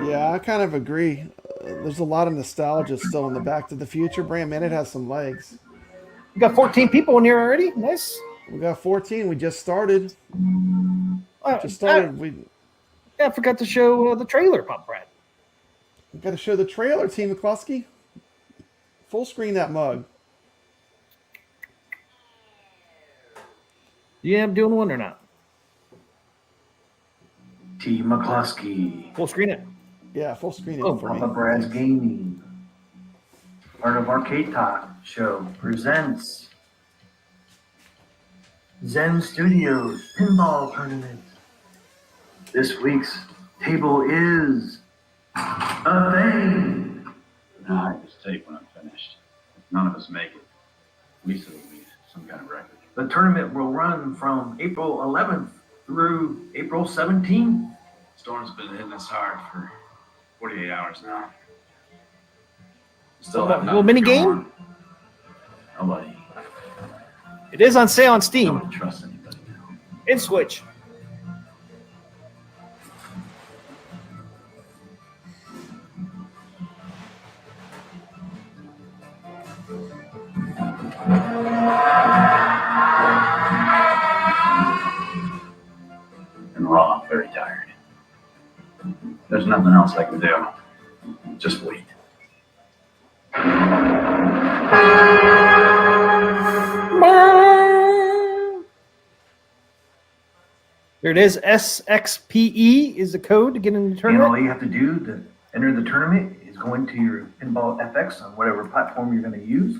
Yeah, I kind of agree. There's a lot of nostalgia still in the Back to the Future brand. Man, it has some legs. We got 14 people in here already. Nice. We got 14. We just started. I forgot to show the trailer, Pop Brad. We got to show the trailer, Team McCluskey. Full screen that mug. Yeah, I'm doing one or not. T. McCluskey. Full screen it. Yeah, full screen it Oh, for me. Papa Brad's Gaming. Part of Arcade Talk Show presents Zen Studios Pinball Tournament. This week's table is a thing. I just take when I'm finished. If none of us make it, at least it'll be some kind of record. The tournament will run from April 11th through April 17th. Storm's been hitting us hard for 48 hours now. So, have little nothing mini to go game? on. Nobody. It is on sale on I Steam. don't trust anybody now. In Switch. And raw, very tired. There's nothing else I can do. Just wait. There it is. SXPE is the code to get in the And all tournament. you have to do to enter the tournament is go into your Pinball FX on whatever platform you're going to use.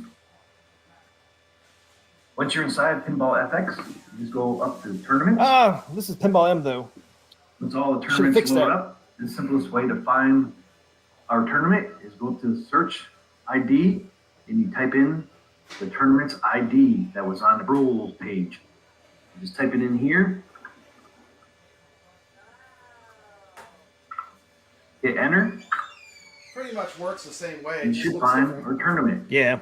Once you're inside Pinball FX, you just go up to tournaments. Ah, this is Pinball M though. Once all the Should've tournaments fixed load that. up, the simplest way to find our tournament is go to search ID and you type in the tournament's ID that was on the rules page. You just type it in here. Hit enter. Pretty much works the same way. You should find our tournament. Yeah.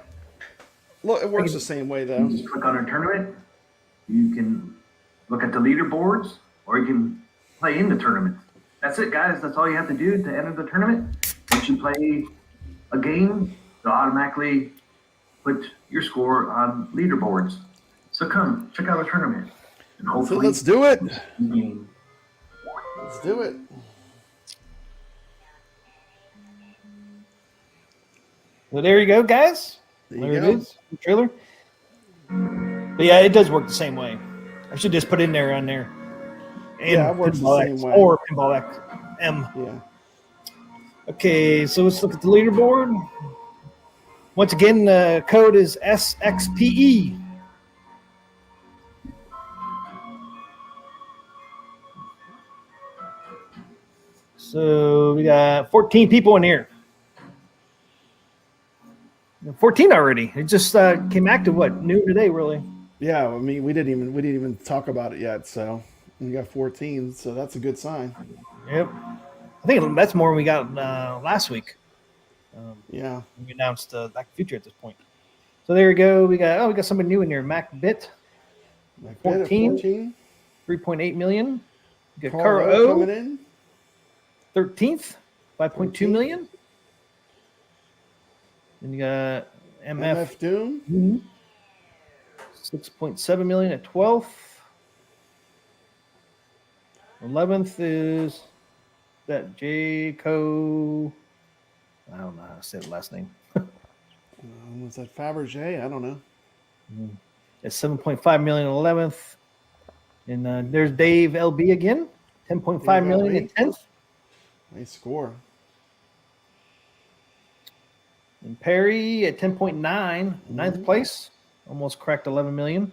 Look, it works the same way though. You just click on our tournament. You can look at the leaderboards or you can play in the tournament. That's it, guys. That's all you have to do to enter the tournament. Once you play a game, it'll automatically put your score on leaderboards. So come, check out our tournament. And So hopefully, let's do it. game. Let's do it. Well, there you go, guys. There There you it go. is. The trailer. But yeah, it does work the same way. I should just put in there on there. And Yeah, it works the Pinball same X way. Or Pinball X M. Yeah. Okay, so let's look at the leaderboard. Once again, the code is SXPE. So we got 14 people in here. 14 already. It just came active, what, noon today, really? Yeah, I mean, we didn't even talk about it yet. So we got 14, so that's a good sign. Yep. I think that's more than we got last week. Yeah. We announced Back to the Future at this point. So there we go. We got somebody new in here. MacBit, Like 14. 3.8 million. We got Carl Carl O O, coming in. 13th, 5.2 13th. million. Then you got MF, MF Doom. 6.7 million at 12th. 11th is that J. Co. I don't know how to say the last name. Was that Fabergé? I don't know. At 7.5 million 11th. And there's Dave LB again. 10.5 Dave million LB. at 10th. Nice score. And Perry at 10.9, ninth place, almost cracked 11 million.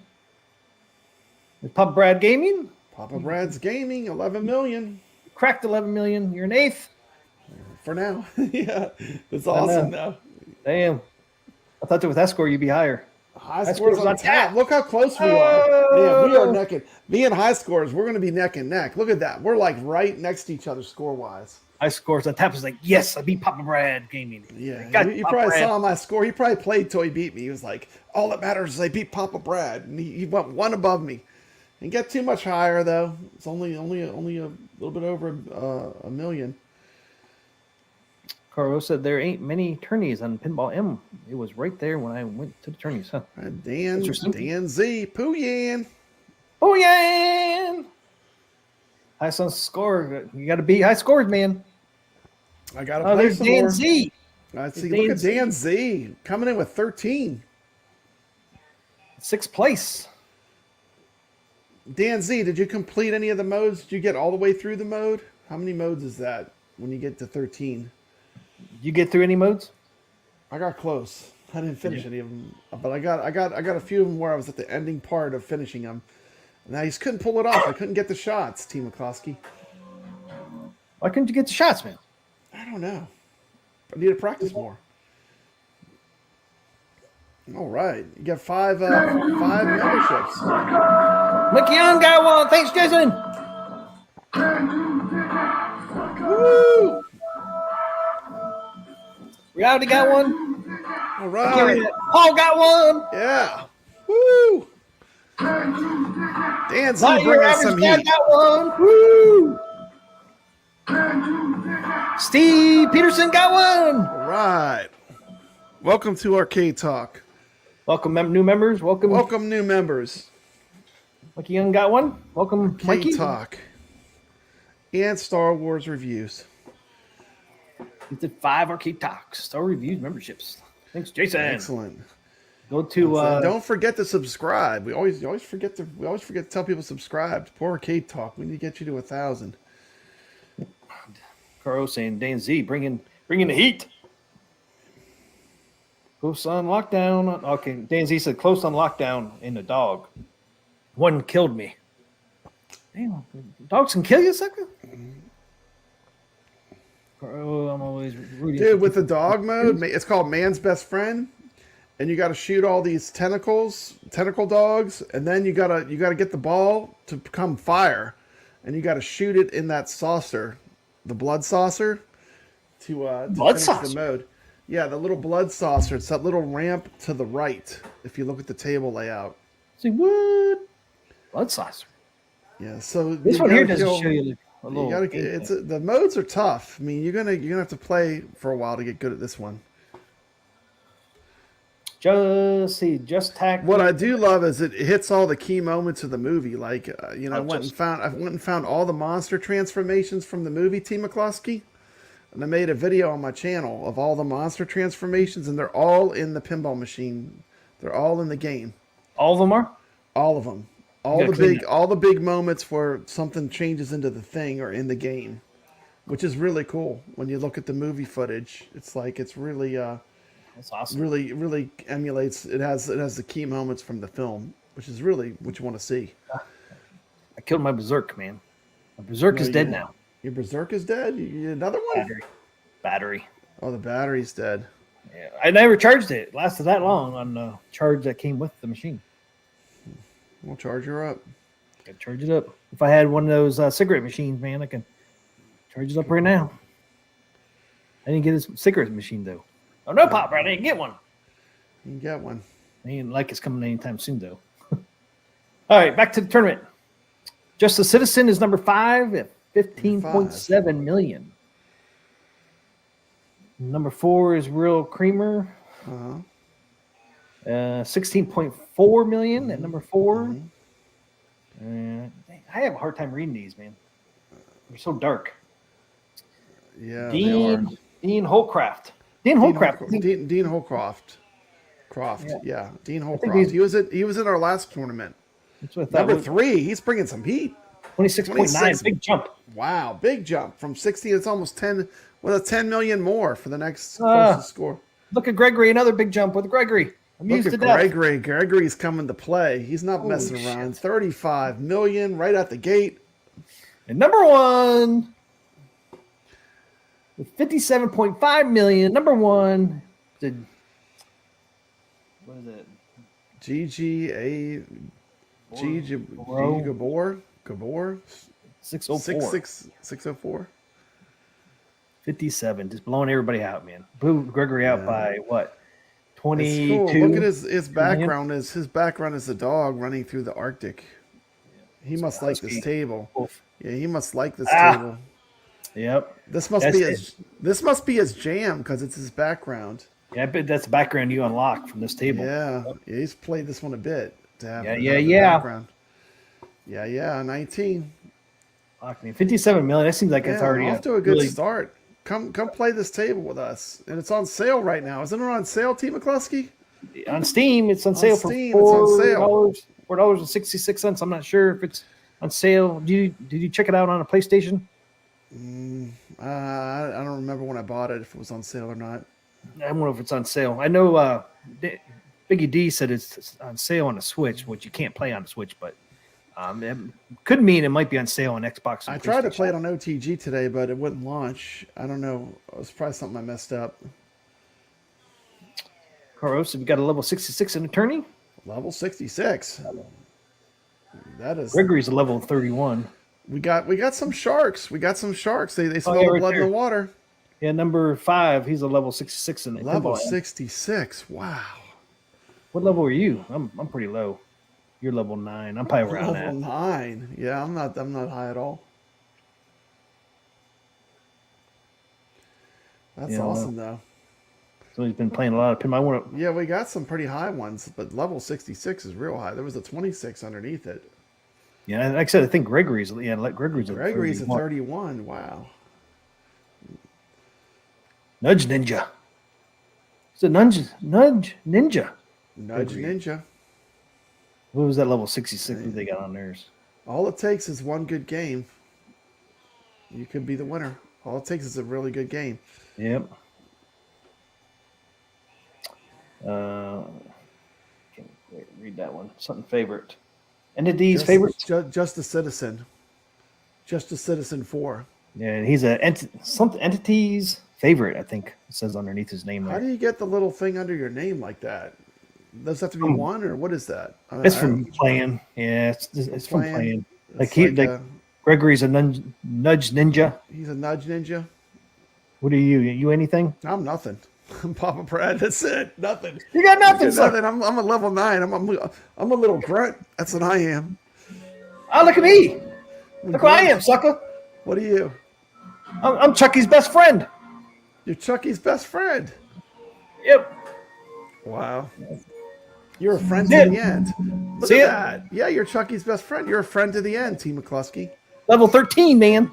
There's Papa Brad Gaming, Papa Brad's Gaming, 11 million cracked 11 million. You're in eighth. for now. Yeah, that's awesome though. Damn. I thought that with that score you'd be higher. High scores on tap. Look how close we are. Man, we are neck and me and high scores. We're going to be neck and neck. Look at that. We're like right next to each other score wise. High scores on tap is like, yes, I beat Papa Brad Gaming. Yeah, Got you Papa probably Brad. saw my score. He probably played till he beat me. He was like, all that matters is I beat Papa Brad, and he went one above me. Didn't get too much higher though. It's only a little bit over a million. Carlo said there ain't many tourneys on Pinball M. It was right there when I went to the tourneys, huh? Dan Z, Pooyan. Oh, yeah! High Sun score. You got to beat high scores, man. I got to Oh, play there's some Dan more. Z. Let's see. Dan Look at Z. Dan Z coming in with 13. Sixth place. Dan Z, did you complete any of the modes? Did you get all the way through the mode? How many modes is that when you get to 13? You get through any modes? I got close. I didn't finish any of them, but I got a few of them where I was at the ending part of finishing them. And I just couldn't pull it off. I couldn't get the shots, T. McCloskey. Why couldn't you get the shots, man? I don't know. I need to practice more. All right, you got five memberships. Mickey Young got one. Thanks, Jason. Woo! Reality got one. All right, Paul got one. yeah. Woo! Dan Z Not your bringing some average dad heat. got one. Woo! Steve Peterson got one. All right. Welcome to Arcade Talk. Welcome, new members. Welcome. Welcome, new members. Mickey Young got one. Welcome, Arcade Mikey. Talk. And Star Wars reviews. We did 5 Arcade Talks, Star Reviews memberships. Thanks, Jason. Excellent. Go to Don't forget to subscribe. We always forget to tell people subscribe to Poor Arcade Talk. We need to get you to 1,000. Carl saying Dan Z bringing the heat. Close on lockdown. Okay, Dan Z said close on lockdown in the dog. One killed me. Damn, dogs can kill you, sucker. Carl, I'm always rooting. Dude, with the dog mode, it's called Man's Best Friend, and you got to shoot all these tentacle dogs, and then you gotta get the ball to become fire, and you got to shoot it in that saucer, the blood saucer, to Blood finish saucer? the mode. Yeah, the little blood saucer. It's that little ramp to the right. If you look at the table layout. See what? Blood saucer. Yeah, so This you one here gotta doesn't kill- show you a You little. gotta, gameplay. the modes are tough. I mean, you're gonna have to play for a while to get good at this one. Just tack. What I do love is it hits all the key moments of the movie. Like, I went and found all the monster transformations from the movie, T. McCloskey, and I made a video on my channel of all the monster transformations, and they're all in the pinball machine. They're all in the game. All of them are. All of them. gotta clean All the big moments where something changes into the thing are in the game, which is really cool. When you look at the movie footage, it's really That's awesome. really emulates. It has the key moments from the film, which is really what you want to see. I killed my Berserk, man. My Berserk is dead now. Your Berserk is dead. You another one? Battery. Oh, the battery's dead. Yeah, I never charged it. It lasted that long on the charge that came with the machine. We'll charge her up. Gotta charge it up. If I had one of those cigarette machines, man, I can charge it up right now. I didn't get a cigarette machine though. Oh no, Pop! I didn't get one. You can get one. Ain't like it's coming anytime soon though. All right, back to the tournament. Just a Citizen is number 5 at 15.7 million. Number 4 is Real Creamer. Uh-huh. 16.4 million at number 4. I have a hard time reading these, man. They're so dark. Yeah, they are. Dean Holcraft. Dean Holcraft. Dean Holcroft. Yeah, Dean Holcroft. He was in our last tournament. That's what I thought. Number 3. He's bringing some heat. 26.9. Big jump. Wow, big jump from 60. It's almost 10. Well, 10 million more for the next closest score. Look at Gregory, another big jump with Gregory. I'm Look used at to death. Gregory. Gregory's coming to play. He's not Holy messing around. shit. 35 million right out the gate. And number one with 57.5 million. Number one. What is it? GGA. Gabor. 604. 604. 57. Just blowing everybody out, man. Blew Gregory out by what? It's 22. cool. Look at his background. His background is a dog running through the Arctic. He must like this table. Yeah, he must like this table. Yep. This must be his jam because it's his background. Yeah, I bet that's the background you unlock from this table. Yeah, he's played this one a bit to have background. Yeah, 19. 57 million. That seems like it's already off to a good start. Come play this table with us, and it's on sale right now. Isn't it on sale, T. McCluskey? On Steam. It's on sale for $4.66. I'm not sure if it's on sale. Did you check it out on a PlayStation? I don't remember when I bought it, if it was on sale or not. I don't know if it's on sale. I know Biggie D said it's on sale on the Switch, which you can't play on the Switch, but it could mean it might be on sale on Xbox. I tried to play it on OTG today, but it wouldn't launch. I don't know. It was probably something I messed up. Carlos, have you got a level 66 in attorney? Level 66. That is. Gregory's a level 31. We got some sharks. They smell the blood in the water. Yeah, number 5. He's a level 66 in the level pinball. 66. Wow. What level are you? I'm pretty low. You're level 9. I'm probably around level 9. Yeah, I'm not high at all. That's awesome though. So he's been playing a lot of pinball. Yeah, we got some pretty high ones, but level 66 is real high. There was a 26 underneath it. Yeah, like I said, I think Gregory's a 31. Wow. Nudge Ninja. It's a Nudge Ninja. Nudge Ninja. What was that level 66 that they got on theirs? All it takes is one good game. You could be the winner. All it takes is a really good game. Yep. Can't read that one. Something favorite. Entities favorite? Just a Citizen. Just a Citizen 4. Yeah, and he's something entities favorite, I think it says underneath his name. How do you get the little thing under your name like that? Does it have to be one, or what is that? It's from playing. Yeah, it's from playing. Like Gregory's a nudge ninja. He's a nudge ninja. What are you? You anything? I'm nothing. I'm Papa Brad. That's it. Nothing. You got nothing. Nothing. I'm a level 9. I'm a little grunt. That's what I am. Oh, look at me. Look who I am, sucker. What are you? I'm Chucky's best friend. You're Chucky's best friend. Yep. Wow. You're a friend to the end. Look at that. Yeah, you're Chucky's best friend. You're a friend to the end, T. McCluskey. Level 13, man.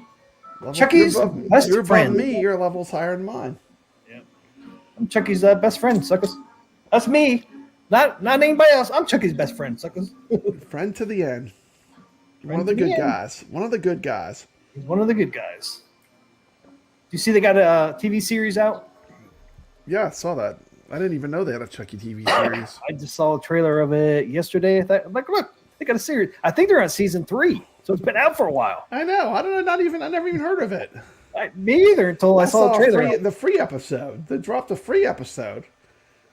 Chucky's best you're friend. Above me. Your level's higher than mine. Yep. I'm Chucky's best friend, suckers. That's me. Not anybody else. I'm Chucky's best friend, suckers. Friend to the end. One of the good guys. One of the good guys. He's one of the good guys. Do you see they got a TV series out? Yeah, I saw that. I didn't even know they had a Chucky TV series. I just saw a trailer of it yesterday. I thought, look, they got a series. I think they're on season 3, so it's been out for a while. I know. I never even heard of it. Me either until I saw the trailer. The free episode. They dropped a free episode.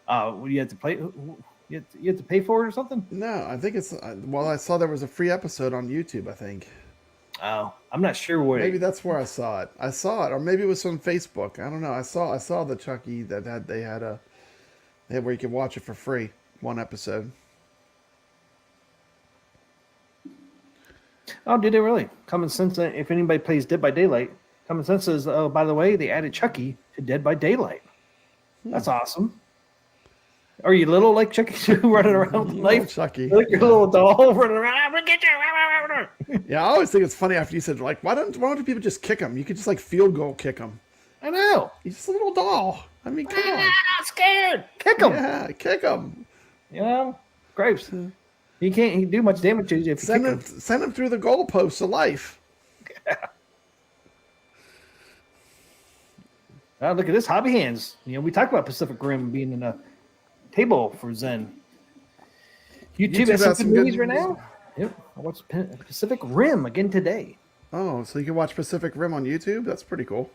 What do you have to play? You have to pay for it or something? No, I think it's. Well, I saw there was a free episode on YouTube, I think. Oh, I'm not sure what. Maybe that's where I saw it. I saw it, or maybe it was on Facebook. I don't know. I saw the Chucky that they had where you could watch it for free, one episode. Oh, did they really? Common Sense. If anybody plays Dead by Daylight, Common Sense says, "Oh, by the way, they added Chucky to Dead by Daylight." That's awesome. Are you little like Chucky running around with a knife? Chucky. Like your little doll running around. I'm gonna get you. Yeah, I always think it's funny after you said, like, why don't people just kick him? You could just like field goal kick him. I know. He's just a little doll. I mean, come on. I'm scared. Kick him. Yeah, kick him. You know, Grapes. He can't do much damage to you if you kick him. Send him through the goalposts of life. Look at this, Hobby Hands. We talked about Pacific Rim being in a table for Zen. YouTube has some good movies right now. Yep, I watched Pacific Rim again today. Oh, so you can watch Pacific Rim on YouTube? That's pretty cool.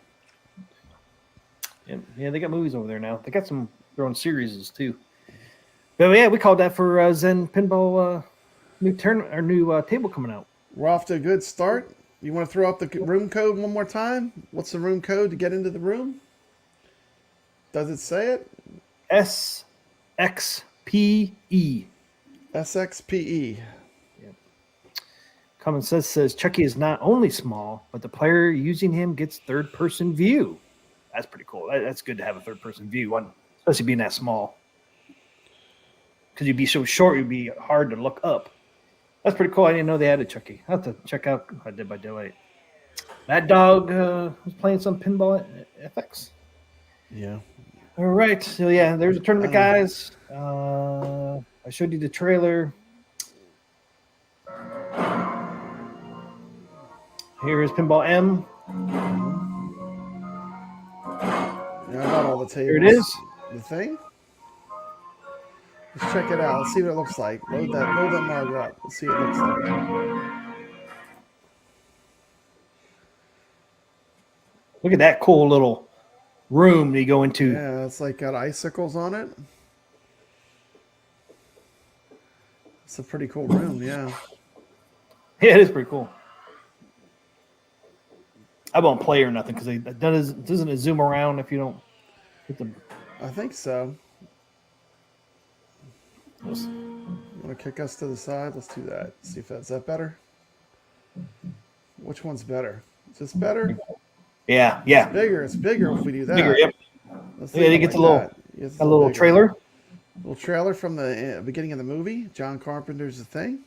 Yeah, they got movies over there now. They got their own series too. But yeah, we called that for Zen Pinball new table coming out. We're off to a good start. You want to throw up the room code one more time? What's the room code to get into the room? Does it say it? SXPE. SXPE. Common Sense says Chucky is not only small, but the player using him gets third-person view. That's pretty cool. That's good to have a third-person view, especially being that small. Because you'd be so short, it'd be hard to look up. That's pretty cool. I didn't know they added Chucky. I'll have to check out Dead by Daylight. Mad Dog was playing some Pinball FX. Yeah. All right. So, yeah, there's a tournament, guys. I showed you the trailer. Here is Pinball M. Yeah, I got all the tables. Here it is. The thing? Let's check it out. Let's see what it looks like. Load that marker up. Let's see what it looks like. Look at that cool little room that you go into. Yeah, it's like got icicles on it. It's a pretty cool room, yeah. Yeah, it is pretty cool. I won't play or nothing because doesn't it zoom around if you don't hit the. I think so. You want to kick us to the side? Let's do that. See if that's that better. Which one's better? Is this better? Yeah. It's bigger if we do that. Bigger, yep. Yeah, you get the little trailer. Little trailer from the beginning of the movie. John Carpenter's The Thing.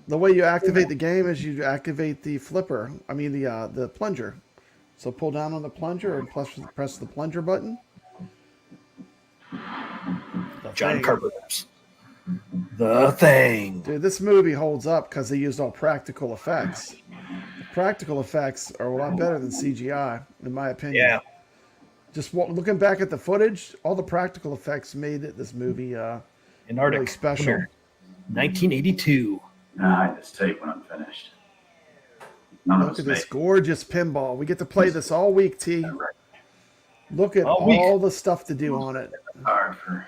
The way you activate the game is you activate the flipper. I mean the plunger. So pull down on the plunger and press the plunger button. John Carpenter's The Thing. Dude, this movie holds up because they used all practical effects. The practical effects are a lot better than CGI, in my opinion. Yeah. Just looking back at the footage, all the practical effects made this movie really special. 1982. Nah, I just take when I'm finished. Look at this gorgeous pinball. We get to play this all week, T. Look at all the stuff to do on it. Tired for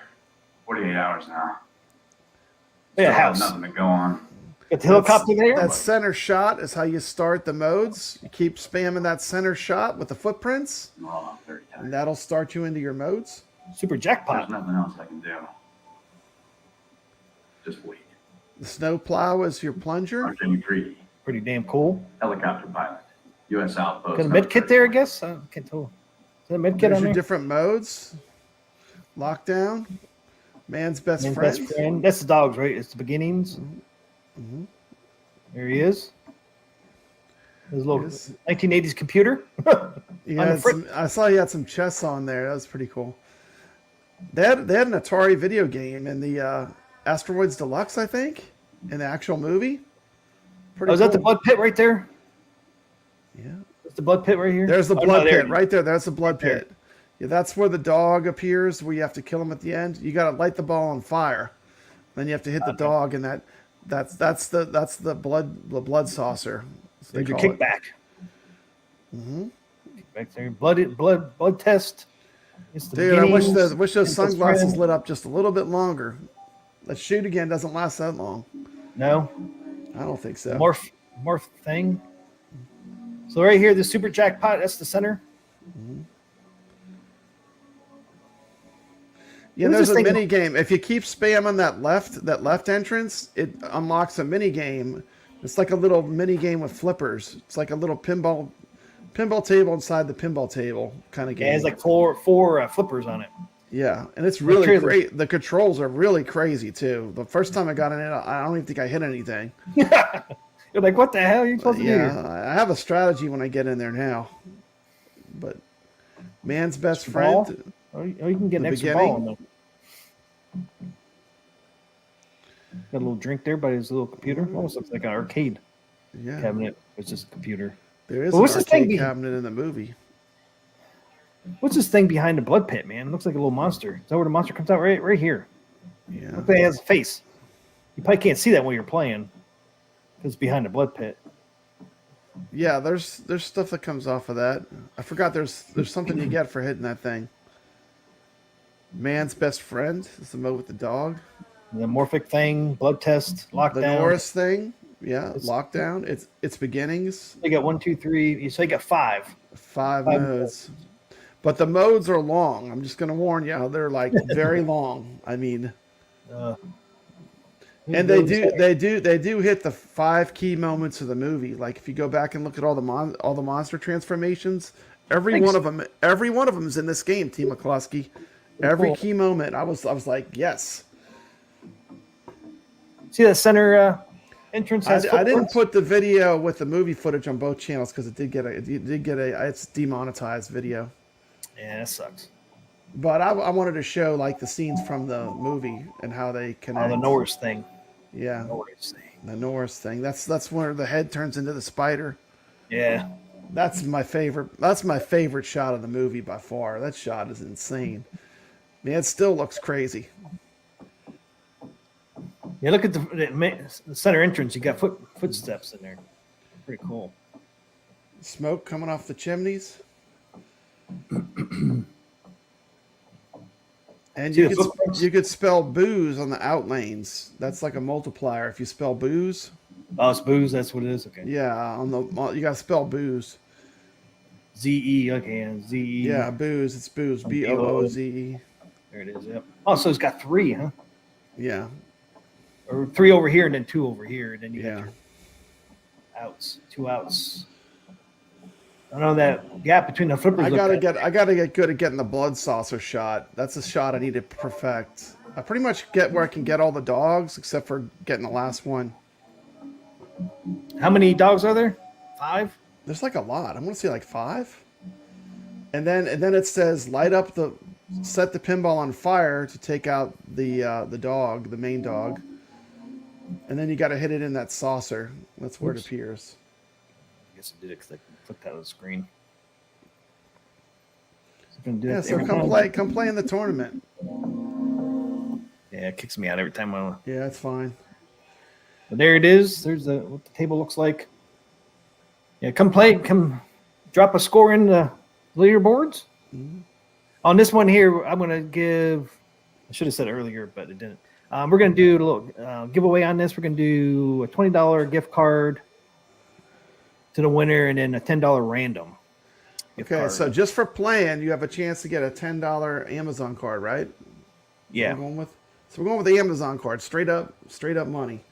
48 hours now. Yeah, Still have house. nothing to go on. Got the helicopter there. That center shot is how you start the modes. You keep spamming that center shot with the footprints, Well, I'm very tired. and that'll start you into your modes. Super There's jackpot. nothing else I can do. Just wait. The snow plow is your plunger. I'm Jimmy Creedy, Pretty damn cool. helicopter pilot, U.S. Outpost. Got a med kit there, I guess. I can't tell. Is that a med kit There's on your there? different modes. Lockdown. Man's best Man's friend. best friend. That's the dogs, right? It's the beginnings. Mhm. There he is. His little Yes. 1980s computer. I saw you had some chess on there. That was pretty cool. They had an Atari video game in the Asteroids Deluxe, I think, in the actual movie. Pretty Oh, is that the cool. blood pit right there? Yeah. That's the blood pit right here? There's the Oh, blood no, there pit it is. right there. That's the blood Right there. pit. Yeah, that's where the dog appears, where you have to kill him at the end. You got to light the ball on fire, then you have to hit the dog, and that's the blood saucer. That's what There's they your call it. kickback. Mm-hmm. Back there. Blood test. It's the Dude, I wish beginnings. those Man's best sunglasses friend. lit up just a little bit longer. That shoot again doesn't last that long. No. I don't think so. Morph thing. So right here, the super jackpot, that's the center. Yeah, What is there's this a thing? mini game. If you keep spamming that left entrance, it unlocks a mini game. It's like a little mini game with flippers. It's like a little pinball table inside the pinball table kind of game. Yeah, it's like four flippers on it. Yeah, and it's really trailer. great. The controls are really crazy too. The first time I got in it, I don't even think I hit anything. You're like, what the hell are you supposed to do Yeah, here? I have a strategy when I get in there now. But man's best Extra friend. ball? Oh, you can get an The extra beginning? ball in there. Got a little drink there by his little computer. Almost looks like an arcade Yeah, cabinet. It's just a computer. there is Well, an what's this thing arcade behind- cabinet in the movie. What's this thing behind the blood pit, man? It looks like a little monster. Is that where the monster comes out? Right here. Yeah. Looks like it has a face. You probably can't see that while you're playing because it's behind the blood pit. Yeah, there's stuff that comes off of that. I forgot there's something you get for hitting that thing. Man's best friend is the mode with the dog. The morphic thing, blood test, The lockdown. Norris thing, yeah, lockdown. It's beginnings. You got 1, 2, 3. So you got 5. 5 modes. But the modes are long. I'm just gonna warn you, they're like very long. I mean, and they do hit the 5 key moments of the movie. Like if you go back and look at all the monster transformations, every one of them is in this game. T. McCluskey, every key moment. I was like, yes. See that center entrance? I didn't put the video with the movie footage on both channels because it did get it's demonetized video. Yeah, that sucks. But I wanted to show like the scenes from the movie and how they connect. Oh, the Norris thing. Yeah, Norris thing. the Norris thing. That's where the head turns into the spider. Yeah. That's my favorite. That's my favorite shot of the movie by far. That shot is insane. Man, it still looks crazy. Yeah, look at the center entrance. You got footsteps in there. Pretty cool. Smoke coming off the chimneys. And you could spell booze on the out lanes. That's like a multiplier. If you spell booze. Oh, it's booze. That's what it is. Okay. Yeah, you gotta spell booze. Z-E. Okay, and Z-E. Yeah, booze. It's booze. B-O-O-Z-E. There it is. Yep. Oh, so it's got 3, huh? Yeah. Or 3 over here and then 2 over here, and then you got your 2 outs. I know that gap between the flippers. I gotta get good at getting the blood saucer shot. That's a shot I need to perfect. I pretty much get where I can get all the dogs except for getting the last one. How many dogs are there? 5? There's like a lot. I'm gonna say like 5. And then it says set the pinball on fire to take out the dog, the main dog. And then you got to hit it in that saucer. That's where it appears. I guess it did it because I clicked out of the screen. So come play in the tournament. Yeah, it kicks me out every time I. Yeah, it's fine. But there it is. There's what the table looks like. Yeah, come play. Come drop a score in the leaderboards. Mm-hmm. On this one here, I'm going to give. I should have said earlier, but it didn't. We're going to do a little giveaway on this. We're going to do a $20 gift card to the winner and then a $10 random. Okay, so just for playing, you have a chance to get a $10 Amazon card, right? Yeah. We're going with the Amazon card, straight up money.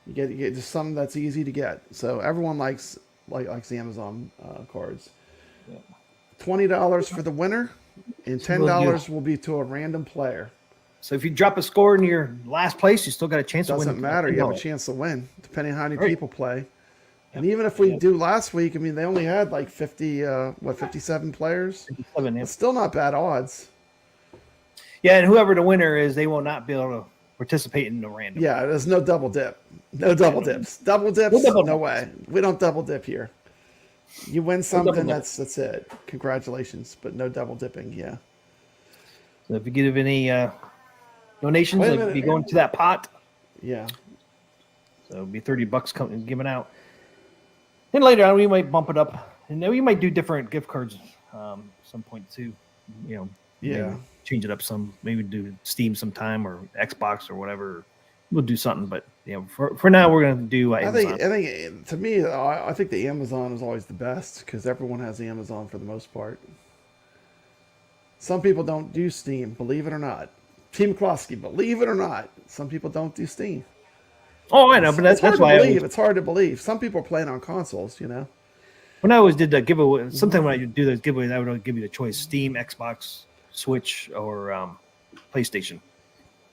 You get just something that's easy to get. So everyone likes the Amazon cards. Yeah. $20 for the winner, and $10 will be to a random player. So if you drop a score in your last place, you still got a chance to win. Doesn't matter. You have a chance to win, depending on how many people play. And even if we do last week, I mean, they only had like 57 players? 57, yeah. It's still not bad odds. Yeah, and whoever the winner is, they will not be able to participate in the random. Yeah, there's no double dip. No double dips. Double dips? No way. We don't double dip here. You win something, that's it. Congratulations, but no double dipping, yeah. So if you give any donations, it'll be going to that pot. Yeah. So it'll be $30 given out. Then later on, we might bump it up, and then we might do different gift cards some point too. You know, change it up some. Maybe do Steam sometime or Xbox or whatever. We'll do something, but for now, we're gonna do. Amazon. I think to me, I think the Amazon is always the best because everyone has the Amazon for the most part. Some people don't do Steam, believe it or not. Team McCloskey, believe it or not, some people don't do Steam. Oh, I know, but that's why it's hard to believe. Some people are playing on consoles, you know. When I always did the giveaway, sometimes when I do those giveaways, I would give you the choice: Steam, Xbox, Switch, or PlayStation,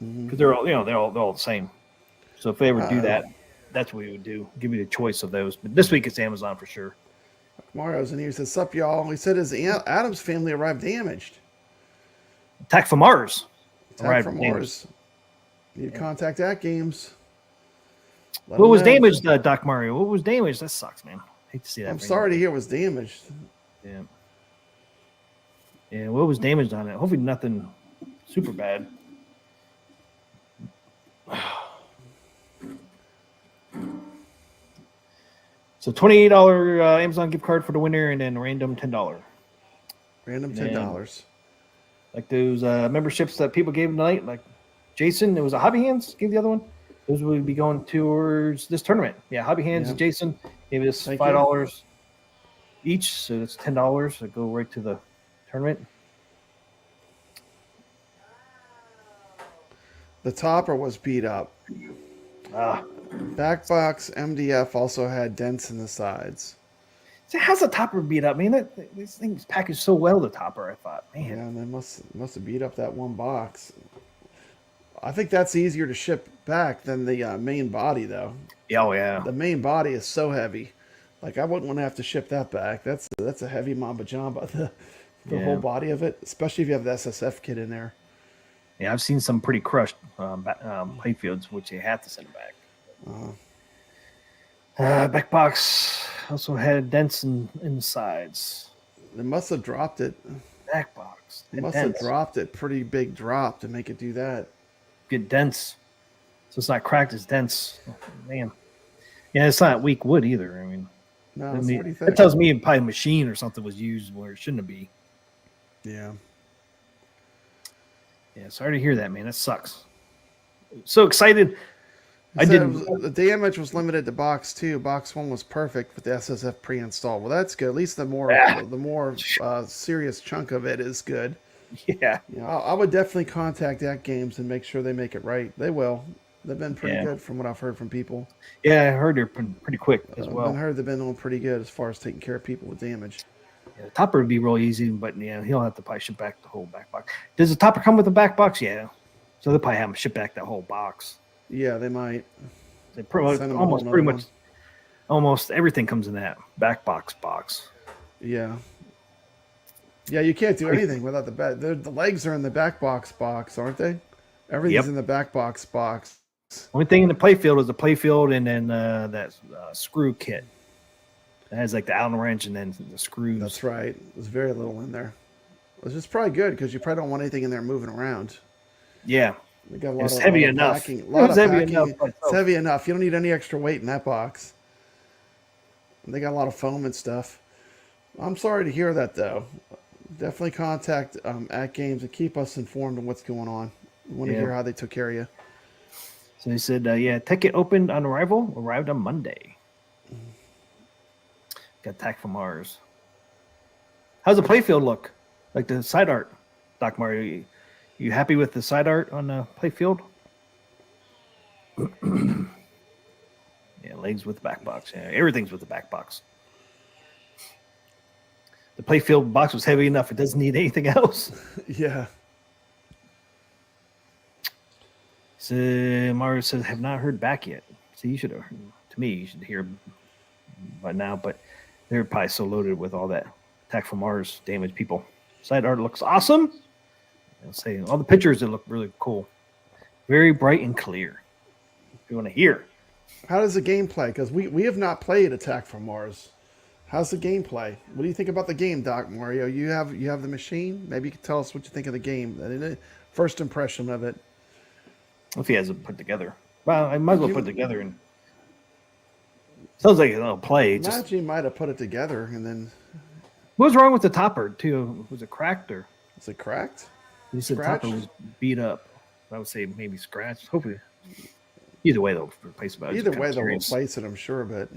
because they're all the same. So if they ever do that, that's what we would do: give you the choice of those. But this week it's Amazon for sure. Mario's in here. Says, "Sup, y'all?" He said, "His Adams family arrived damaged." Attack from Mars. Attack from Mars. You contact AtGames. What was damaged, Doc Mario? What was damaged? That sucks, man. Hate to see that. I'm sorry to hear it was damaged. Yeah. Yeah, what was damaged on it? Hopefully nothing super bad. So $28 Amazon gift card for the winner, and then random $10. Random Man. $10. Like those memberships that people gave tonight, like Jason, it was a Hobby Hands gave the other one. Those would be going towards this tournament. Yeah, Hobby Hands and Jason gave us $5 each, so that's $10 that go right to the tournament. The topper was beat up. Backbox MDF also had dents in the sides. So how's the topper beat up? Man, this thing's packaged so well, the topper, I thought. Man. Yeah, and they must have beat up that one box. I think that's easier to ship back than the main body, though. Yeah, oh, yeah. The main body is so heavy. Like, I wouldn't want to have to ship that back. That's a heavy Mamba Jamba, the whole body of it, especially if you have the SSF kit in there. Yeah, I've seen some pretty crushed playfields, which they have to send back. Back box also had dents in the sides. They must have dropped it. Back box. They must have dropped it. Pretty big drop to make it do that. Good dents. So it's not cracked, it's dense. Oh, man. Yeah, it's not weak wood either. I mean, no, it's pretty thick. That tells me probably a machine or something was used where it shouldn't be. Yeah. Yeah, sorry to hear that, man. That sucks. So excited. The damage was limited to box 2. Box 1 was perfect with the SSF pre-installed. Well, that's good. At least the more serious chunk of it is good. Yeah. I would definitely contact AtGames and make sure they make it right. They will. They've been pretty good from what I've heard from people. Yeah, I heard they're pretty quick as well. I've heard they've been doing pretty good as far as taking care of people with damage. Yeah, the topper would be real easy, but yeah, he'll have to probably ship back the whole back box. Does the topper come with a back box? Yeah. So they'll probably have him ship back that whole box. Yeah, they might. They almost everything comes in that back box. Yeah. Yeah, you can't do anything without the back. The legs are in the back box, aren't they? Everything's in the back box. Only thing in the playfield is the playfield and then that screw kit. It has like the Allen wrench and then the screws. That's right. There's very little in there. Which is probably good because you probably don't want anything in there moving around. Yeah. We got it's heavy enough. It's heavy enough. You don't need any extra weight in that box. And they got a lot of foam and stuff. I'm sorry to hear that, though. Definitely contact AtGames and keep us informed on what's going on. We want to hear how they took care of you. So they said, ticket opened on arrival, arrived on Monday. Got attacked from Mars. How's the playfield look? Like the side art, Doc Mario? You happy with the side art on the playfield? Yeah, legs with the back box. Yeah, everything's with the back box. The playfield box was heavy enough; it doesn't need anything else. Yeah. So Mario says, "Have not heard back yet." So you should have. To me, you should hear by now, but they're probably so loaded with all that attack from Mars damaged people. Side art looks awesome. I'll say all the pictures that look really cool, very bright and clear. If you want to hear, how does the game play? Because we have not played Attack from Mars. How's the gameplay? What do you think about the game, Doc Mario? You have the machine. Maybe you can tell us what you think of the game. First impression of it. If he hasn't put together, well, I might as well put it together. And sounds like it'll play. Imagine you might have put it together and then. What was wrong with the topper too? Was it cracked or? Was it cracked? He said the topper was beat up. I would say maybe scratched. Hopefully, either way they'll replace it. Either way they'll replace it, I'm sure. But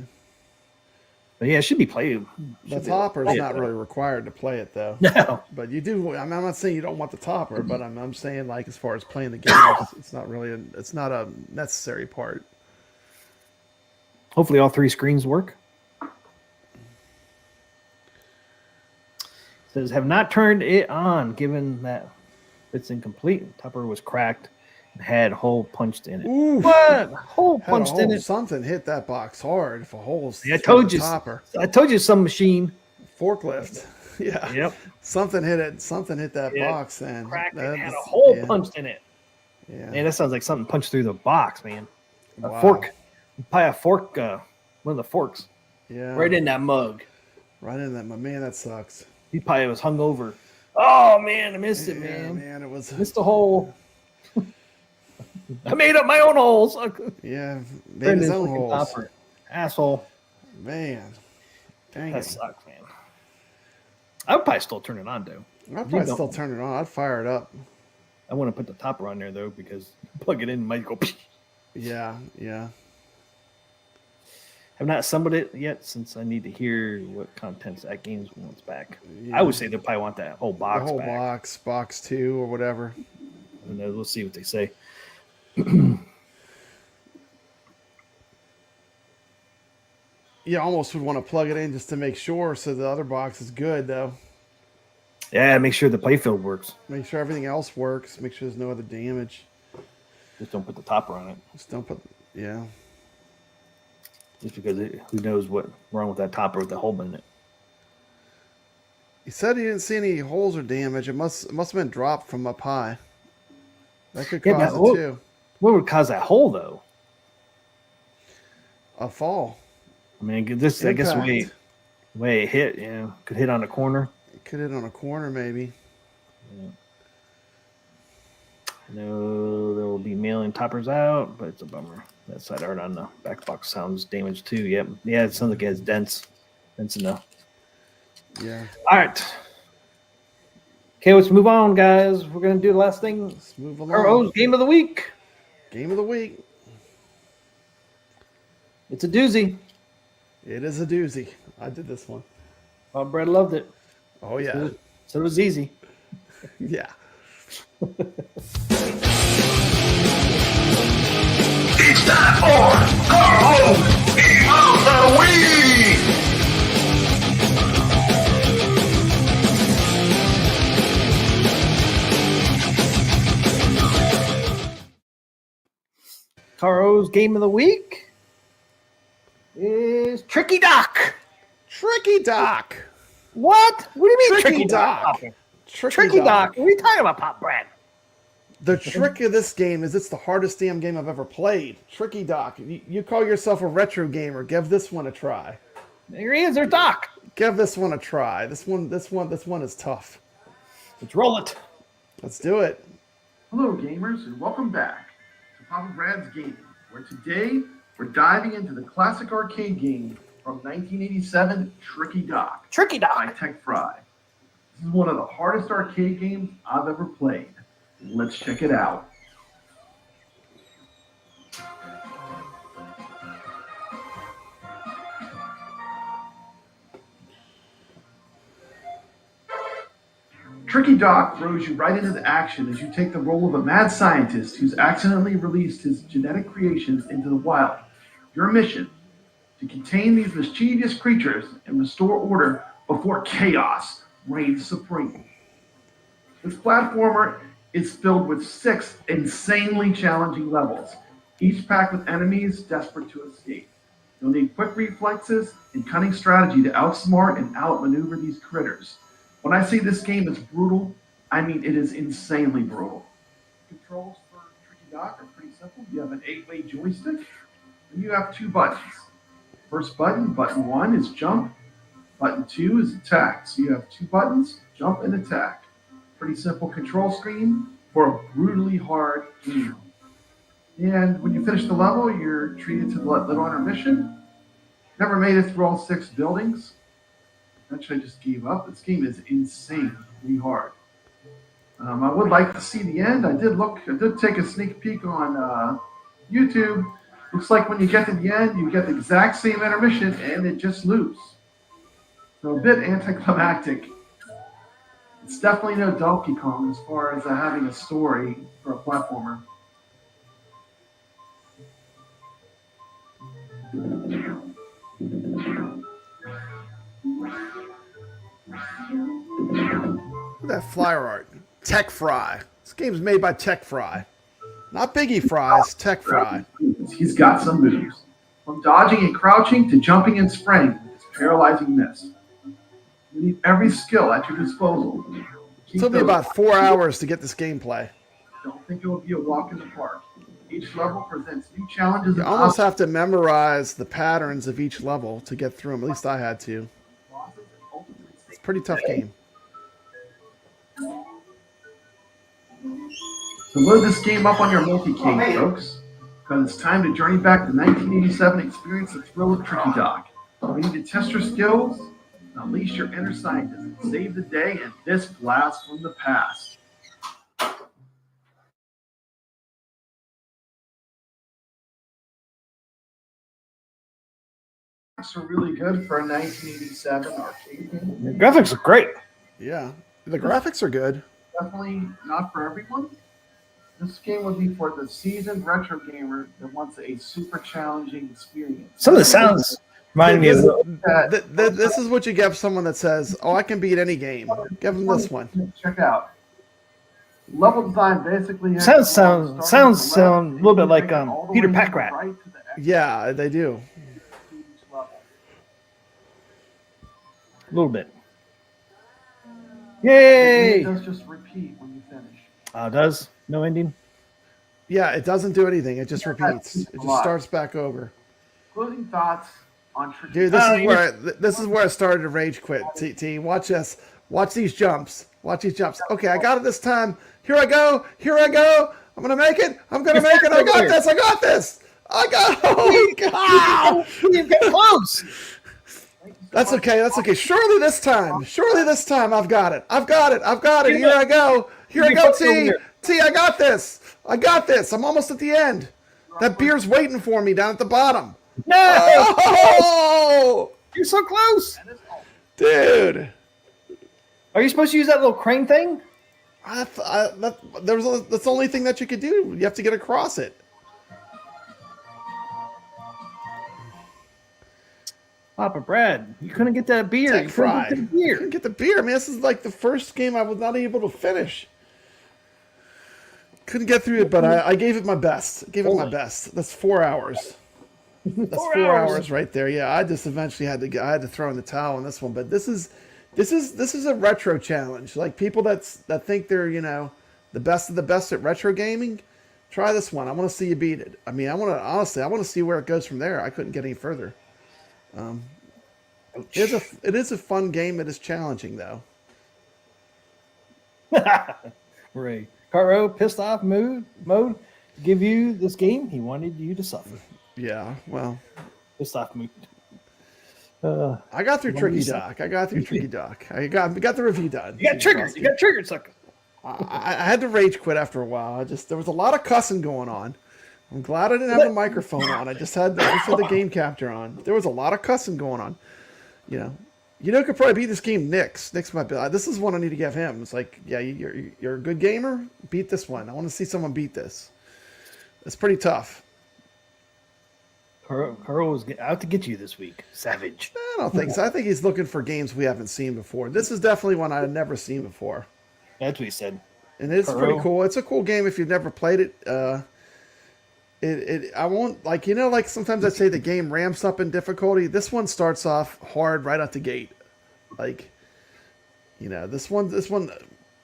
yeah, it should be played. The topper is not really required to play it, though. No, but you do. I'm not saying you don't want the topper, but I'm saying like as far as playing the game, it's not really. It's not a necessary part. Hopefully, all 3 screens work. Says have not turned it on, given that it's incomplete. Topper was cracked and had hole punched in it. Ooh, what hole punched in it? Something hit that box hard. If a hole's I told you. Topper. I told you some machine forklift. Yeah. Yep. Something hit it. Something hit that box and cracked it. Had a hole punched in it. Yeah. Man, that sounds like something punched through the box, man. A Wow. fork. Probably a fork. One of the forks. Yeah. Right in that mug. Right in that. Man, that sucks. He probably was hungover. Oh man, I missed it, Yeah, man. man, it was. Missed a hole. I made up my own holes. Yeah, made his Brendan's own fucking holes. topper. Asshole. Man, dang That it. sucks, man. I would probably still turn it on, though. I'd probably still turn it on. I'd fire it up. I want to put the topper on there, though, because plug it in, it might go. Yeah, yeah. I've not assembled it yet since I need to hear what contents AtGames wants back. Yeah. I would say they'll probably want that whole box The whole back. box 2 or whatever. And we'll see what they say. You almost would want to plug it in just to make sure, so the other box is good, though. Yeah, make sure the playfield works. Make sure everything else works. Make sure there's no other damage. Just don't put the topper on it. Just don't put, yeah. Just because who knows what's wrong with that topper with the hole in it. He said he didn't see any holes or damage. It must have been dropped from up high. That could cause it too. What would cause that hole, though? A fall. I mean, this I guess the way it hit, could hit on a corner. It could hit on a corner, maybe. Yeah. I know there will be mailing toppers out, but it's a bummer. That side art on the back box sounds damaged too. Yep. Yeah, it sounds like it has dents enough. Yeah. All right. Okay, let's move on, guys. We're gonna do the last thing. Let's move along. Our game of the week. Game of the week. It's a doozy. It is a doozy. I did this one. Oh, Brad loved it. Oh yeah. So it was easy. Yeah. It's time for Carl of the Week! Caro's game of the week is Tricky Dock. Tricky Dock. What? What do you mean Tricky Tricky Dock? Tricky Dock. What are you talking about, Pop Brad? The trick of this game is it's the hardest damn game I've ever played. Tricky Dock. You call yourself a retro gamer. Give this one a try. There he is. There's Doc. Give this one a try. This one is tough. Let's roll it. Let's do it. Hello, gamers, and welcome back to Papa Brad's Gaming, where today we're diving into the classic arcade game from 1987, Tricky Dock Tricky by Dock. Tech Fry. This is one of the hardest arcade games I've ever played. Let's check it out. Tricky Dock throws you right into the action as you take the role of a mad scientist who's accidentally released his genetic creations into the wild. Your mission, to contain these mischievous creatures and restore order before chaos reigns supreme. This platformer is filled with 6 insanely challenging levels, each packed with enemies desperate to escape. You'll need quick reflexes and cunning strategy to outsmart and outmaneuver these critters. When I say this game is brutal, I mean it is insanely brutal. Controls for Tricky Dock are pretty simple. You have an 8-way joystick, and you have 2 buttons. First button, button 1 is jump. Button 2 is attack. So you have 2 buttons, jump and attack. Pretty simple control scheme for a brutally hard game. And when you finish the level, you're treated to the Little Honor mission. Never made it through all 6 buildings. Eventually I just gave up. This game is insanely hard. I would like to see the end. I did take a sneak peek on YouTube. Looks like when you get to the end, you get the exact same intermission and it just loops. So a bit anticlimactic. It's definitely no Donkey Kong as far as having a story for a platformer. Look at that flyer art. Tech Fry. This game's made by Tech Fry. Not Biggie Fries, Tech Fry. He's got some moves. From dodging and crouching to jumping and spraying with his paralyzing miss. You need every skill at your disposal. It took me about 4 hours to get this gameplay. Don't think it will be a walk in the park. Each level presents new challenges. You and almost have to memorize the patterns of each level to get through them. At least I had to. It's a pretty tough game. So load this game up on your multi-king, folks, because it's time to journey back to 1987 and experience the thrill of Tricky Dock. We need to test your skills, unleash your inner scientist, and save the day in this blast from the past. Graphics are really good for a 1987 arcade game. The graphics are great. Yeah, the graphics are good. Definitely not for everyone. This game would be for the seasoned retro gamer that wants a super challenging experience. Some of the sounds remind me of. This is what you give someone that says, "Oh, I can beat any game." Give them this one. Check out. Level design basically has Sounds a little bit like Peter Packrat. Yeah, they do. A little bit. Yay! It does just repeat when you finish. Oh, it does? No ending? Yeah, it doesn't do anything. It just repeats. It just starts back over. Closing thoughts on Tricky Dude, this is where I started to rage quit. T, watch this. Watch these jumps. Watch these jumps. Okay, I got it this time. Here I go. Here I go. I'm gonna make it. I'm gonna make it. I got this. I got this. I got. Oh God! You get close. That's okay. That's okay. Surely this time. Surely this time. I've got it. I've got it. I've got it. Here I go. Here I go. T. T. I got this. I got this. I'm almost at the end. That beer's waiting for me down at the bottom. No! Oh! You're so close. Dude. Are you supposed to use that little crane thing? That's the only thing that you could do. You have to get across it. Papa Brad, you couldn't get that beer. Tech You Fry. couldn't get the beer. Couldn't get the beer, man. This is like the first game I was not able to finish. Couldn't get through it, but I gave it my best. Gave it my best. That's 4 hours. That's 4 hours right there. Yeah, I just eventually had to throw in the towel on this one. But this is a retro challenge. Like people that think they're the best of the best at retro gaming, try this one. I want to see you beat it. I mean, I want to see where it goes from there. I couldn't get any further. It is a fun game. It is challenging though. Ray Caro pissed off mode give you this game. He wanted you to suffer. Yeah, well, pissed off mood. I got through Tricky Dock. I got the review done. You got triggered. You got triggered, sucker. I had to rage quit after a while. There was a lot of cussing going on. I'm glad I didn't have the microphone on. I just had the game capture on. There was a lot of cussing going on. Could probably beat this game. Nick's might be. This is one I need to give him. It's like, yeah, you're a good gamer. Beat this one. I want to see someone beat this. It's pretty tough. Carl was out to get you this week. Savage. I don't think so. I think he's looking for games we haven't seen before. This is definitely one I've never seen before. That's what he said. And it's pretty cool. It's a cool game if you've never played it. I won't like sometimes I say the game ramps up in difficulty. This one starts off hard right out the gate. This one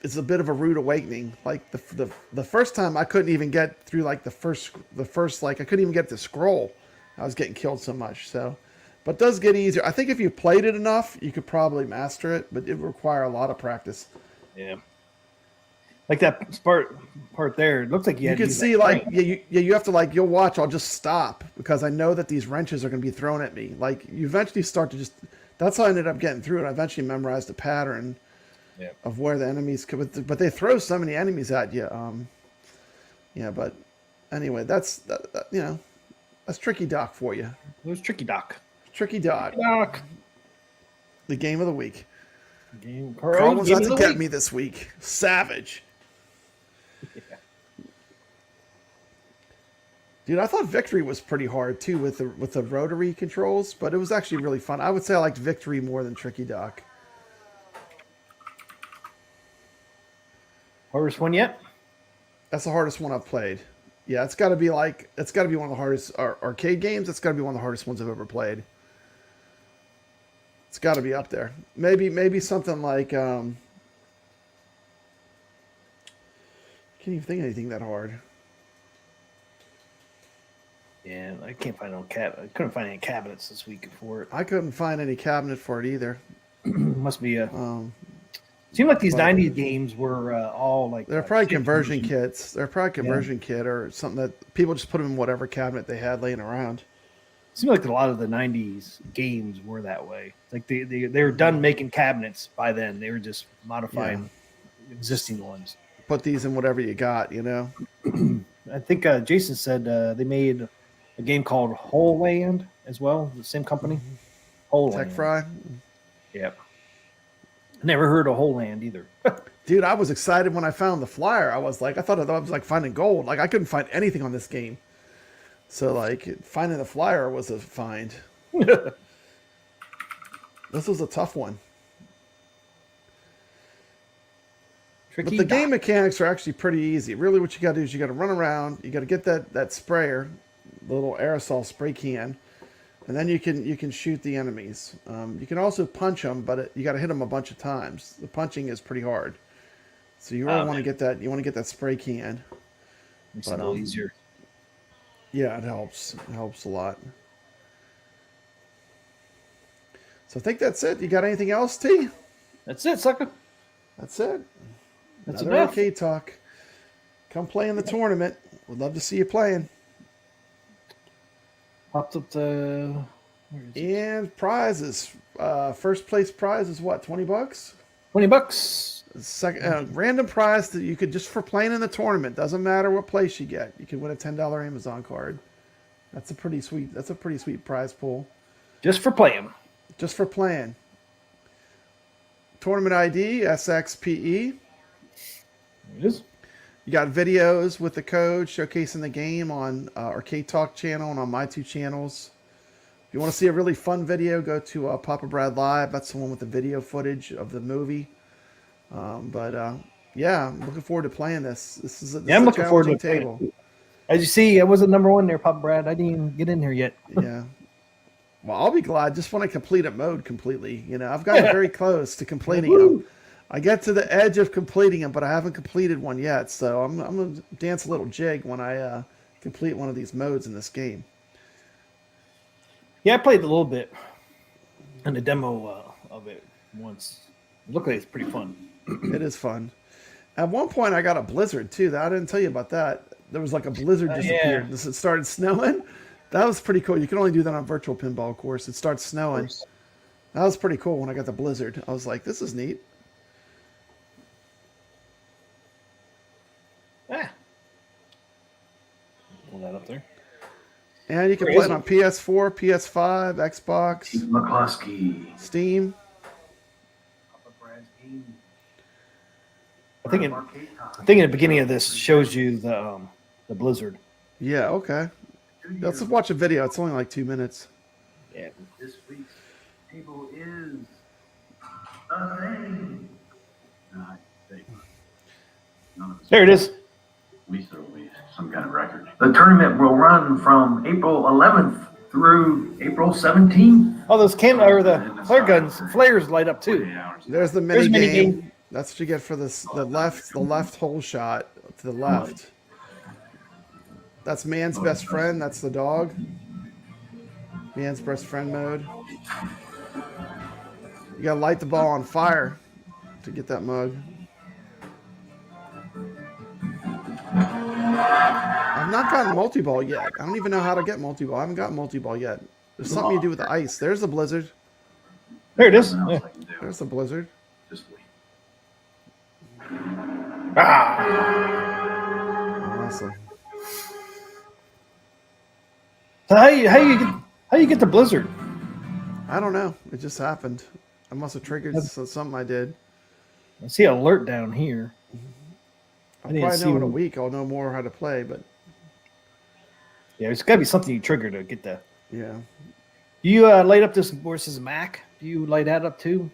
is a bit of a rude awakening. Like the first time I couldn't even get through like the first I couldn't even get the scroll. I was getting killed so much. But it does get easier. I think if you played it enough, you could probably master it, but it would require a lot of practice. Yeah. Like that part there, it looks like you can see you have to you'll watch. I'll just stop because I know that these wrenches are going to be thrown at me. Like you eventually start to just. That's how I ended up getting through it. I eventually memorized the pattern of where the enemies could. But they throw so many enemies at you. But anyway, that's Tricky Dock for you. It was Tricky Dock. Tricky Dock. The game of the week. Carl was out to get me this week. Savage. Yeah. Dude, I thought Victory was pretty hard too with the rotary controls, but it was actually really fun. I would say I liked Victory more than Tricky Dock. Hardest one yet? That's the hardest one I've played. Yeah, it's got to be one of the hardest arcade games. It's got to be one of the hardest ones I've ever played. It's got to be up there. Maybe something like can't even think of anything that hard. Yeah, I can't find no cabinet. I couldn't find any cabinets this week for it. I couldn't find any cabinet for it either. Must be a Seemed like these But- 90s games were all like They're probably 60s conversion versions. kits. They're probably conversion kit or something that people just put them in whatever cabinet they had laying around. Seemed like a lot of the 90s games were that way. Like they were done making cabinets by then. They were just modifying existing ones. Put these in whatever you got, you know. I think Jason said they made a game called Whole Land as well, the same company. Whole Tech Land. Fry. Yep. Never heard of Whole Land either. Dude, I was excited when I found the flyer. I thought I was like finding gold. Like I couldn't find anything on this game. So like finding the flyer was a find. This was a tough one. Tricky But the game mechanics are actually pretty easy. Really what you got to do is you got to run around. You got to get that sprayer, the little aerosol spray can. And then you can shoot the enemies. You can also punch them, but you got to hit them a bunch of times. The punching is pretty hard. So you really want to get that. You want to get that spray can. It's a little easier. Yeah, it helps. It helps a lot. So I think that's it. You got anything else, T? That's it, sucker. That's it. That's Another enough. arcade talk. Come play in the tournament. We'd love to see you playing. Popped up the And prizes. First place prize is what? $20. $20. Second, random prize that you could just for playing in the tournament. Doesn't matter what place you get. You can win a $10 Amazon card. That's a pretty sweet. That's a pretty sweet prize pool. Just for playing. Just for playing. Tournament ID SXPE. It is. You got videos with the code showcasing the game on Arcade Talk channel and on my 2 channels. If you want to see a really fun video, go to Papa Brad Live. That's the one with the video footage of the movie. Yeah, I'm looking forward to playing this. This is I'm looking forward to challenging it. table. As you see, I wasn't number one there, Papa Brad. I didn't even get in here yet. Yeah. Well, I'll be glad just when I complete a mode completely. You know, I've gotten very close to completing them. I get to the edge of completing them, but I haven't completed one yet. So I'm going to dance a little jig when I complete one of these modes in this game. Yeah, I played a little bit in the demo of it once. It looked like it's pretty fun. It is fun. At one point, I got a blizzard too. I didn't tell you about that. There was like a blizzard disappeared. Yeah. It started snowing. That was pretty cool. You can only do that on virtual pinball, of course. It starts snowing. That was pretty cool when I got the blizzard. I was like, this is neat. Pull that up there. And you can Where play is it on PS4, PS5, Xbox, Keith McCloskey. Steam. Papa Brad's game. I think in Arcade Talk. the beginning of this shows you the blizzard. Yeah, okay. Let's watch a video. It's only like 2 minutes. Yeah. This week's table is the thing. There it is. We throw away some kind of record. The tournament will run from April 11th through April 17th. Oh, those the flare guns, flares light up too. 48 hours. There's the There's mini mini game. game. That's what you get for this. The left hole shot to the left. That's man's best friend. That's the dog. Man's best friend mode. You gotta light the ball on fire to get that mug. I've not gotten multi-ball yet. I don't even know how to get multi-ball. I haven't got multi-ball yet. There's something you do with the ice. There's the blizzard. There it is. Nothing Yeah. else I can do. There's the blizzard. Just wait. Awesome. So how you get the blizzard? I don't know. It just happened. I must have triggered something I did. I see an alert down here. I'll didn't probably see know in a one. week. I'll know more how to play, but Yeah, it's got to be something you trigger to get that. yeah. You light up this versus Mac? Do you light that up too?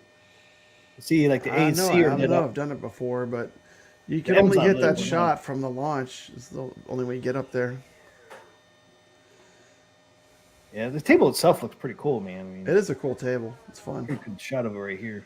See, like the A I and know, C I are don't lit know. up. I've done it before, but you can The only Amazon hit lit that one, shot from the launch. It's the only way you get up there. Yeah, the table itself looks pretty cool, man. I mean, It is a cool table. It's fun. pretty good shot of it right here.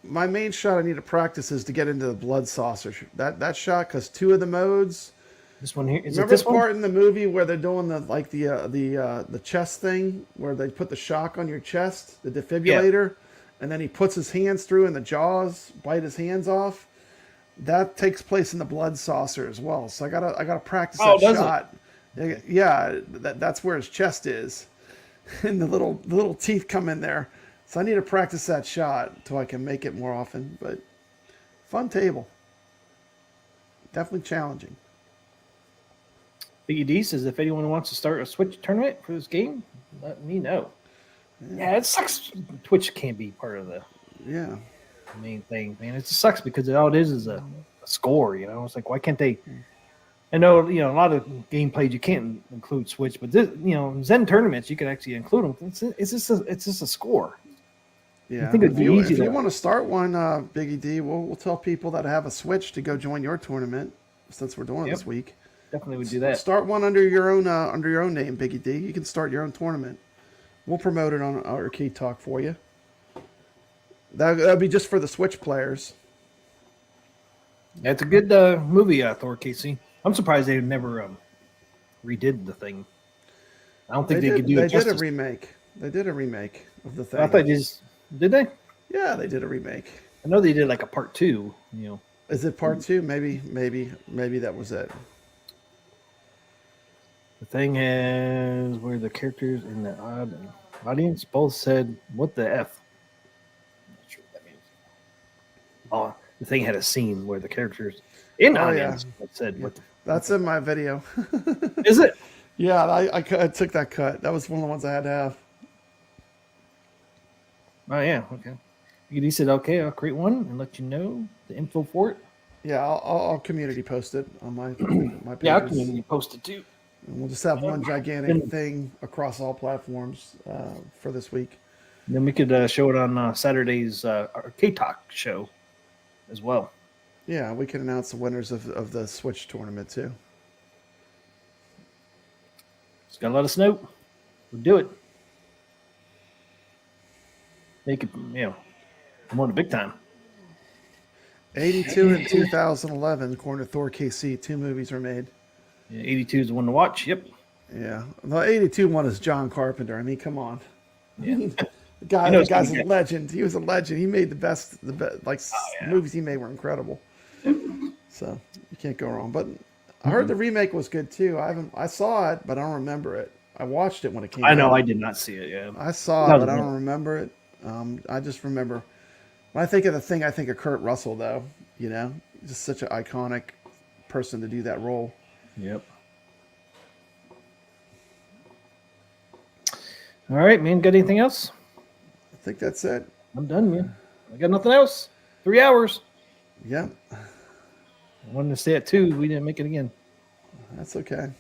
My main shot I need to practice is to get into the blood saucer. That shot, because 2 of the modes. This one here is it Remember this the one? part in the movie where they're doing the chest thing, where they put the shock on your chest, the defibrillator, and then he puts his hands through and the jaws bite his hands off. That takes place in the blood saucer as well. So I gotta practice that shot. Yeah, that's where his chest is, and the little teeth come in there. So I need to practice that shot so I can make it more often. But fun table, definitely challenging. Biggie D says if anyone wants to start a Switch tournament for this game, let me know. Yeah, it sucks. Twitch can't be part of the main thing, man. It just sucks because all it is a score. You know, it's like why can't they? I know a lot of gameplays you can't include Switch, but this, Zen tournaments you can actually include them. It's just a score. Yeah, I think it'd be easy. If you want to start one, Biggie D, we'll tell people that have a Switch to go join your tournament since we're doing it this week. Definitely would do that. Start one under your own name, Biggie D. You can start your own tournament. We'll promote it on Arcade Talk for you. That'd be just for the Switch players. That's a good movie, Thor Casey. I'm surprised they never redid the thing. I don't think they could do it justice. They did a remake. They did a remake of the thing. I thought did they? Yeah, they did a remake. I know they did like a part 2. Is it part 2? Maybe that was it. The thing is where the characters in the audience both said, "What the f?" I'm not sure what that means. Oh, the thing had a scene where the characters in the audience said, "What the?" That's in my video. Is it? Yeah, I took that cut. That was one of the ones I had to have. Oh yeah, okay. He said, "Okay, I'll create one and let you know the info for it." Yeah, I'll community post it on my pages. Yeah, I'll community post it too. And we'll just have one gigantic thing across all platforms for this week. Then we could show it on Saturday's Arcade Talk show as well. Yeah, we can announce the winners of the Switch tournament too. Just gotta let us know. We'll do it. Make it, I'm on the big time. 82 and 2011, according to Thor KC, 2 movies were made. Yeah, 82 is the one to watch. Yep. Yeah, the 82 one is John Carpenter. I mean, come on. Yeah. The guy's a legend. He was a legend. He made the best movies he made were incredible. So you can't go wrong. But I heard the remake was good too. I saw it, but I don't remember it. I watched it when it came out. I know I did not see it. Yeah. I saw it, but I don't remember it. I just remember when I think of the thing, I think of Kurt Russell though. Just such an iconic person to do that role. Yep. All right, man. Got anything else? I think that's it. I'm done, man. I got nothing else. 3 hours. Yep. I wanted to stay at 2. We didn't make it again. That's okay.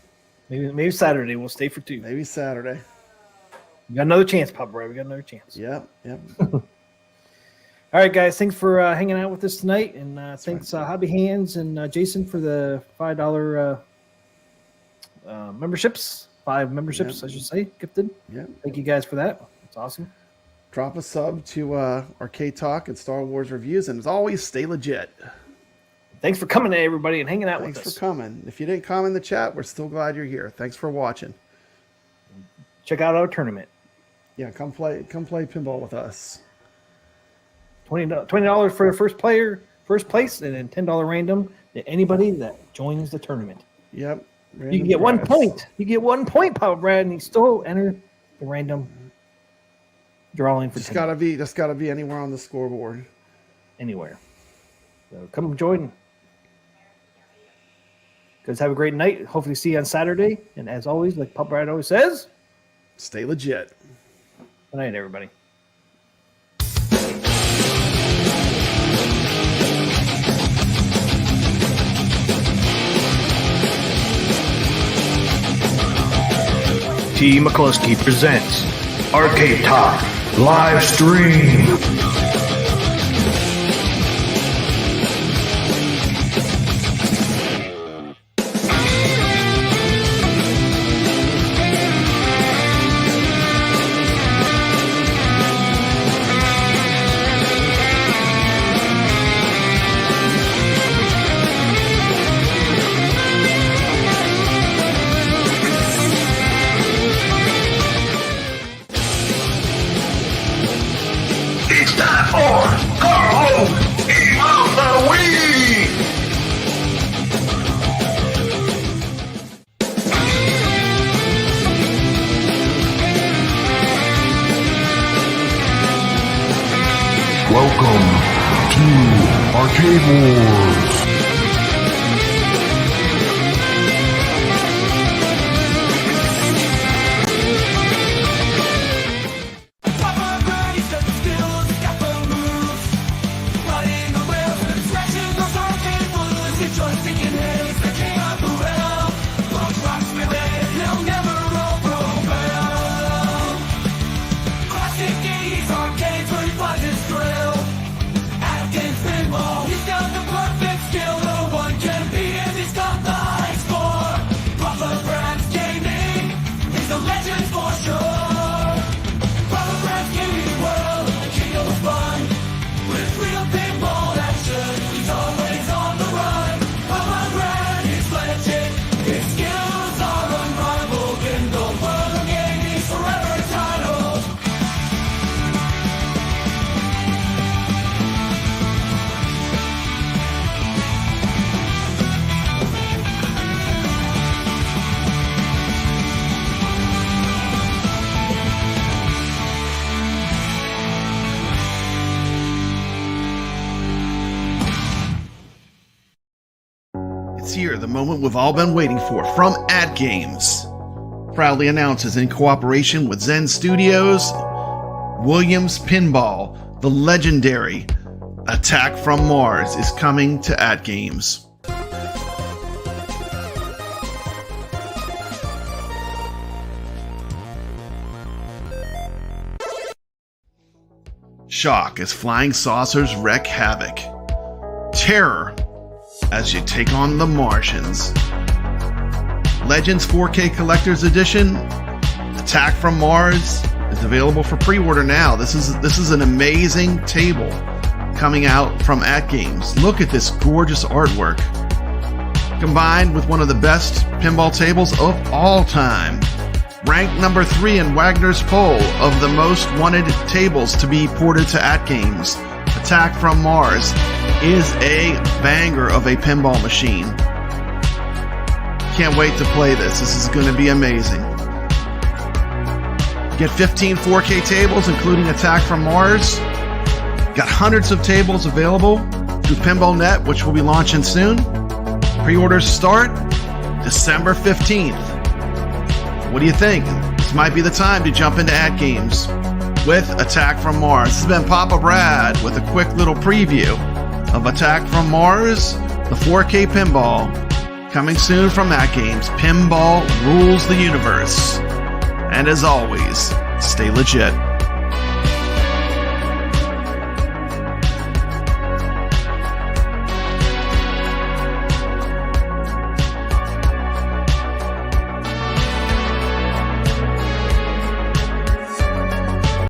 Maybe Saturday. We'll stay for 2. Maybe Saturday. We got another chance, Pop Boy. We got another chance. Yep. All right, guys. Thanks for hanging out with us tonight, and thanks Hobby Hands and Jason for the $5 memberships. 5 memberships, I should say, gifted. Yeah. Thank you guys for that. It's awesome. Drop a sub to Arcade Talk and Star Wars Reviews, and as always, stay legit. Thanks for coming, everybody, and hanging out with us. Thanks for coming. If you didn't comment in the chat, we're still glad you're here. Thanks for watching. Check out our tournament. Yeah, come play pinball with us. $20 for the first place, and then $10 random to anybody that joins the tournament. Yep. You can get 1 point. You get 1 point, Papa Brad, and you still enter the random drawing for just gotta be anywhere on the scoreboard. Anywhere. So come join. Guys, have a great night. Hopefully see you on Saturday. And as always, like Papa Brad always says, stay legit. Good night, everybody. T. McCluskey presents Arcade Talk live stream. It's Stand for Carl Eat the Weed! Welcome to Arcade Wars. It's here, the moment we've all been waiting for, from AtGames. Proudly announces, in cooperation with Zen Studios, Williams Pinball, the legendary Attack from Mars is coming to AtGames. Shock as flying saucers wreak havoc. Terror as you take on the Martians. Legends 4K Collector's Edition, Attack from Mars, is available for pre-order now. This is an amazing table coming out from AtGames. Look at this gorgeous artwork, combined with one of the best pinball tables of all time. Ranked number 3 in Wagner's poll of the most wanted tables to be ported to AtGames, Attack from Mars is a banger of a pinball machine. Can't wait to play this. This is going to be amazing. Get 15 4K tables, including Attack from Mars. Got hundreds of tables available through PinballNet, which will be launching soon. Pre-orders start December 15th. What do you think? This might be the time to jump into AtGames with Attack from Mars. This has been Papa Brad with a quick little preview of Attack from Mars, the 4K pinball, coming soon from AtGames. Pinball rules the universe. And as always, stay legit.